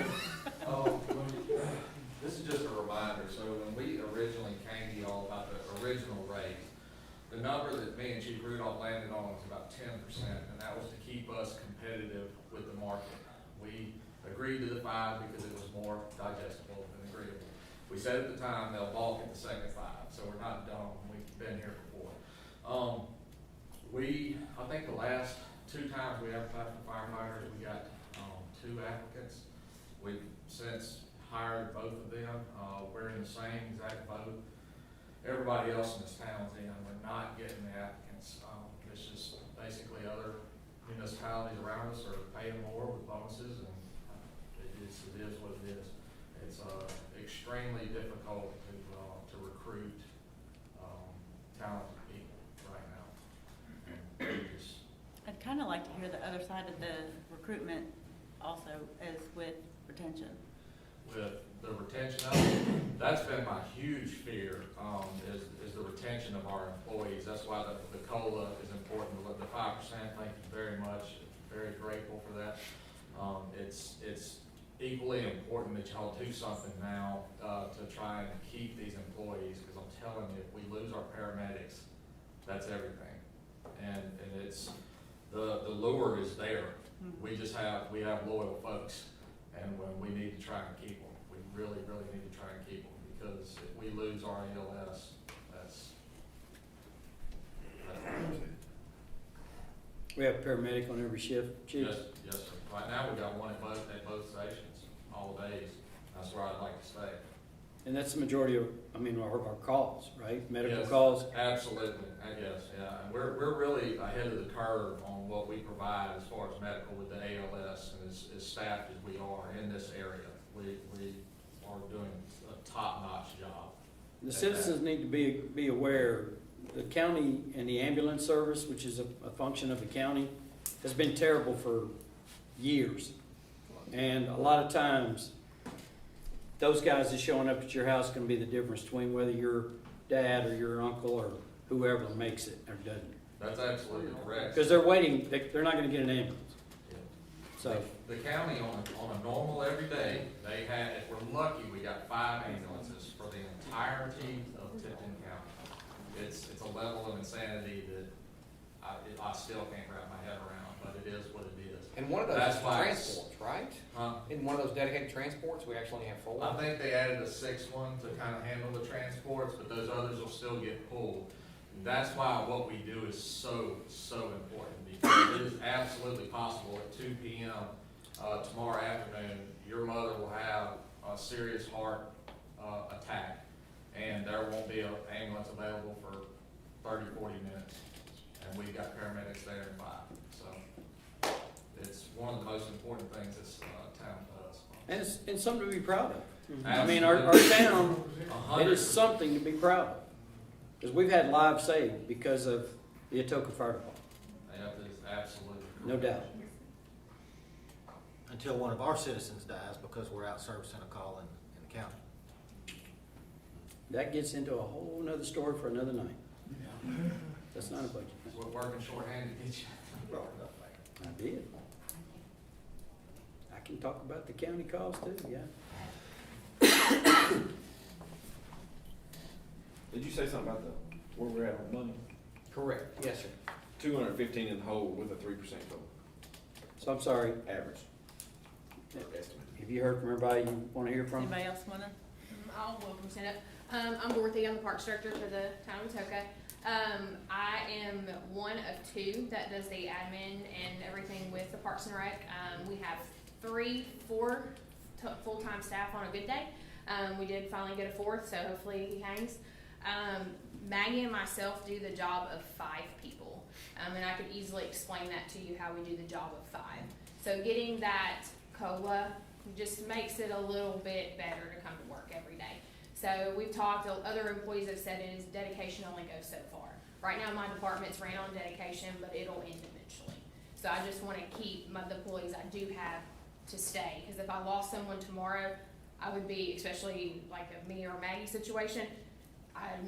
this is just a reminder, so when we originally came to y'all about the original raise, the number that me and Chief Rudolph landed on was about 10%, and that was to keep us competitive with the market. We agreed to the 5 because it was more digestible and agreeable. We said at the time they'll balk at the second 5, so we're not dumb, we've been here before. I think the last 2 times we advertised for firefighters, we got 2 applicants. We've since hired both of them. We're in the same exact boat everybody else in this town's in. We're not getting the applicants. It's just basically other municipalities around us are paying more with bonuses, and it is what it is. It's extremely difficult to recruit talented people right now. I'd kind of like to hear the other side of the recruitment also as with retention. With the retention of it, that's been my huge fear, is the retention of our employees. That's why the COLA is important, the 5%, thank you very much, very grateful for that. It's equally important that y'all do something now, to try and keep these employees, because I'm telling you, if we lose our paramedics, that's everything. And it's, the lure is there. We have loyal folks, and when we need to try and keep them, we really, really need to try and keep them, because if we lose our ELS, that's We have a paramedic on every shift, chief? yes, sir. Right now, we got one at both stations, all days. That's where I'd like to stay. And that's the majority of, our calls, right? Medical Yes, calls? Absolutely, yes, yeah. And we're really ahead of the curve on what we provide as far as medical with the ALS, and as staffed as we are in this area. We are doing a top-notch job. The citizens need to be aware, the county and the ambulance service, which is a function of the county, has been terrible for years. And a lot of times, those guys that's showing up at your house can be the difference between whether your dad or your uncle or whoever makes it or doesn't. That's absolutely correct. Because they're waiting, they're not gonna get an ambulance. So, The county on a normal every day, they had, if we're lucky, we got 5 ambulances for the entirety of Tipton County. It's a level of insanity that I still can't wrap my head around, but it is what it is. And one of those That's is why transports, right? In one of those dedicated transports, we actually have 4. I think they added a 6th one to kind of handle the transports, but those others will still get pulled. That's why what we do is so important, because it is absolutely possible at 2 p.m. Tomorrow afternoon, your mother will have a serious heart attack, and there won't be an ambulance available for 30, 40 minutes, and we've got paramedics there in 5. So it's one of the most important things this town does. and something to be proud of. Absolutely. Our town, it is something to be proud of. Because we've had lives saved because of the Atoka Fire Department. That is absolutely No correct. doubt. Until one of our citizens dies because we're out servicing a call in the county. That gets into a whole nother story for another night. That's not a budget. We're working shorthanded to get you. I did. I can talk about the county calls too, yeah. Did you say something about where we're at on money? Correct, yes, sir. 215 in the hole with a 3% COLA, So I'm sorry, average. Estimate. have you heard from everybody you want to hear from? Anybody else wanna? I'll welcome stand up. I'm Dorothy, I'm the parks director for the town of Atoka. I am one of 2 that does the admin and everything with the Parks and Rec. We have 4 full-time staff on a good day. We did finally get a 4th, so hopefully he hangs. Maggie and myself do the job of 5 people, and I could easily explain that to you how we do the job of 5. So getting that COLA just makes it a little bit better to come to work every day. So we've talked, other employees have said it is dedication only goes so far. Right now my department's ran on dedication, but it'll end eventually. So I just want to keep the employees I do have to stay, because if I lost someone tomorrow, I would be, especially like a me or Maggie situation,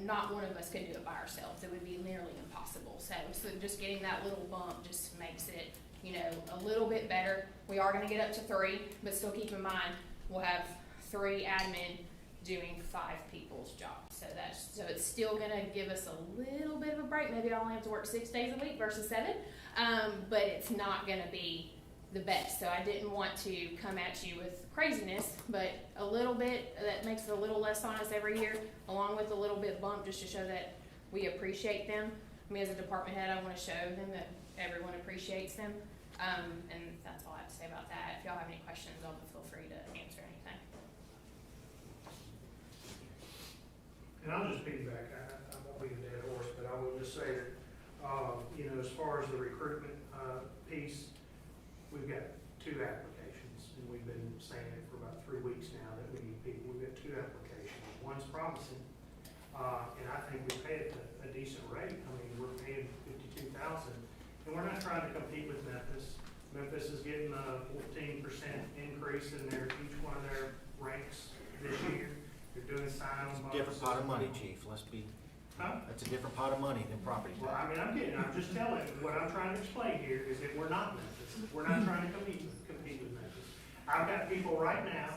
not one of us could do it by ourselves. It would be nearly impossible. So just getting that little bump just makes it, a little bit better. We are going to get up to 3, but still keep in mind, we'll have 3 admin doing 5 people's jobs. So it's still going to give us a little bit of a break. Maybe I only have to work 6 days a week versus 7, but it's not going to be the best. So I didn't want to come at you with craziness, but a little bit that makes it a little less on us every year, along with a little bit bump just to show that we appreciate them. I mean, as a department head, I want to show them that everyone appreciates them. And that's all I have to say about that. If y'all have any questions, I'll feel free to answer anything. And I'll just piggyback, I won't be a dead horse, but I will just say that, as far as the recruitment piece, we've got 2 applications, and we've been saying it for about 3 weeks now that we need people. We've got 2 applications. One's promising, and I think we pay it a decent rate. I mean, we're paying $52,000, and we're not trying to compete with Memphis. Memphis is getting a 14% increase in each one of their ranks this year. You're doing sign-on bonuses. Different pot of money, chief, let's be, Huh? that's a different pot of money than property Well, tax. I mean, I'm just telling, what I'm trying to explain here is that we're not Memphis. We're not trying to compete with Memphis. I've got people right now,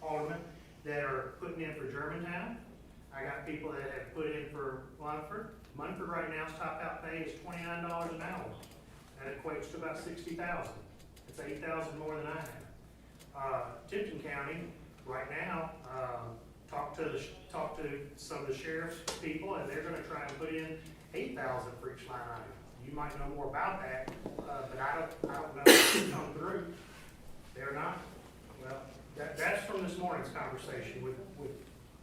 Alderman, that are putting in for Germantown. I got people that have put in for Munford. Munford right now's top out pay is $29 an hour. That equates to about 60,000. It's 8,000 more than I have. Tipton County, right now, talked to some of the sheriff's people, and they're gonna try and put in 8,000 for each line item. You might know more about that, but I don't know if it's come through. They're not, well, that's from this morning's conversation with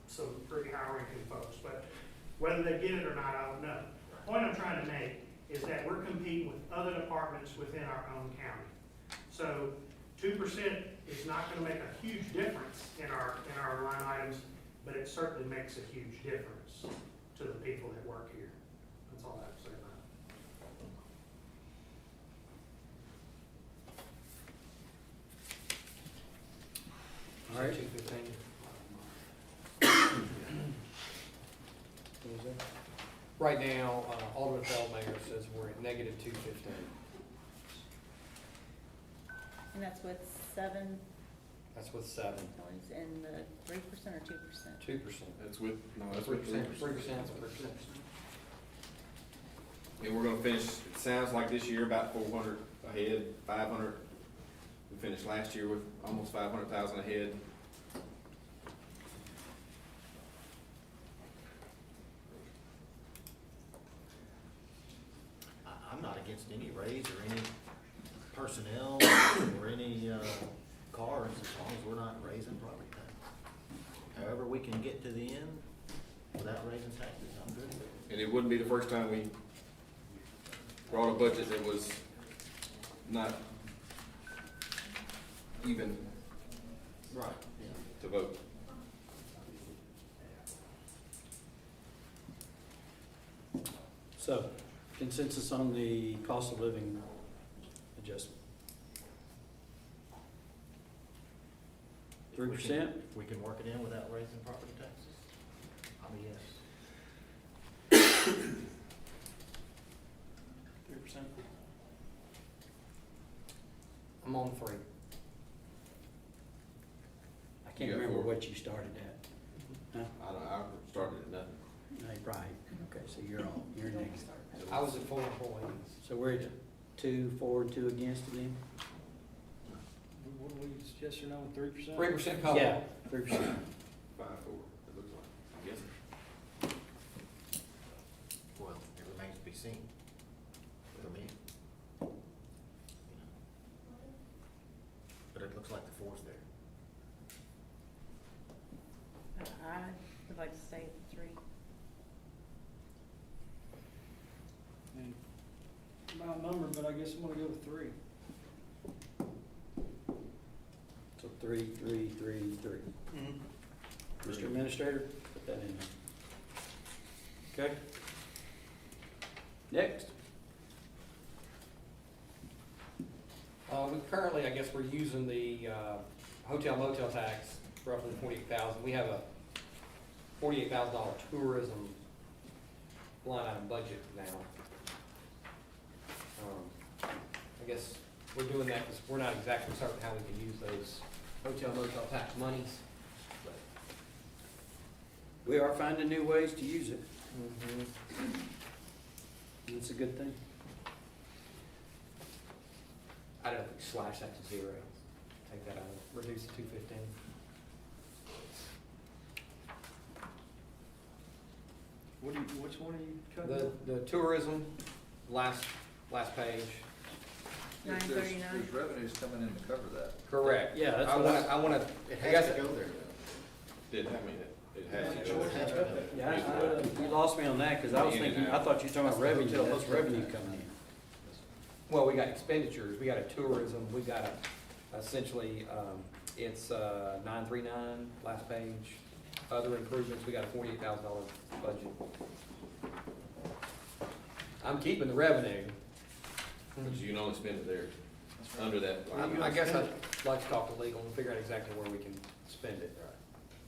some pretty high-ranking folks, but whether they get it or not, I don't know. The point I'm trying to make is that we're competing with other departments within our own county. So 2% is not gonna make a huge difference in our line items, but it certainly makes a huge difference to the people that work here. That's all I have to say about it. All right. 215. What was that? Right now, Alderman Feldmaker says we're at negative 215. And that's with 7 That's with 7. employees and the 3% or 2%? 2%. That's with, no, that's 3%. with 3%. 3%. 3%. And we're gonna finish, it sounds like this year about 400 ahead, 500. We finished last year with almost 500,000 ahead. I'm not against any raise or any personnel or any, cars, as long as we're not raising property tax. However we can get to the end without raising taxes, I'm good with it. And it wouldn't be the first time we brought a budget that was not even Right. to vote. So, consensus on the cost of living adjustment? 3%? If we can work it in without raising property taxes, I'm a yes. 3%. I'm on 3. I can't You got remember 4. what you started at. Huh? I started at nothing. No, right, okay, so you're negative. I was at 4 employees. So we're at 2 for and 2 against it then? What do we, yes or no, 3%? 3% COLA. Yeah, 3%. 5-4, it looks like, I guess. Well, it remains to be seen for me. But it looks like the 4's there. I would like to stay at 3. My number, but I guess I'm gonna go with 3. So 3, 3, 3, 3. Mr. Administrator, put that in there. Okay. Next. We currently, I guess we're using the hotel motel tax, roughly 48,000. We have a $48,000 tourism line item budget now. I guess we're doing that because we're not exactly certain how we can use those hotel motel tax monies. But We are finding new ways to use it. That's a good thing. I don't think slash that to 0. Take that out, reduce it to 215. Which one are you cutting? The tourism, last page. 939. There's revenues coming in to cover that. Correct. Yeah, that's I what wanna, It I guess has to go there. Did, I mean, it has to It go. has to go there. Yeah, you lost me on that, because I was thinking, I thought you were talking about revenue, that's revenue coming in. well, we got expenditures, we got a tourism, we got a, essentially, it's 939, last page. Other improvements, we got a $48,000 budget. I'm keeping the revenue. But you can only spend it there, under that. I guess I'd like to talk to legal and figure out exactly where we can spend it.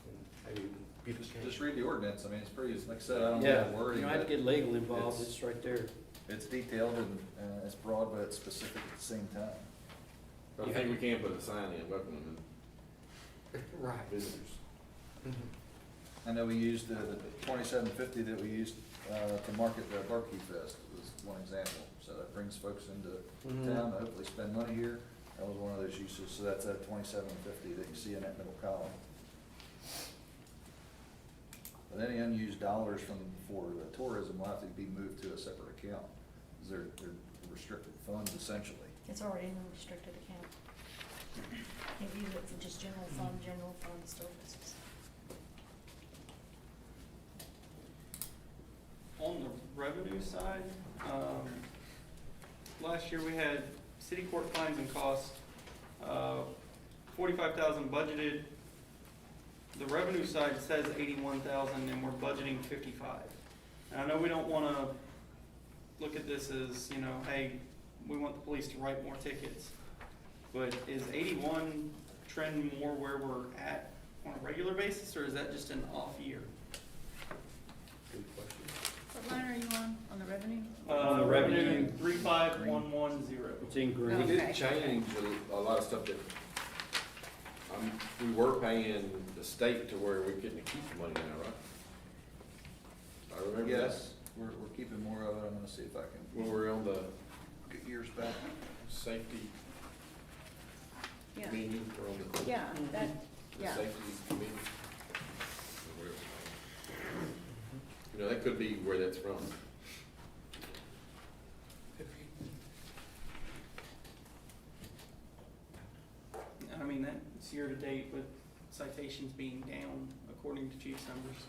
And maybe people can. Just read the ordinance, I mean, it's pretty, like I said, I don't know Yeah, the wording, you don't have to but get legal involved, it's- it's right there. it's detailed and, it's broad, but it's specific at the same time. But I think we can put a sign in welcoming Right. visitors. I know we used the 2750 that we used, to market the Barbecue Fest was one example. So that brings folks into town to hopefully spend money here. That was one of those uses, so that's at 2750 that you see in that middle column. But any unused dollars for the tourism will have to be moved to a separate account, because they're restricted funds essentially. It's already in the restricted account. Can't use it for just general fund services. On the revenue side, last year we had city court fines and costs, 45,000 budgeted. The revenue side says 81,000 and we're budgeting 55. And I know we don't wanna look at this as, you know, hey, we want the police to write more tickets. But is 81 trend more where we're at on a regular basis, or is that just an off year? Good question. What line are you on the revenue? On the revenue. 35110. It's in green. We did Okay. change a lot of stuff that, we were paying the state to where we couldn't keep the money now, right? I remember that. Yes, we're keeping more of it. I'm gonna see if I can When we were on the get years back. safety Yeah, meeting, or on the. yeah, that, The yeah. safety committee. You know, that could be where that's from. I mean, that's year to date with citations being down according to chief's numbers.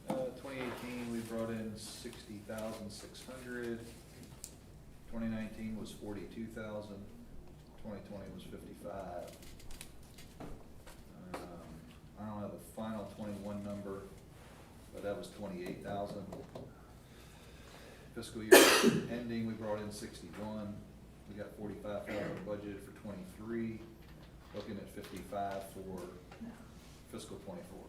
Uh, 2018, we brought in 60,600. 2019 was 42,000. 2020 was 55. I don't have the final 21 number, but that was 28,000. Fiscal year ending, we brought in 61. We got 45,000 budgeted for 23. Looking at 55 for fiscal 24.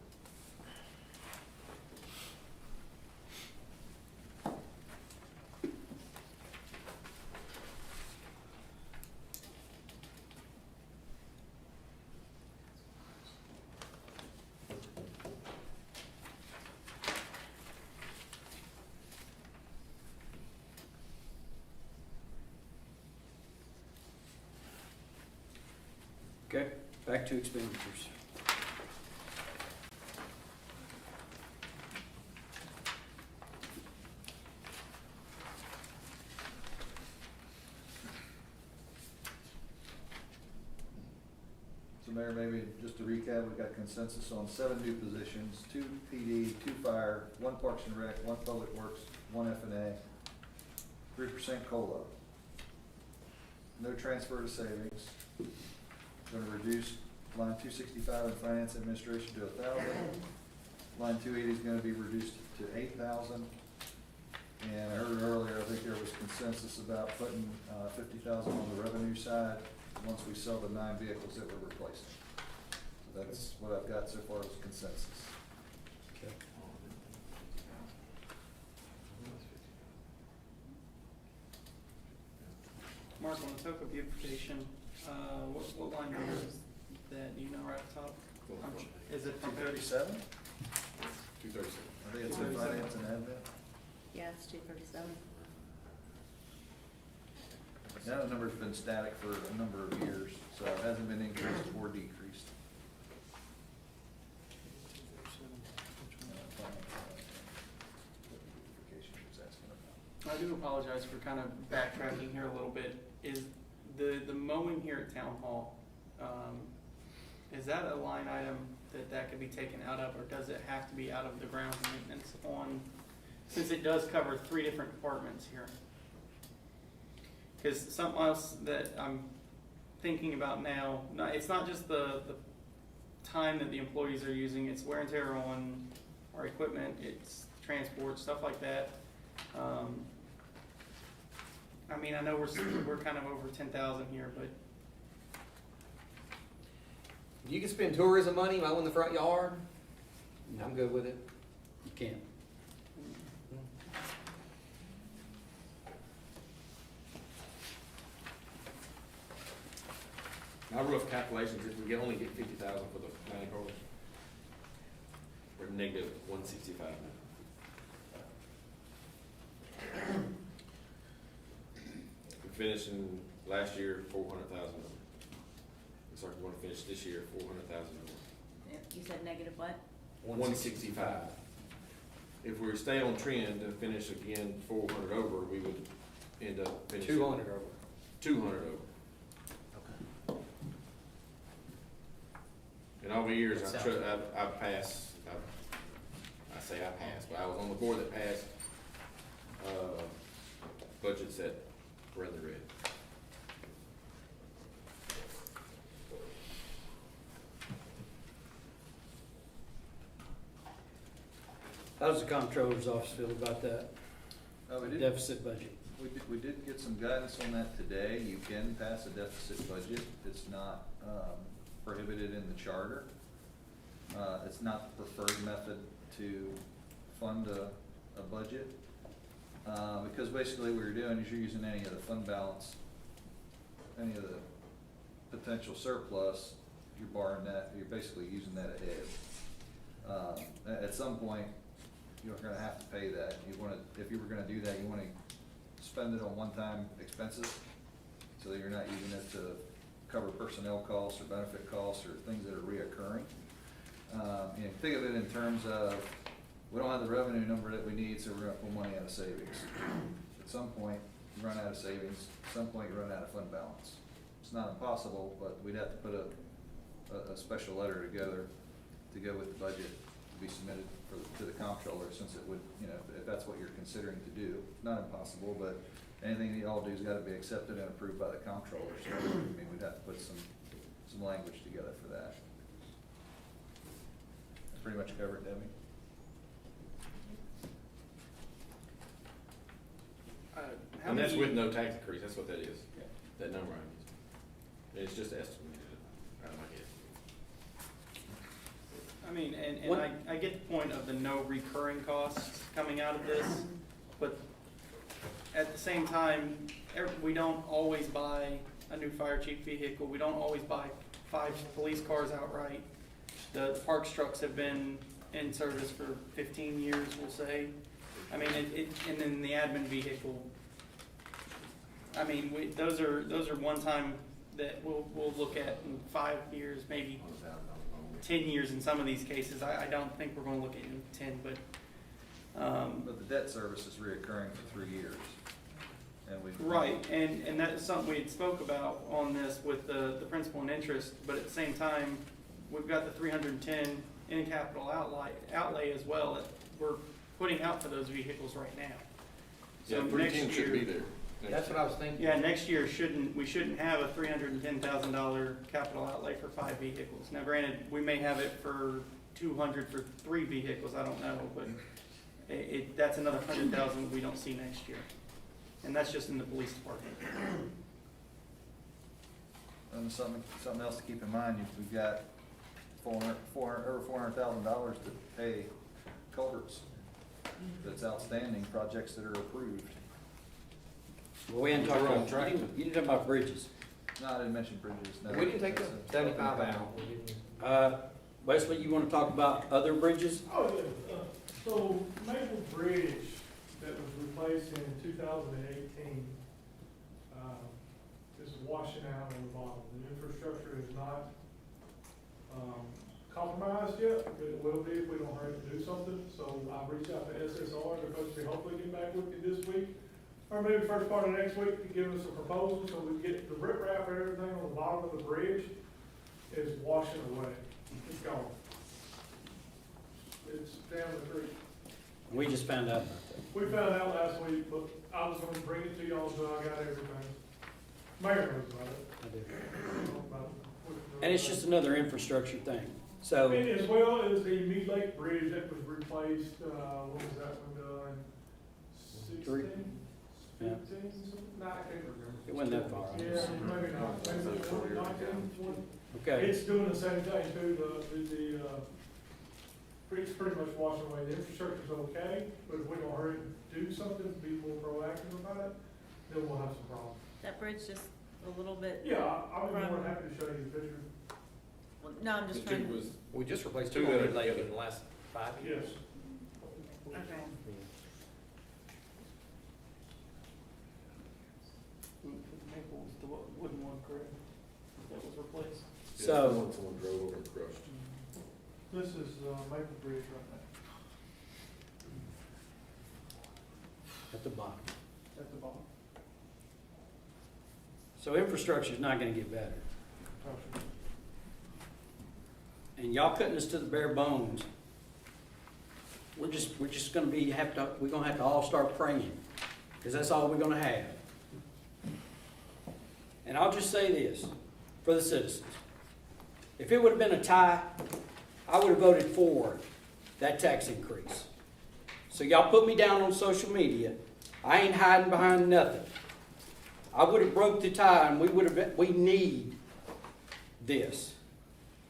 Okay, back to expenditures. So Mayor, maybe just to recap, we've got consensus on 7 new positions, 2 PD, 2 fire, 1 Parks and Rec, 1 Public Works, 1 F&A, 3% COLA. No transfer to savings. Gonna reduce line 265 in finance administration to 1,000. Line 280 is gonna be reduced to 8,000. And I heard earlier, I think there was consensus about putting 50,000 on the revenue side once we sell the 9 vehicles that we're replacing. So that's what I've got so far as consensus. Okay. Mark, on the Atoka beautification, what line number is that, do you know right off the top? Is it from 237? 237. I think it's in finance and admin. Yeah, it's 237. That number's been static for a number of years, so it hasn't been increased or decreased. I do apologize for kind of backtracking here a little bit. Is the mowing here at Town Hall, is that a line item that could be taken out of, or does it have to be out of the grounds maintenance on, since it does cover 3 different departments here? Because something else that I'm thinking about now, it's not just the time that the employees are using, it's wear and tear on our equipment, it's transport, stuff like that. I mean, I know we're kind of over 10,000 here, but You can spend tourism money mowing the front yard, I'm good with it. You can't. My rough calculations, if we only get 50,000 for the 9 cars, we're negative 165 now. We finished in last year 400,000 over. Looks like we want to finish this year 400,000 over. You said negative what? 165. If we stay on trend and finish again 400 over, we would end up finishing 200 over. 200 over. In all the years, I've passed, I say I passed, but I was on the board that passed, budgets that were in the red. How does the comptroller's office feel about that We did, deficit budget? we did get some guidance on that today. You can pass a deficit budget. It's not, prohibited in the charter. It's not the preferred method to fund a budget. Because basically what you're doing is you're using any of the fund balance, any of the potential surplus, you're borrowing that, you're basically using that ahead. At some point, you're gonna have to pay that. You wanna, if you were gonna do that, you wanna spend it on one-time expenses, so that you're not using it to cover personnel costs or benefit costs or things that are reoccurring. You know, think of it in terms of, we don't have the revenue number that we need, so we're gonna pull money out of savings. At some point, you run out of savings, at some point, you run out of fund balance. It's not impossible, but we'd have to put a special letter together to go with the budget to be submitted to the comptroller, since it would, you know, if that's what you're considering to do. It's not impossible, but anything that y'all do has gotta be accepted and approved by the comptroller. So, I mean, we'd have to put some language together for that. Pretty much covered, Debbie? how And that's many- with no tax increase, that's what that is, that number I used. And it's just estimated out of my head. I mean, and What- I get the point of the no recurring costs coming out of this, but at the same time, we don't always buy a new fire chief vehicle, we don't always buy 5 police cars outright. The parks trucks have been in service for 15 years, we'll say. I mean, and then the admin vehicle, I mean, those are one time that we'll look at in 5 years, maybe 10 years in some of these cases. I don't think we're gonna look at it in 10, but, But the debt service is reoccurring for 3 years. And we. right, and that's something we had spoke about on this with the principal and interest, but at the same time, we've got the 310 in capital outlay as well that we're putting out for those vehicles right now. So Yeah, next 310 should year- be there. That's what I was thinking. Yeah, next year we shouldn't have a $310,000 capital outlay for 5 vehicles. Now granted, we may have it for 200 for 3 vehicles, I don't know, but that's another 100,000 we don't see next year. And that's just in the police department. And something else to keep in mind, we've got over $400,000 to pay culverts that's outstanding, projects that are approved. Well, we hadn't talked We're on about, track. you didn't talk about bridges. No, I didn't mention bridges, no. We didn't take the That's a- 75 out. Wesley, you wanna talk about other bridges? Oh, yeah, so Maple Bridge that was replaced in 2018, is washing out on the bottom. The infrastructure is not, compromised yet, but it will be if we don't hurry to do something. So I've reached out to SSR, they're supposed to be hopefully get back with me this week, or maybe first part of next week, to give us a proposal, so we can get the riprap and everything on the bottom of the bridge is washing away. It's gone. It's down the creek. We just found out about that. We found out last week, but I was gonna bring it to y'all until I got everything. Mayor knows about it. I do. About it. And it's just another infrastructure thing, so. And as well as the Mead Lake Bridge that was replaced, when was that one done? Three. 16? Yeah. 15, something, no, I can't remember. It wasn't that far. Yeah, maybe not, maybe 19, 20. Okay, It's doing the same thing too, it's pretty much washing away, the infrastructure's okay, but if we don't hurry and do something, be more proactive about it, then we'll have some problems. That bridge just a little bit. Yeah, I'll be more than happy to show you the picture. No, I'm just The two trying. was, We just replaced Two two that are of them together. in the last 5 years. Yes. Okay. The maple was the wooden one, correct? That was replaced. so, someone drove over and crushed. This is Maple Bridge right at the bottom. now, at the bottom. So infrastructure's not gonna get better. And y'all cutting us to the bare bones. We're just gonna we're gonna have to all start praying, because that's all we're gonna have. And I'll just say this, for the citizens. If it would've been a tie, I would've voted for that tax increase. So y'all put me down on social media, I ain't hiding behind nothing. I would've broke the tie, and we need this.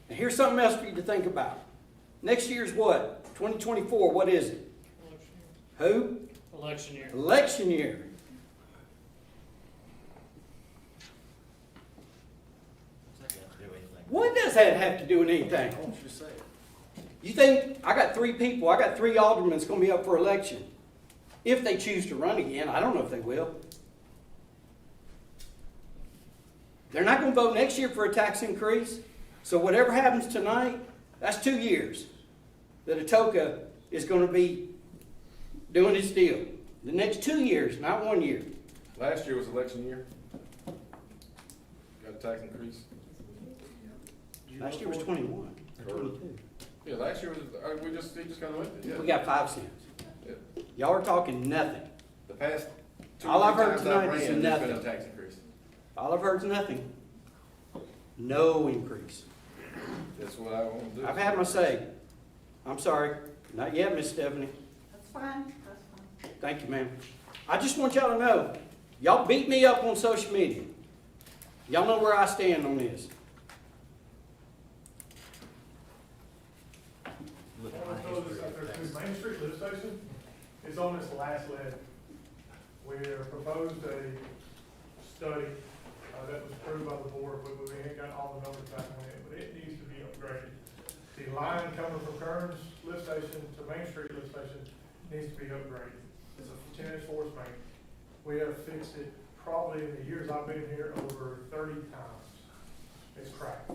And here's something else for you to think about. Next year's what? 2024, what is it? Who? Election year. Election year. What's that got to do with anything? What does that have to do with anything? I want you to say it. You think, I got 3 people, I got 3 aldermen that's gonna be up for election. If they choose to run again, I don't know if they will. They're not gonna vote next year for a tax increase. So whatever happens tonight, that's 2 years that Atoka is gonna be doing its deal. The next 2 years, not 1 year. Last year was election year. Got a tax increase. Last year was 21 or 22. Yeah, last year was, he just got elected, yeah. We got 5 cents. Yeah. Y'all are talking nothing. The past two All I've heard times tonight I've is ran, there's been a nothing. tax increase. All I've heard is nothing. No increase. That's what I want to do. I've had my say. I'm sorry. Not yet, Miss Stephanie. That's fine, that's fine. Thank you, ma'am. I just want y'all to know, y'all beat me up on social media. Y'all know where I stand on this. Look I at want my to throw this history out there of too. taxes. Main Street Lift Station is on this last led. We proposed a study that was approved by the board, but we ain't got all the numbers back on it, but it needs to be upgraded. The line coming from Kearns Lift Station to Main Street Lift Station needs to be upgraded. It's a 10-inch force main. We have fixed it probably in the years I've been here over 30 times. It's cracked.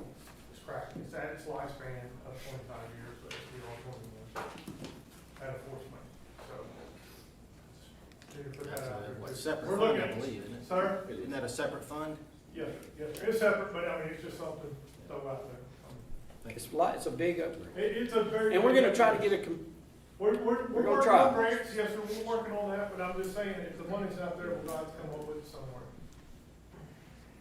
It's cracked. It's at its lifespan of 25 years, but it's beyond 21 at a force main. So, need to put that out there. That's a separate We're fund, looking I at- believe, isn't it? Sir? Isn't that a separate fund? Yes, yes, it's separate, but I mean, it's just something to throw out there. It's a big upgrade. It's a very. And we're gonna try to get a, We're gonna working try. on grants, yes, sir, we're working on that, but I'm just saying, if the money's out there, we'll have to come up with it somewhere.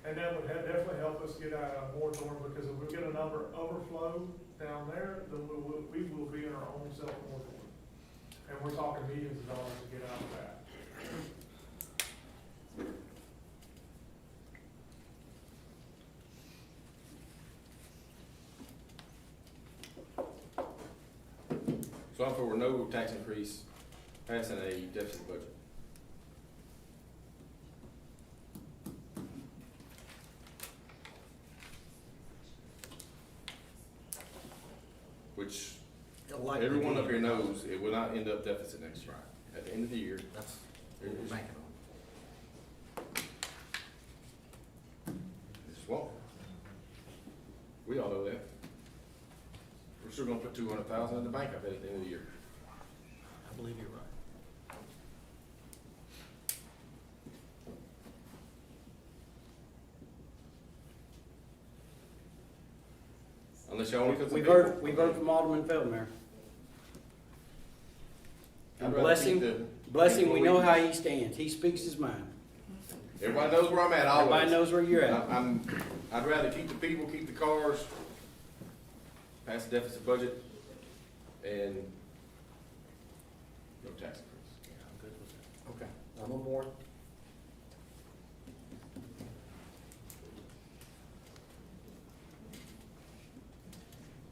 And that would definitely help us get out of moratorium, because if we get a number overflow down there, then we will be in our own self-moratorium. And we're talking millions of dollars to get out of that. So I'm for no tax increase, passing a deficit budget. Which Likely everyone be up here in knows it will not end up deficit next year. At the end of the year, That's what we're banking on. it's won't. We all know that. We're still gonna put 200,000 in the bank, I bet, at the end of the year. I believe you're right. Unless y'all want to cut some we've heard from Alderman Feldmayer. I'd And rather bless keep him, the we know how employees. he stands. He speaks his mind. Everybody knows where I'm at, always. Everybody knows where you're at. I'd rather keep the people, keep the cars, pass the deficit budget, and no tax increase. Yeah, I'm good with that. Okay, I'm on board.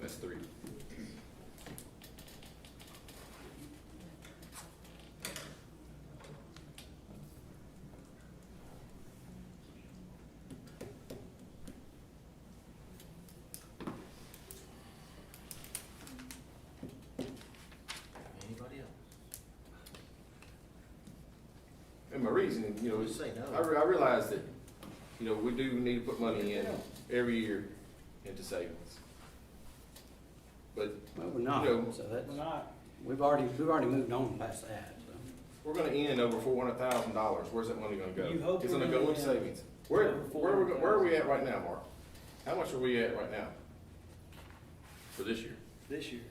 That's 3. Anybody else? And my reason, you know, is, Say no. I realize that, you know, we do need to put money in every year into savings. But, Well, we're not, you know, so that's, We're not. we've already moved on past that, so. we're gonna end over $400,000. Where's that money gonna go? You hope It's we're gonna gonna go into end savings. Where over are we at right now, Mark? How much are we at right now? For this year? This year.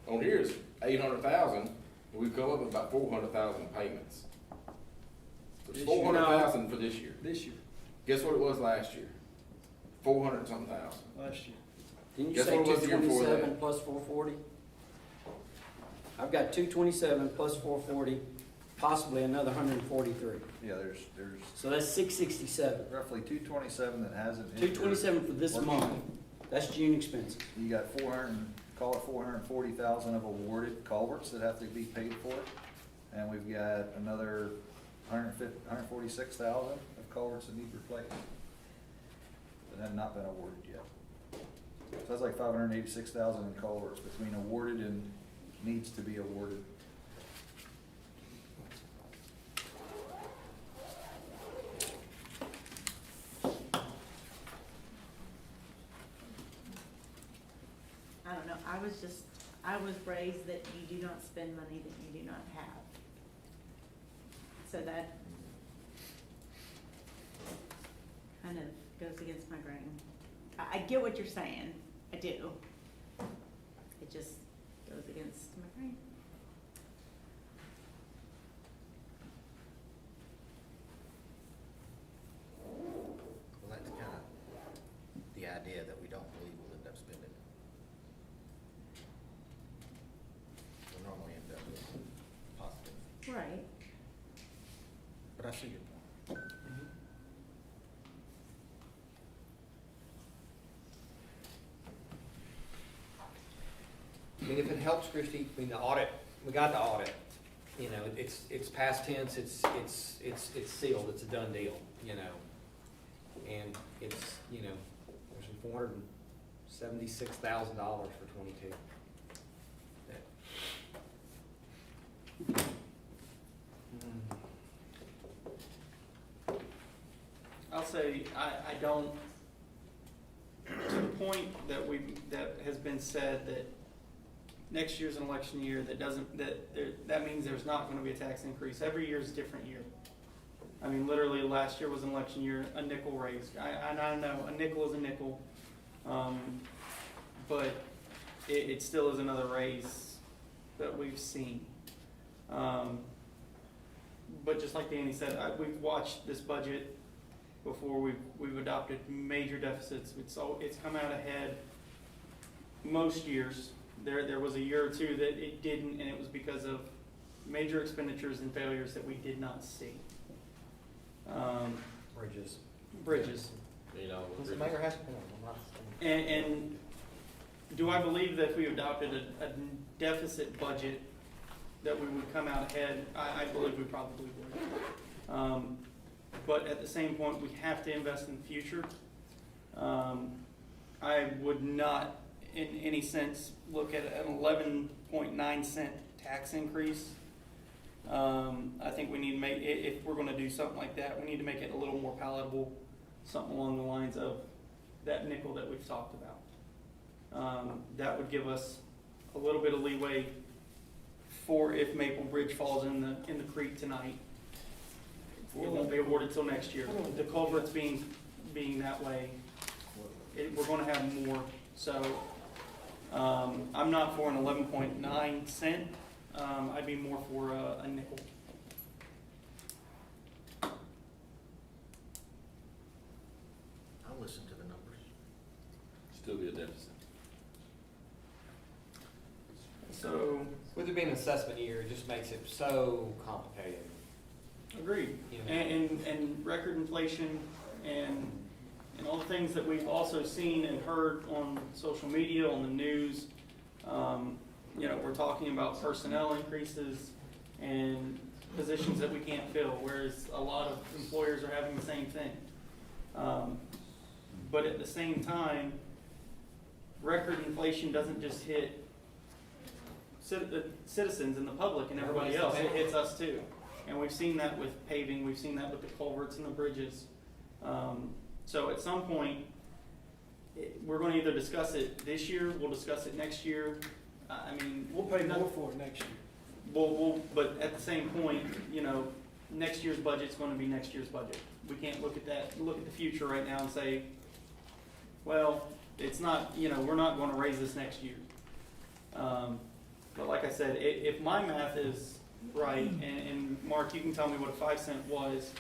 On here is 800,000, and we've come up with about 400,000 payments. So it's This year. 400,000 for this year. This year, Guess what it was last year? 400 something thousand. last year. Didn't you Guess say what it was the year before 227 that? plus 440? I've got 227 plus 440, possibly another 143. Yeah, there's So that's 667. roughly 227 that hasn't hit. 227 for this month. That's June expenses. You got 440,000 of awarded culverts that have to be paid for. And we've got another 146,000 of culverts that need replaced. That have not been awarded yet. So that's like 586,000 in culverts between awarded and needs to be awarded. I don't know, I was raised that you do not spend money that you do not have. So that kind of goes against my grain. I get what you're saying, I do. It just goes against my grain. Well, that's kind of the idea that we don't believe we'll end up spending. We normally end up with positive, Right. but I see your point. I mean, if it helps, Christie, I mean, the audit, we got the audit, you know, it's past tense, it's sealed, it's a done deal, you know. And it's, you know, there's $476,000 for 22. I'll say, I don't, to the point that has been said that next year's an election year, that means there's not gonna be a tax increase. Every year is a different year. I mean, literally, last year was an election year, a nickel raise. I know, a nickel is a nickel, but it still is another raise that we've seen. But just like Danny said, we've watched this budget before. We've adopted major deficits. It's come out ahead most years. There was a year or two that it didn't, and it was because of major expenditures and failures that we did not see. Bridges. You know, Was the mayor happy? And do I believe that if we adopted a deficit budget, that we would come out ahead? I believe we probably would. But at the same point, we have to invest in the future. I would not, in any sense, look at an 11.9 cent tax increase. I think we need to make, if we're gonna do something like that, we need to make it a little more palatable, something along the lines of that nickel that we've talked about. That would give us a little bit of leeway for if Maple Bridge falls in the creek tonight. It won't be awarded till next year. The culverts being that way, we're gonna have more, so, I'm not for an 11.9 cent. I'd be more for a nickel. I'll listen to the numbers. still be a deficit. So, With it being an assessment year, it just makes it so complicated. agreed. You know. And record inflation and and all the things that we've also seen and heard on social media, on the news, you know, we're talking about personnel increases and positions that we can't fill, whereas a lot of employers are having the same thing. But at the same time, record inflation doesn't just hit the citizens and the public and everybody else, it hits us too. And we've seen that with paving, we've seen that with the culverts and the bridges. So at some point, we're gonna either discuss it this year, we'll discuss it next year. I mean. We'll pay more for it next year. But at the same point, you know, next year's budget's gonna be next year's budget. We can't look at the future right now and say, well, it's not, you know, we're not gonna raise this next year. But like I said, if my math is right, and Mark, you can tell me what a 5 cent was,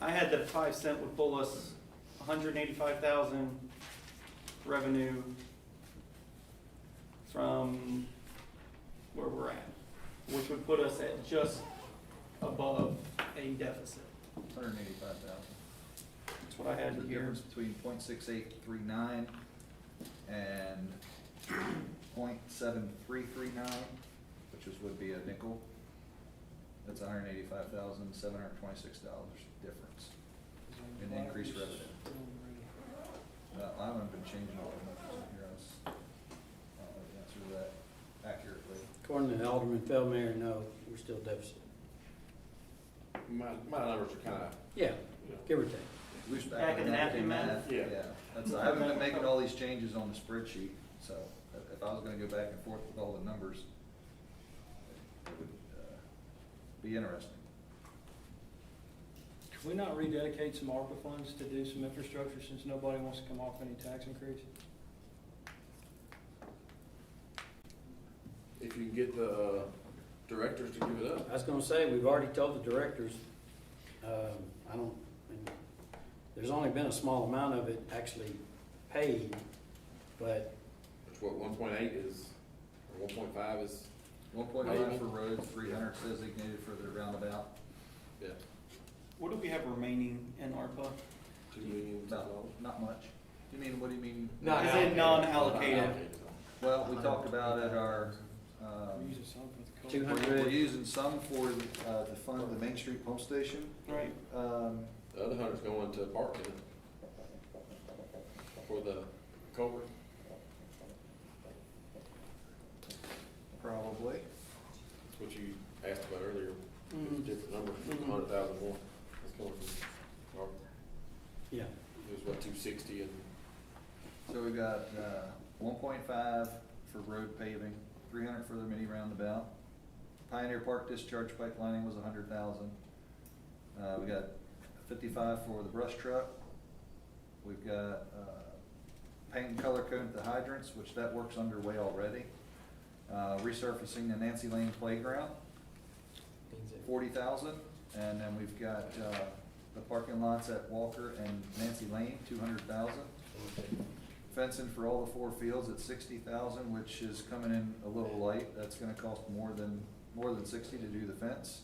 I had that 5 cent would pull us 185,000 revenue from where we're at, which would put us at just above a deficit. 185,000. That's what I had The here. difference between .6839 and .7339, which would be a nickel. That's $185,726 difference in increased revenue. I haven't been changing all the numbers in here. I'll answer that accurately. According to Alderman Feldmayer, no, we're still deficit. My numbers are kinda, Yeah, give or take. Loose Back in the napkin math? Yeah. That's, I haven't been making all these changes on the spreadsheet, so if I was gonna go back and forth with all the numbers, it would be interesting. Can we not rededicate some ARPA funds to do some infrastructure since nobody wants to come off any tax increase? if you can get the directors to give it up. I was gonna say, we've already told the directors, there's only been a small amount of it actually paid, but Which what 1.8 is, or 1.5 is, 1.5 for roads, 300 designated for the roundabout. yeah, What do we have remaining in ARPA? $2 million. Not much. You mean, what do you mean? Is it non-allocated? Well, we talked about at our, We're using some for the we're 200. using some for, to fund the Main Street pump station. Right. The other 100's going to parking for the culvert. Probably. That's what you asked about earlier. It's a Mhm. different number, Mhm. 100,000 more. That's coming from, or yeah. it was what, 260 and, So we've got, 1.5 for road paving, 300 for the mini roundabout. Pioneer Park discharge pipelining was 100,000. We got 55 for the brush truck. We've got, paint and color code the hydrants, which that work's underway already. Resurfacing the Nancy Lane playground, 40,000. And then we've got, the parking lots at Walker and Nancy Lane, 200,000. Fencing for all the 4 fields at 60,000, which is coming in a little light. That's gonna cost more than 60 to do the fence.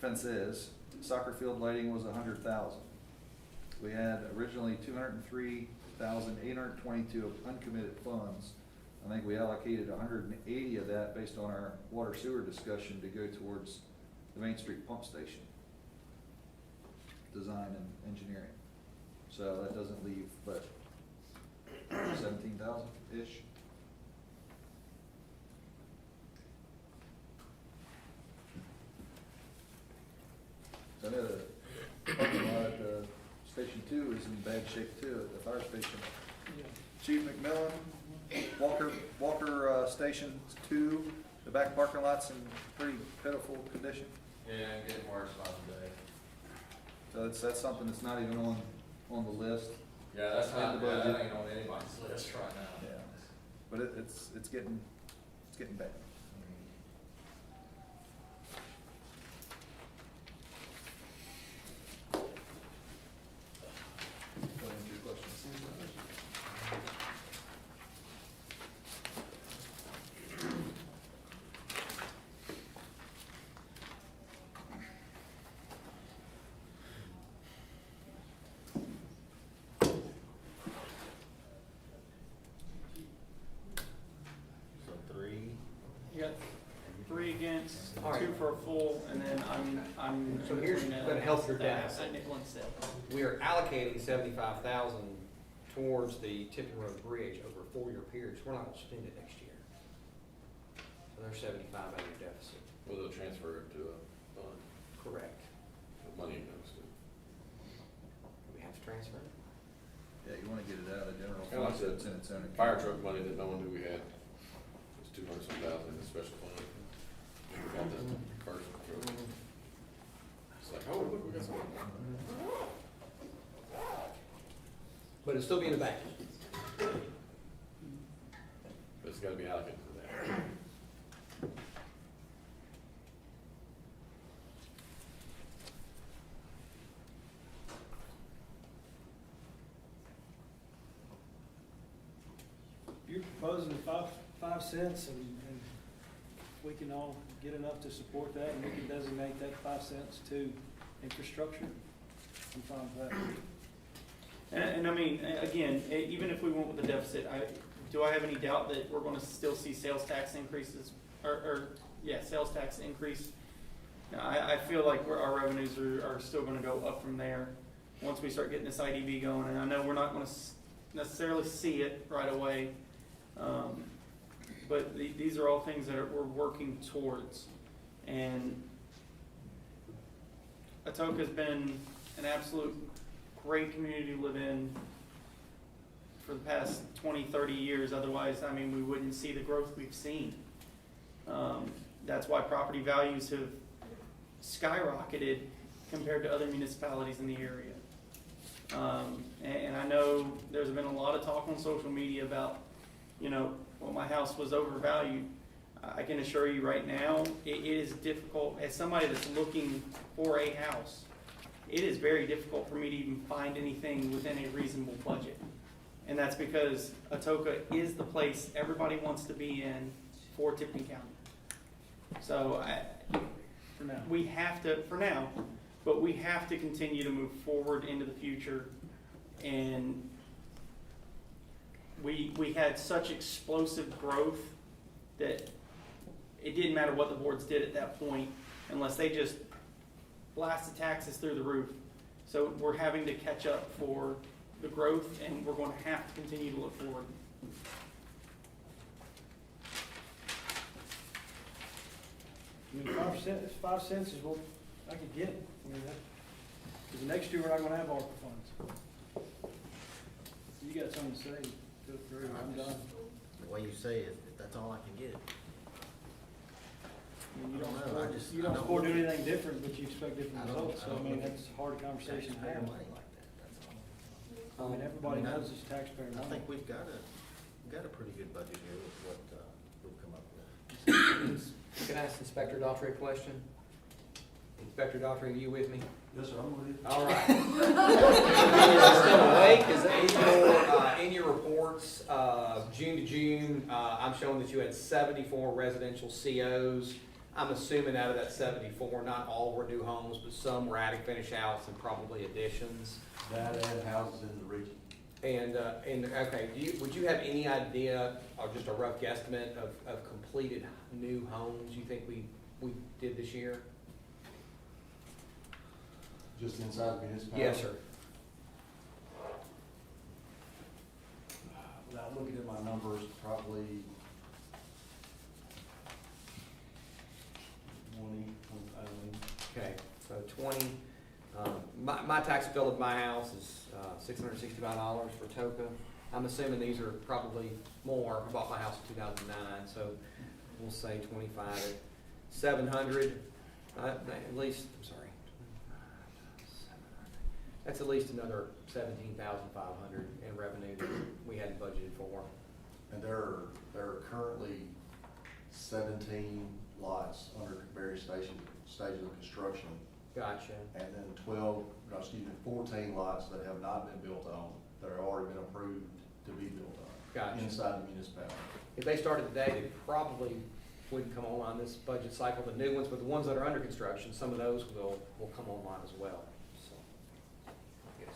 Fences. Soccer field lighting was 100,000. We had originally 203,822 of uncommitted funds. I think we allocated 180 of that based on our water sewer discussion to go towards the Main Street pump station design and engineering. So that doesn't leave but 17,000-ish. I know the parking lot at the Station 2 is in bad shape too, at the fire station. Chief McMillan, Walker Station 2, the back parking lot's in pretty pitiful condition. Yeah, getting worse by the day. So that's something that's not even on the list. Yeah, that's In not, the yeah, budget. that ain't on anybody's list right now. Yeah. But it's getting bad. Go ahead and do your questions. You got 3 against, All right. 2 for a full, and then I'm. So here's gonna help your deficit. A nickel instead. We are allocating 75,000 towards the Tipping Road Bridge over a 4-year period, so we're not gonna spend it next year. So there's 75 out of your deficit. Well, they'll transfer it to a fund, Correct. the money goes to. Do we have to transfer it? Yeah, you wanna get it out of general Kinda like fund, so the it's in its own account. fire truck money that no one knew we had, it was 200-some thousand in the special fund. We got that first truck. It's like, oh, look, we got some. But it'll still be in the bank. But it's gotta be allocated for that. You're proposing 5 cents and we can all get enough to support that and we can designate that 5 cents to infrastructure. I'm fine with that. And I mean, again, even if we went with the deficit, do I have any doubt that we're gonna still see sales tax increases, sales tax increase? Now, I feel like our revenues are still gonna go up from there, once we start getting this IDB going, and I know we're not gonna necessarily see it right away. But these are all things that we're working towards, and Atoka's been an absolute great community to live in for the past 20, 30 years. Otherwise, I mean, we wouldn't see the growth we've seen. That's why property values have skyrocketed compared to other municipalities in the area. And I know there's been a lot of talk on social media about, well, my house was overvalued. I can assure you right now, it is difficult, as somebody that's looking for a house, it is very difficult for me to even find anything within a reasonable budget. And that's because Atoka is the place everybody wants to be in for Tipton County. So For now. we have to, for now, but we have to continue to move forward into the future. And we had such explosive growth that it didn't matter what the boards did at that point unless they just blasted taxes through the roof. So we're having to catch up for the growth, and we're going to have to continue to look forward. I mean, 5 cents is what I could get. I mean, because next year we're not gonna have ARPA funds. You got something to say, feel free, I'm done. The way you say it, if that's all I can get. I mean, you I don't don't know, I support, just- you I don't don't support look at- doing anything different, but you expect different results, so I mean, look at that's a hard conversation to taxpayer have. money like that, that's all. I mean, everybody I mean, knows it's taxpayer I money. think we've got a pretty good budget here with what, we've come up with. Can I ask Inspector Daughtry a question? Inspector Daughtry, are you with me? Yes, sir, I'm with you. All right. You're still awake, is in your reports, June to June, I'm showing that you had 74 residential COs. I'm assuming out of that 74, not all were new homes, but some were attic finish outs and probably additions. That and houses in the region. And okay, would you have any idea, or just a rough guesstimate of completed new homes you think we did this year? Just inside the municipality? Yes, sir. Without looking at my numbers, probably 20. Okay, so 20. My tax bill of my house is $665 for Atoka. I'm assuming these are probably more. I bought my house in 2009, so we'll say 25 at 700. At least, I'm sorry, 700. That's at least another 17,500 in revenue that we hadn't budgeted for. And there are currently 17 lots under various stages of construction. Gotcha. And then 14 lots that have not been built on, that have already been approved to be built on. Gotcha. Inside the municipality. If they started today, they probably wouldn't come online this budget cycle, the new ones, but the ones that are under construction, some of those will come online as well. So, I guess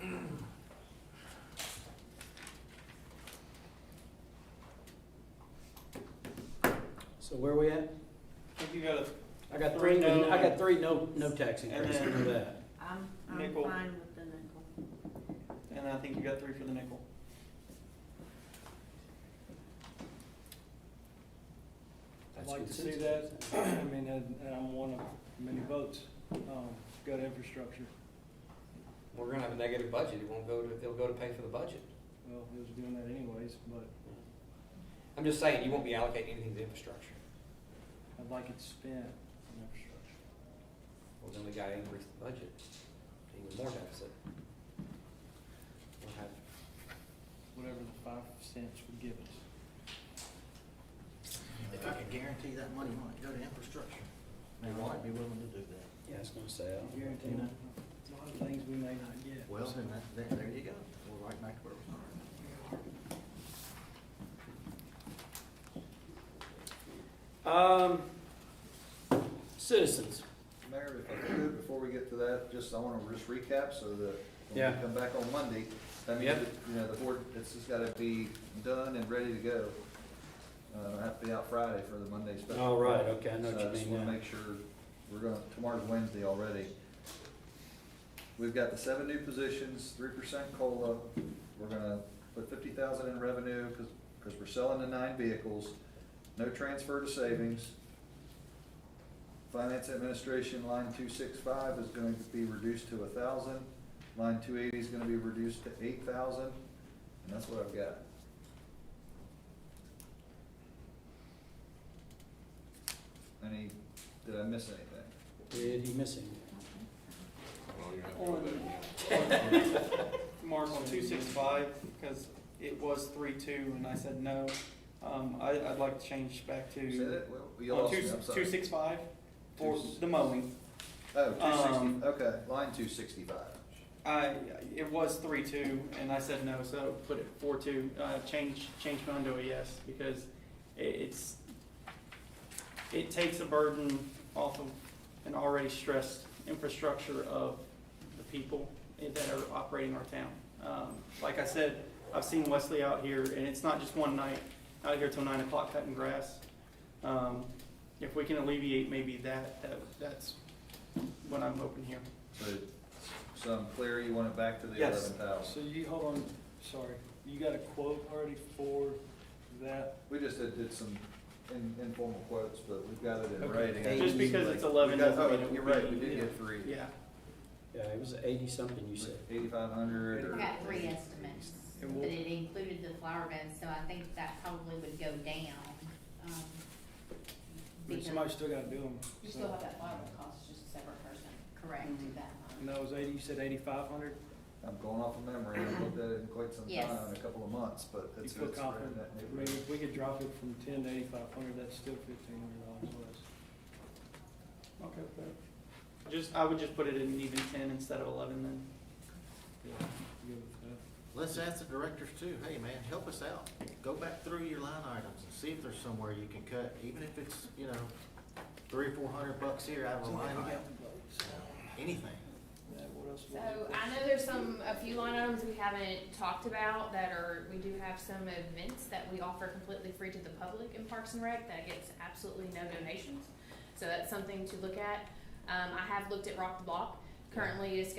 20. So where we at? I think you got a, I got Three three, no, I got three no tax and increase, I then- know that. I'm Nickel. fine with the nickel. and I think you got 3 for the nickel. I'd That's like to see consensus. that, I mean, and I'm one of many votes, go to infrastructure. We're gonna have a negative budget, it won't go to, it'll go to pay for the budget. Well, it was doing that anyways, but I'm just saying, you won't be allocating anything to infrastructure. I'd like it spent on infrastructure. Well, then we gotta increase the budget, even more deficit. We'll have, Whatever the 5 cents would give us. If I can guarantee that money might go to infrastructure, they might be willing to do that. Yeah, I was gonna say, I don't Guarantee know. a lot of things we may not get. Well, then there you go. We're right back to where we started. Citizens. Mayor, if I could, before we get to that, I want to just recap so that when Yeah. we come back on Monday, that means, Yep. that, you know, the board, it's just gotta be done and ready to go. I have to be out Friday for the Monday special. All right, okay, I know So what you just mean wanna now. make sure, tomorrow's Wednesday already. We've got the 7 new positions, 3% COLA. We're gonna put 50,000 in revenue, cause we're selling the 9 vehicles. No transfer to savings. Finance administration, line 265 is going to be reduced to 1,000. Line 280 is gonna be reduced to 8,000, and that's what I've got. Did I miss anything? Did he miss him? Mark, on 265, because it was 3.2 and I said no, I'd like to change back to. Say that, well, you On lost me, I'm sorry. 265 for the mowing. Oh, 260, okay, line 265. It was 3.2 and I said no, so put it 4.2, change mine to a yes, because it takes a burden off of an already stressed infrastructure of the people that are operating our town. Like I said, I've seen Wesley out here, and it's not just one night, out here till 9 o'clock cutting grass. If we can alleviate maybe that's what I'm hoping here. So I'm clear, you want it back to the Yes. 11,000? So you, hold on, sorry, you got a quote already for that? We just did some informal quotes, but we've got it in Okay. writing. Just because it's 11 We got- doesn't mean it You're would right, be- we did yeah. get 3. Yeah. Yeah, it was 80 something you said. 8,500 or? I got 3 estimates, And but we'll- it included the flower beds, so I think that probably would go down. But somebody still gotta do them. You still have that firework cost, just a separate person. Correct. Mhm. That And line. that was 80, you said 8,500? I'm going off of memory, I haven't looked at it in quite some Yes. time, in a couple of months, but You it's feel right in confident? that I mean, neighborhood. if we could drop it from 10 to 8,500, that's still $1,500 less. Okay with that. I would just put it in even 10 instead of 11 then. Yeah, good with that. Let's ask the directors too, hey man, help us out. Go back through your line items and see if there's somewhere you can cut, even if it's, $300 or $400 here out of a line item, anything. Yeah, what else? So I know there's a few line items we haven't talked about we do have some events that we offer completely free to the public in Parks and Rec that gets absolutely no donations. So that's something to look at. I have looked at Rock the Block. Currently it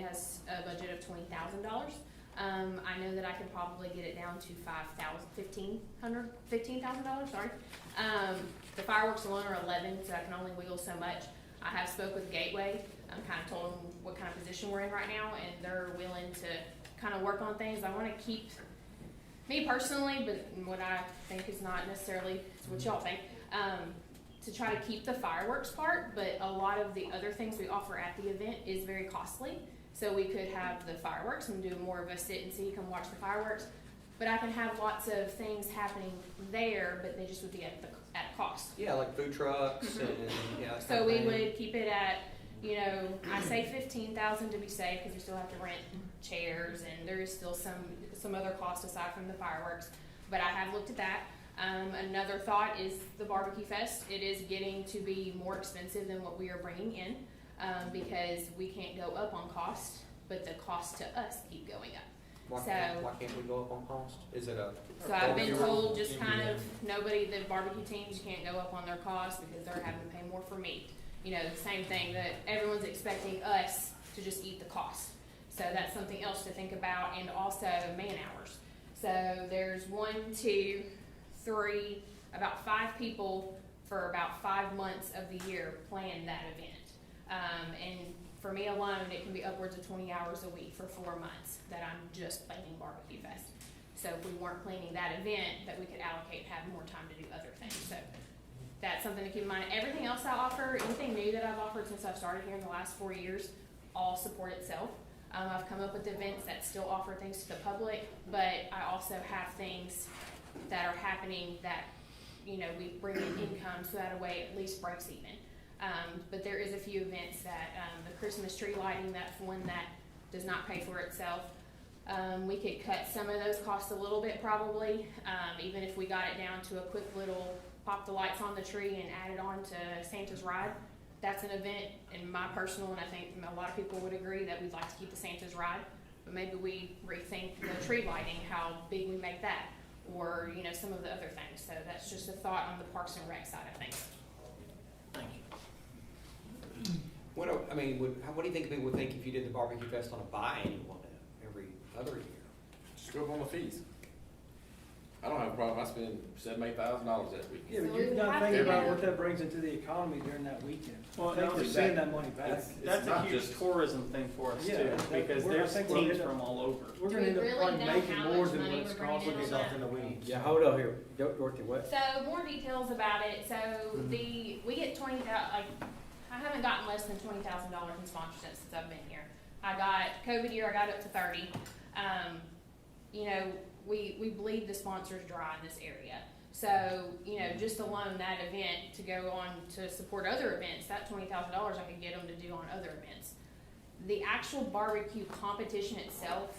has a budget of $20,000. I know that I could probably get it down to $15,000, sorry. The fireworks alone are 11, so I can only wiggle so much. I have spoke with Gateway, kind of told them what kind of position we're in right now, and they're willing to kind of work on things. I want to keep, me personally, but what I think is not necessarily what y'all think, to try to keep the fireworks part, but a lot of the other things we offer at the event is very costly. So we could have the fireworks and do more of a sit and see, come watch the fireworks. But I can have lots of things happening there, but they just would be at a cost. yeah, like food trucks and, that So kind of we thing. would keep it at, I say 15,000 to be safe, because we still have to rent chairs, and there is still some other cost aside from the fireworks. But I have looked at that. Another thought is the barbecue fest. It is getting to be more expensive than what we are bringing in, because we can't go up on cost, but the cost to us keep going up. Why So- can't we go up on cost? Is it a? So I've been told just kind of, nobody, the barbecue teams can't go up on their costs because they're having to pay more for meat. You know, the same thing that everyone's expecting us to just eat the cost. So that's something else to think about, and also man hours. So there's 1, 2, 3, about 5 people for about 5 months of the year plan that event. And for me alone, it can be upwards of 20 hours a week for 4 months that I'm just planning Barbecue Fest. So if we weren't planning that event, that we could allocate and have more time to do other things. So that's something to keep in mind. Everything else I offer, anything new that I've offered since I've started here in the last 4 years, all support itself. I've come up with events that still offer things to the public, but I also have things that are happening that, you know, we bring in income so that a way at least breaks even. But there is a few events that, the Christmas tree lighting, that's one that does not pay for itself. We could cut some of those costs a little bit probably, even if we got it down to a quick little pop the lights on the tree and add it on to Santa's Ride. That's an event, in my personal, and I think a lot of people would agree that we'd like to keep the Santa's Ride, but maybe we rethink the tree lighting, how big we make that, or, you know, some of the other things. So that's just a thought on the Parks and Rec side of things. Thank you. What do you think people would think if you did the barbecue fest on a biannual every other year? Just go up on the fees. I don't have a problem, I spend $7,000-8,000 that weekend. Yeah, but So you've we got to have think to about know- what that brings into the economy during that weekend. Well, I think no, we're seeing that money back. That's a not huge just- tourism thing for us Yeah, too, that- because we're- I there's think we're teams gonna- from all over. We're Do gonna we end up really probably know making how more much than money what it's we're bringing costing in us. on Off in the weeds. Yeah, hold on here, Dorothy, what? So more details about it. So we get 20,000. Like I haven't gotten less than $20,000 in sponsorships since I've been here. I got COVID year. I got up to 30. You know, we bleed the sponsors dry in this area. So you know, just alone that event to go on to support other events, that $20,000 I could get them to do on other events. The actual barbecue competition itself,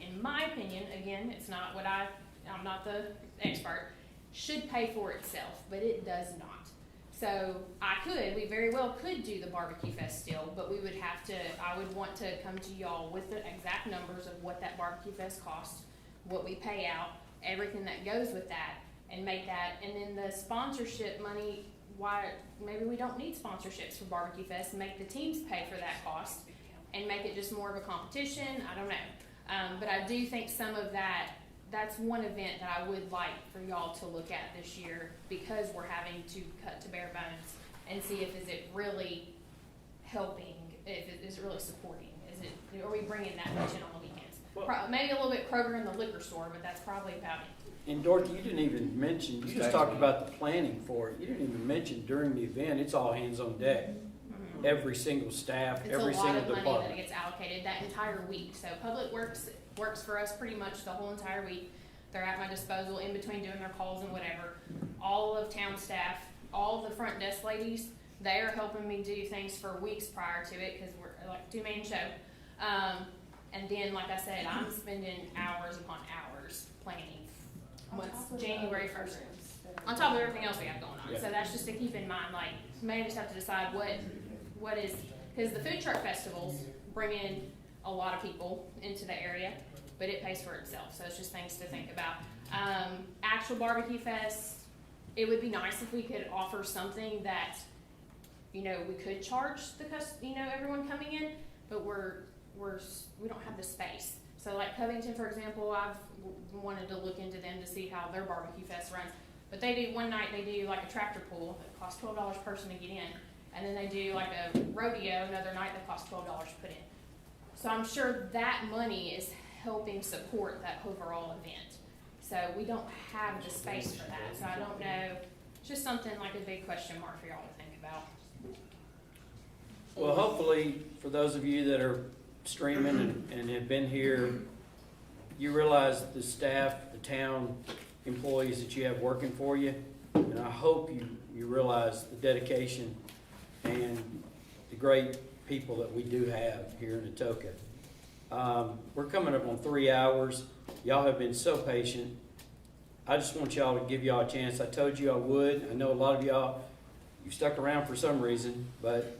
in my opinion, again, it's not what I'm not the expert, should pay for itself, but it does not. So we very well could do the barbecue fest still, but I would want to come to y'all with the exact numbers of what that barbecue fest costs, what we pay out, everything that goes with that, and make that, and then the sponsorship money, maybe we don't need sponsorships for barbecue fest, make the teams pay for that cost, and make it just more of a competition, I don't know. But I do think some of that's one event that I would like for y'all to look at this year, because we're having to cut to bare bones and see if is it really helping, is it really supporting, are we bringing that much in on the weekends? Maybe a little bit Kroger in the liquor store, but that's probably about it. And Dorothy, you didn't even mention, you just talked about the planning for it. You didn't even mention during the event, it's all hands on deck. Every single staff, It's every a lot single of money that department. gets allocated that entire week. So Public Works works for us pretty much the whole entire week. They're at my disposal in between doing their calls and whatever. All of town staff, all of the front desk ladies, they are helping me do things for weeks prior to it, because we're like a 2-man show. And then, like I said, I'm spending hours upon hours planning once January 1st. On top of everything else we have going on. Yeah. So that's just to keep in mind, like, you may just have to decide what is, because the food truck festivals bring in a lot of people into the area, but it pays for itself. So it's just things to think about. Actual barbecue fest, it would be nice if we could offer something that, you know, we could charge everyone coming in, but we don't have the space. So like Covington, for example, I've wanted to look into them to see how their barbecue fest runs. But they do, one night they do like a tractor pull that costs $12 per person to get in. And then they do like a rodeo another night that costs $12 to put in. So I'm sure that money is helping support that overall event. So we don't have the space for that. So I don't know, just something like a big question mark for y'all to think about. Well, hopefully, for those of you that are streaming and have been here, you realize the staff, the town employees that you have working for you, and I hope you realize the dedication and the great people that we do have here in Atoka. We're coming up on 3 hours. Y'all have been so patient. I just want y'all to give y'all a chance. I told you I would. I know a lot of y'all, you stuck around for some reason, but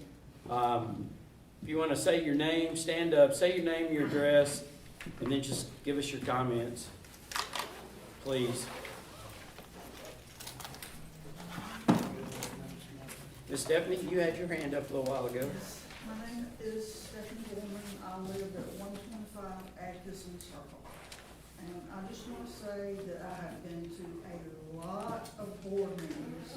if you want to say your name, stand up, say your name, your address, And then just give us your comments, please. Ms. Stephanie, you had your hand up a little while ago. My name is Stephanie Gorman. I live at 125 Atkinson Circle. And I just want to say that I have been to a lot of board meetings.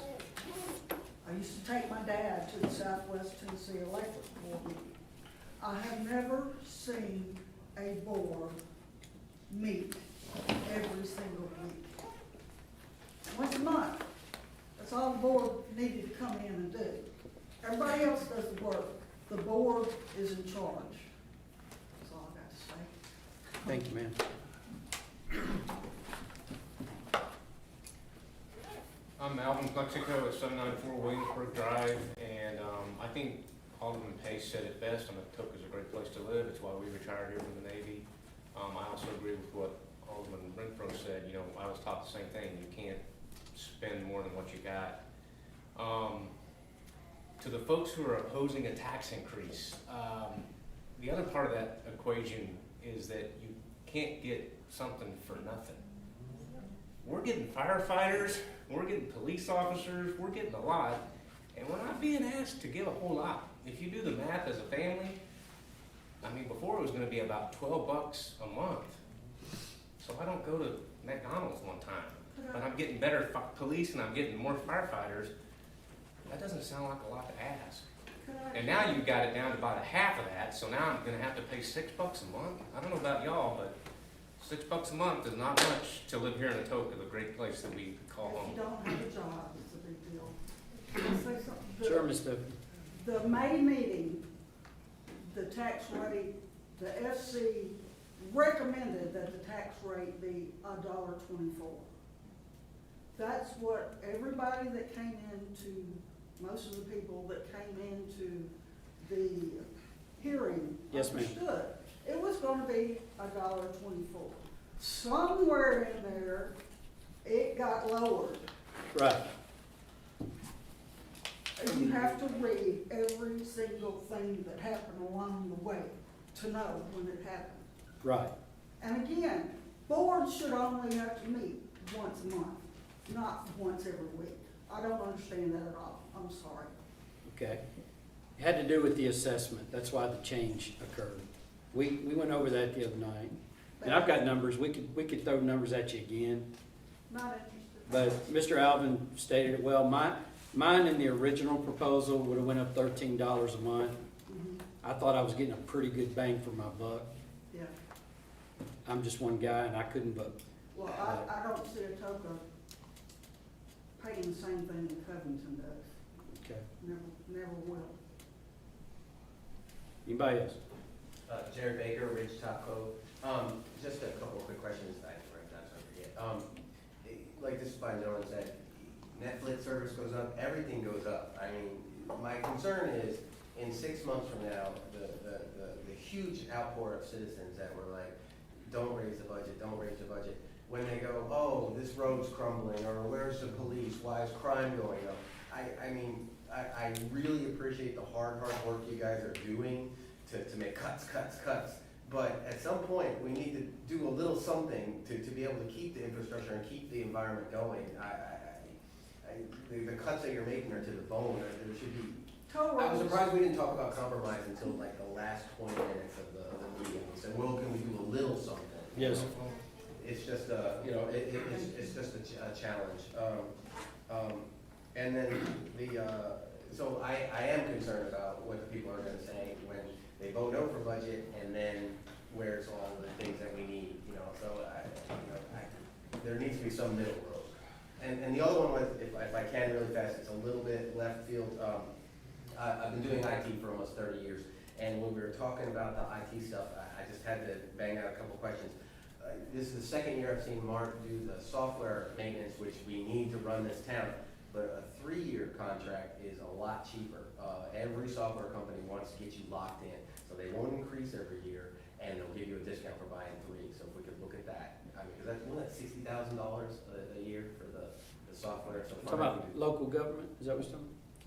I used to take my dad to the Southwest Tennessee Electric Board meeting. I have never seen a board meet every single week. Once a month. That's all the board needed to come in and do. Everybody else does the work. The board is in charge. That's all I got to say. Thank you, ma'am. I'm Alvin Plexico at 794 Williamsburg Drive, and I think Alderman Pace said it best. Atoka is a great place to live. It's why we retired here from the Navy. I also agree with what Alderman Renfro said. You know, I was taught the same thing. You can't spend more than what you got. To the folks who are opposing a tax increase, the other part of that equation is that you can't get something for nothing. We're getting firefighters, we're getting police officers, we're getting a lot, and we're not being asked to give a whole lot. If you do the math as a family, I mean, before it was gonna be about $12 a month. So I don't go to McDonald's one time, but I'm getting better police and I'm getting more firefighters. That doesn't sound like a lot to ask. And now you've got it down to about a half of that, so now I'm gonna have to pay $6 a month. I don't know about y'all, but $6 a month is not much to live here in Atoka, the great place that we call home. If you don't have a job, it's a big deal. Can I say something? Sure, Ms. Stephanie. The May meeting, the tax rate, the FC recommended that the tax rate be $1.24. That's what everybody that came into, most of the people that came into the hearing Yes, ma'am. understood. It was gonna be $1.24. Somewhere in there, it got lowered. Right. You have to read every single thing that happened along the way to know when it happened. Right. And again, boards should only have to meet once a month, not once every week. I don't understand that at all. I'm sorry. Okay. It had to do with the assessment. That's why the change occurred. We went over that the other night. And I've got numbers. We could throw numbers at you again. Not interested. But Mr. Alvin stated it well. Mine in the original proposal would have went up $13 a month. Mhm. I thought I was getting a pretty good bang for my buck. Yeah. I'm just one guy and I couldn't vote. Well, I don't see Atoka paying the same thing that Covington does. Okay. Never will. Anybody else? Jared Baker, Ridge Taco. Just a couple of quick questions I write down so I forget. Like this by no one said, Netflix service goes up, everything goes up. I mean, my concern is in 6 months from now, the huge outpour of citizens that were like, don't raise the budget, don't raise the budget. When they go, oh, this road's crumbling, or where's the police, why is crime going up? I mean, I really appreciate the hard work you guys are doing to make cuts. But at some point, we need to do a little something to be able to keep the infrastructure and keep the environment going. The cuts that you're making are to the bone. There should be. I was surprised we didn't talk about compromise until like the last 20 minutes of the meeting. We said, well, can we do a little something? Yes. It's just it's just a challenge. And then so I am concerned about what the people are going to say when they vote no for budget, and then where's all the things that we need, so there needs to be some middle road. And the other one was, if I can really fast, it's a little bit left field. I've been doing IT for almost 30 years, and when we were talking about the IT stuff, I just had to bang out a couple questions. This is the second year I've seen Mark do the software maintenance, which we need to run this town, but a 3-year contract is a lot cheaper. Every software company wants to get you locked in, so they won't increase every year, and they'll give you a discount for buying 3. So if we could look at that, I mean, because that's $60,000 a year for the software. So Talk about local government, is that what you're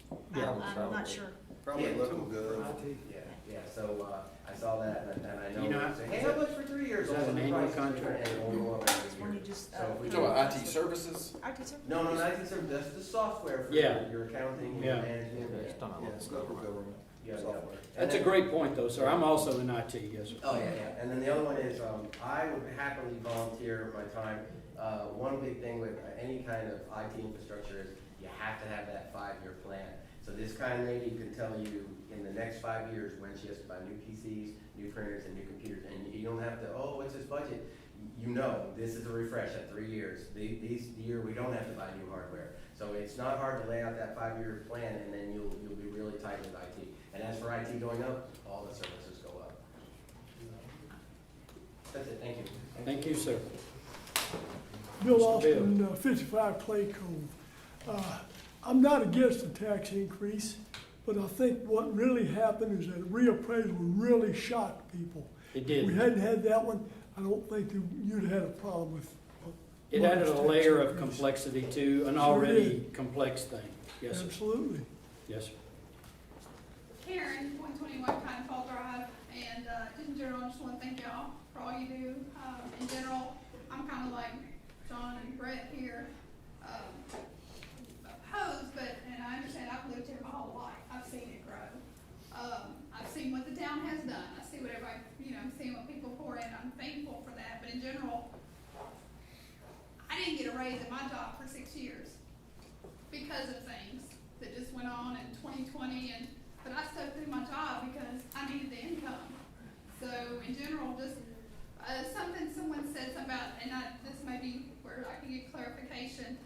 talking about? I'm not sure. Probably local government. Yeah. Yeah, so, I saw that, and I know, You know, say, hey, how much for 3 years? is that Oh, an the annual price is different, contract? And it will go up every When year. you just, So if we You do- talking about IT services? IT services. No, no, IT service, that's the software for Yeah. your accounting and your Yeah. management. Yeah, it's local government. Yeah, yeah. software. That's a great point though, sir. I'm also in IT, yes, sir. Oh, yeah, yeah, and then the other one is, I would happily volunteer my time. One big thing with any kind of IT infrastructure is you have to have that 5-year plan. So this kind of lady can tell you in the next 5 years when she has to buy new PCs, new printers, and new computers, and you don't have to, oh, what's this budget? You know, this is a refresh at 3 years. These year, we don't have to buy new hardware. So it's not hard to lay out that 5-year plan, and then you'll be really tight with IT. And as for IT going up, all the services go up. That's it, thank you. Thank you, sir. Bill Mr. Austin, 55 Clay Cove. I'm not against the tax increase, but I think what really happened is that reappraisal really shocked people. It If did. we hadn't had that one, I don't think that you'd have had a problem with. It added a tax layer of increase. complexity to an Sure already did. complex thing. Yes, sir. Absolutely. Yes, sir. Karen, 121 Pine Fall Drive, and in general, I just want to thank y'all for all you do. In general, I'm kind of like John and Brett here, opposed, and I understand I've lived here my whole life. I've seen it grow. I've seen what the town has done. I see what everybody, I'm seeing what people pour in. I'm thankful for that. But in general, I didn't get a raise at my job for 6 years because of things that just went on in 2020, but I stuck through my job because I needed the income. So in general, just someone said something about, and this may be where I can get clarification.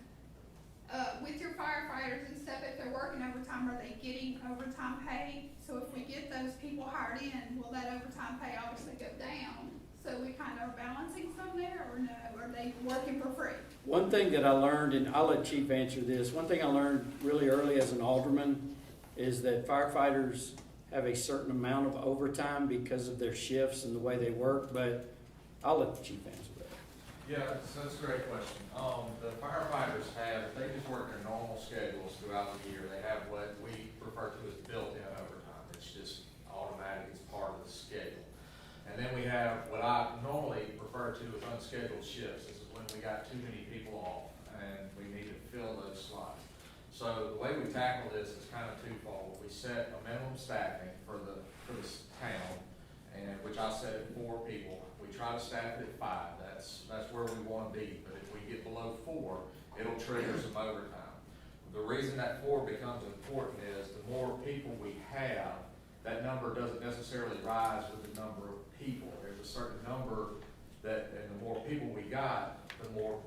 With your firefighters and stuff, if they're working overtime, are they getting overtime pay? So if we get those people hired in, will that overtime pay obviously go down? So we kind of are balancing some there, or no? Are they working for free? One thing that I learned, and I'll let Chief answer this, one thing I learned really early as an alderman is that firefighters have a certain amount of overtime because of their shifts and the way they work, but I'll let the chief answer that. Yeah, that's a great question. The firefighters have, they just work their normal schedules throughout the year. They have what we refer to as built-in overtime. It's just automatic, it's part of the schedule. And then we have what I normally refer to as unscheduled shifts. This is when we got too many people off and we need to fill those slots. So the way we tackle this is kind of twofold. We set a minimum staffing for this town, and which I set at 4 people. We try to staff it at 5. That's where we want to be. But if we get below 4, it'll trigger some overtime. The reason that 4 becomes important is the more people we have, that number doesn't necessarily rise with the number of people. There's a certain number that, and the more people we got, the more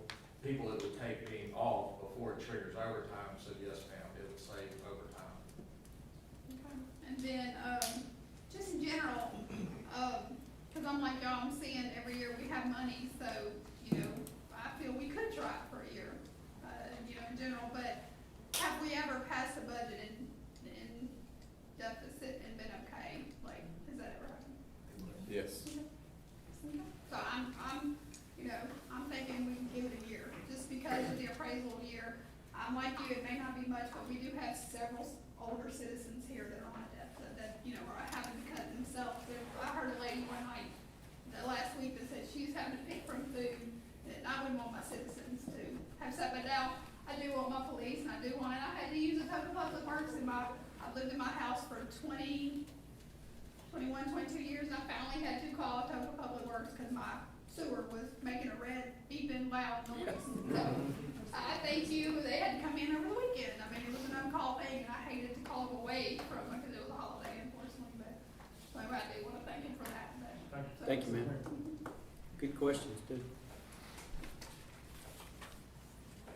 people it would take being off before it triggers overtime. So yes, ma'am, it would save overtime. Okay. And then, just in general, because I'm like y'all, I'm seeing every year we have money, so, I feel we could try it for a year, in general, but have we ever passed a budget in deficit and been okay? Like, has that ever happened? Yes. So I'm thinking we can give it a year, just because of the appraisal year. I'm like you, it may not be much, but we do have several older citizens here that are on a deficit, that, are having to cut themselves. I heard a lady one night, last week, that said she's having to pick from food, and I wouldn't want my citizens to have stuff, but now I do want my police, and I had to use Atoka Public Works I've lived in my house for 21, 22 years, and I finally had to call Atoka Public Works because my sewer was making a red, beeping, loud noise. So I thank you. They had to come in over the weekend. I mean, it was an uncalled thing, and I hated to call them away from it because it was a holiday, unfortunately. But so I do want to thank him for that. Thank you, ma'am. Good questions, too.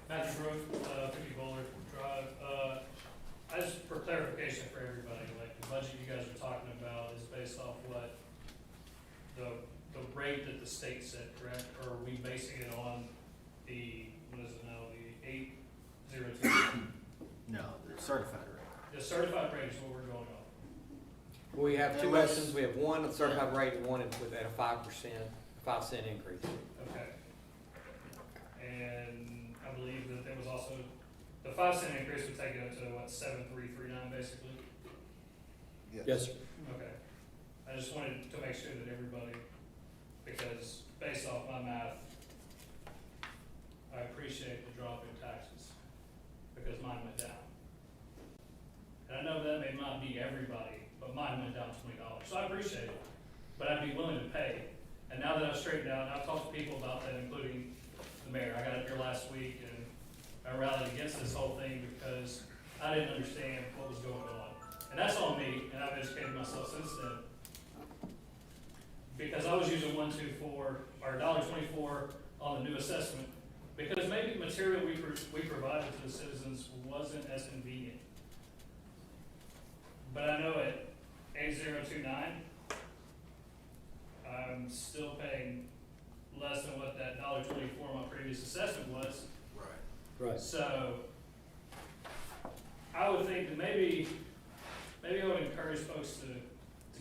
Patrick Roof, 50 Bowler Drive. Just for clarification for everybody, like the budget you guys are talking about is based off what the rate that the state set, correct? Or are we basing it on the, what is it now, the 802? No, the certified rate. The certified rate is what we're going on. We have 2 options. We have one at certified rate and one at a 5%, 5-cent increase. Okay. And I believe that there was also, the 5-cent increase would take it up to what, 7,339 basically? Yes, sir. Okay. I just wanted to make sure that everybody, because based off my math, I appreciate the drop in taxes, because mine went down. And I know that may not be everybody, but mine went down $20, so I appreciate it, but I'd be willing to pay. And now that I've straightened out, I've talked to people about that, including the mayor. I got up here last week and I rallied against this whole thing because I didn't understand what was going on. And that's on me, and I've educated myself since then. Because I was using $1.24 or $1.24 on the new assessment, because maybe the material we provided to the citizens wasn't as convenient. But I know at 8029, I'm still paying less than what that $1.24 my previous assessment was. Right. So I would think that maybe I would encourage folks to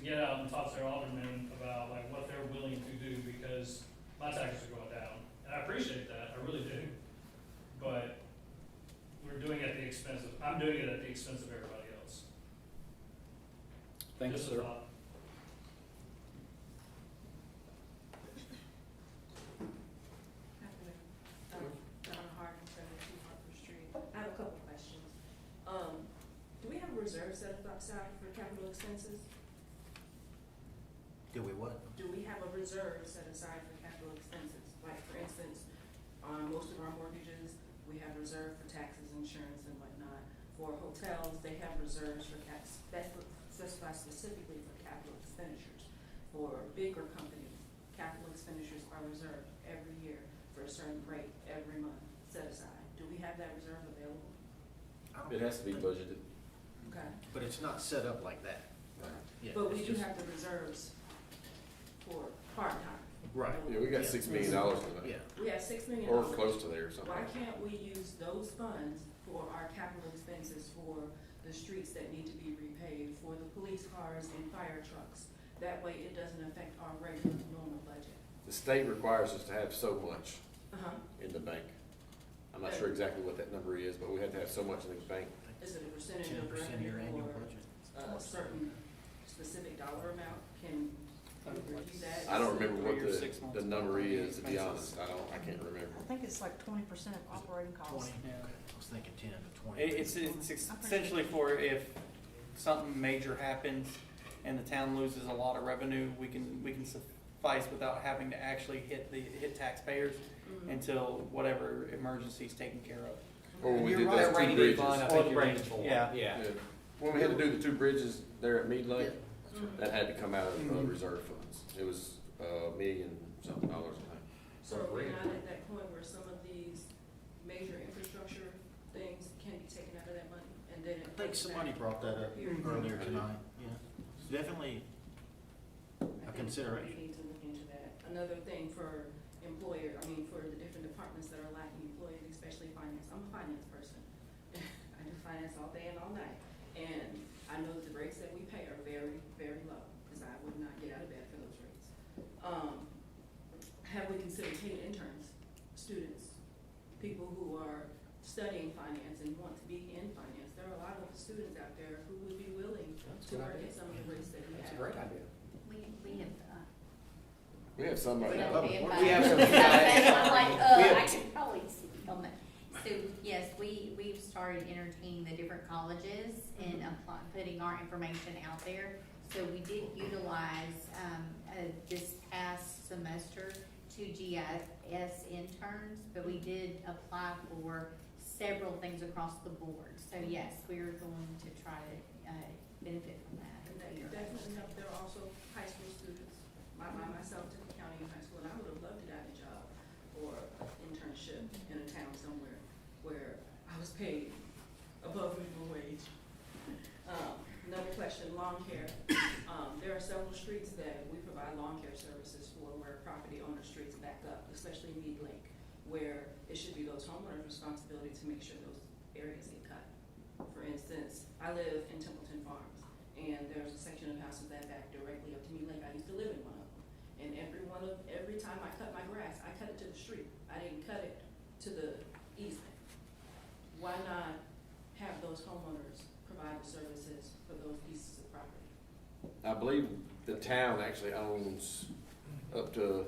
get out and talk to their aldermen about like what they're willing to do, because my taxes are going down. And I appreciate that, I really do. But we're doing it at the expense of, I'm doing it at the expense of everybody else. Thank you, Just a sir. thought. I have a couple questions. Do we have a reserve set aside for capital expenses? Do we what? Do we have a reserve set aside for capital expenses? Like, for instance, on most of our mortgages, we have reserve for taxes, insurance, and whatnot. For hotels, they have reserves for specified specifically for capital expenditures. For bigger companies, capital expenditures are reserved every year for a certain rate every month set aside. Do we have that reserve available? It has to be budgeted. Okay. But it's not set up like that. Yeah, But we it's do just- have the reserves for part-time. Right. Yeah, we got $6 million in it. Yeah. We have $6 million. Or close to there or something. Why can't we use those funds for our capital expenses for the streets that need to be repaved, for the police cars and fire trucks? That way it doesn't affect our regular normal budget. The state requires us to have so much Uh-huh. in the bank. I'm not sure exactly what that number is, but we have to have so much in the bank. Is it a percentage of 10% of your revenue annual or budget. a certain specific dollar amount? Can we review that? I don't remember what 3 or 6 months the number is, to be expenses. honest. I can't remember. I think it's like 20% of operating costs. 20? Yeah. Okay. I was thinking 10 to 20. It's essentially for if something major happens and the town loses a lot of revenue, we can suffice without having to actually hit taxpayers until whatever emergency is taken care of. Or when we You're did right, those that two rainy day bridges. fund, I Or think the you're rainy- aiming for. yeah. Yeah. When we had to do the two bridges there at Mead Lake, that had to come out of reserve funds. It was $1 million something, I think. So are we not at that point where some of these major infrastructure things can be taken out of that money and then? I think somebody brought that up earlier tonight. Yeah. It's definitely a consideration. We need to look into that. Another thing for for the different departments that are lacking employees, especially finance. I'm a finance person. I do finance all day and all night. And I know that the rates that we pay are very, very low, because I would not get out of bed for those rates. Have we considered paying interns, students, people who are studying finance and want to be in finance? There are a lot of students out there who would be willing to work at some of the rates that we have. That's a great idea. We have some right now. We have some. I'm like, We have- I could probably speak on that. So, yes, we've started entertaining the different colleges and putting our information out there. So we did utilize, this past semester, 2 GIS interns, but we did apply for several things across the board. So yes, we're going to try to, benefit from that. And that could definitely help. There are also high school students. Myself took accounting in high school, and I would have loved to have a job or an internship in a town somewhere where I was paid above minimum wage. Another question, lawn care. There are several streets that we provide lawn care services for where property owner streets back up, especially Mead Lake, where it should be those homeowners' responsibility to make sure those areas get cut. For instance, I live in Templeton Farms, and there's a section of houses that back directly up to Mead Lake. I used to live in one of them. And every time I cut my grass, I cut it to the street. I didn't cut it to the easement. Why not have those homeowners provide the services for those pieces of property? I believe the town actually owns up to,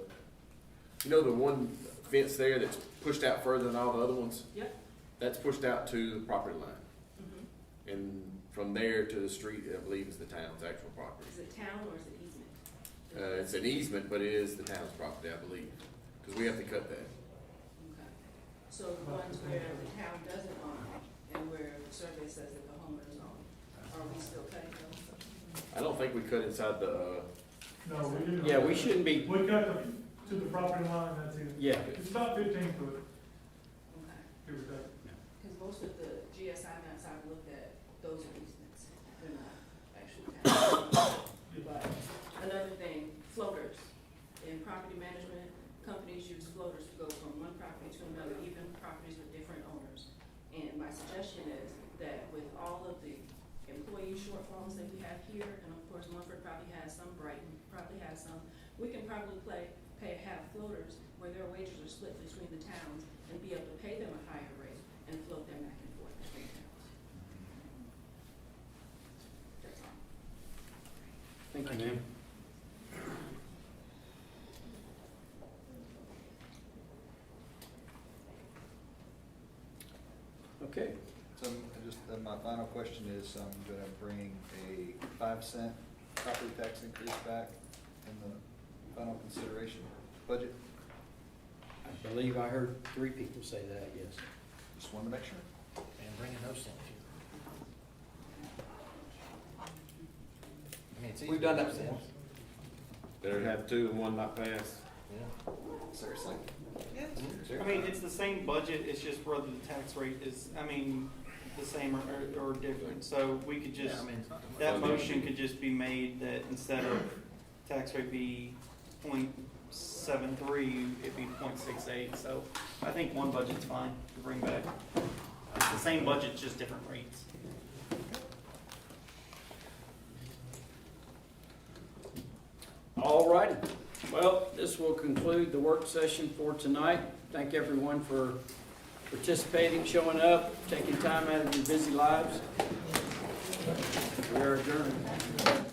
you know, the one fence there that's pushed out further than all the other ones? Yep. That's pushed out to the property line. Mhm. And from there to the street, I believe is the town's actual property. Is it town or is it easement? It's an easement, but it is the town's property, I believe, because we have to cut that. Okay. So the ones where the town doesn't own and where the survey says that the homeowners own, are we still cutting those? I don't think we cut inside the, No, we didn't. Yeah, we shouldn't be, We cut to the property line, that's it. yeah. It's about 15 foot, Okay. give or take. Because most of the GSI maps I've looked at, those are easements, they're not actual town. But another thing, floaters. In property management, companies use floaters to go from one property to another, even properties with different owners. And my suggestion is that with all of the employee shortfalls that we have here, and of course Mumford probably has some, Brighton probably has some, we can probably have floaters where their wages are split between the towns and be able to pay them a higher rate and float them back and forth between towns. That's all. Thank you, ma'am. Okay, So my final question is, I'm gonna bring a 5-cent property tax increase back in the final consideration budget. I believe I heard 3 people say that, yes. Just wanted to make sure. And bringing those cents I mean, it's easy. We've done that before. better have 2 and 1 not pass. Yeah. Seriously? I mean, it's the same budget, it's just whether the tax rate is, I mean, the same or different. So we could just, Yeah, I mean, it's not too much. that motion could just be made that instead of tax rate be 0.73, it'd be 0.68. So I think one budget's fine to bring back. It's the same budget, just different rates. All righty. Well, this will conclude the work session for tonight. Thank everyone for participating, showing up, taking time out of your busy lives. We are adjourned.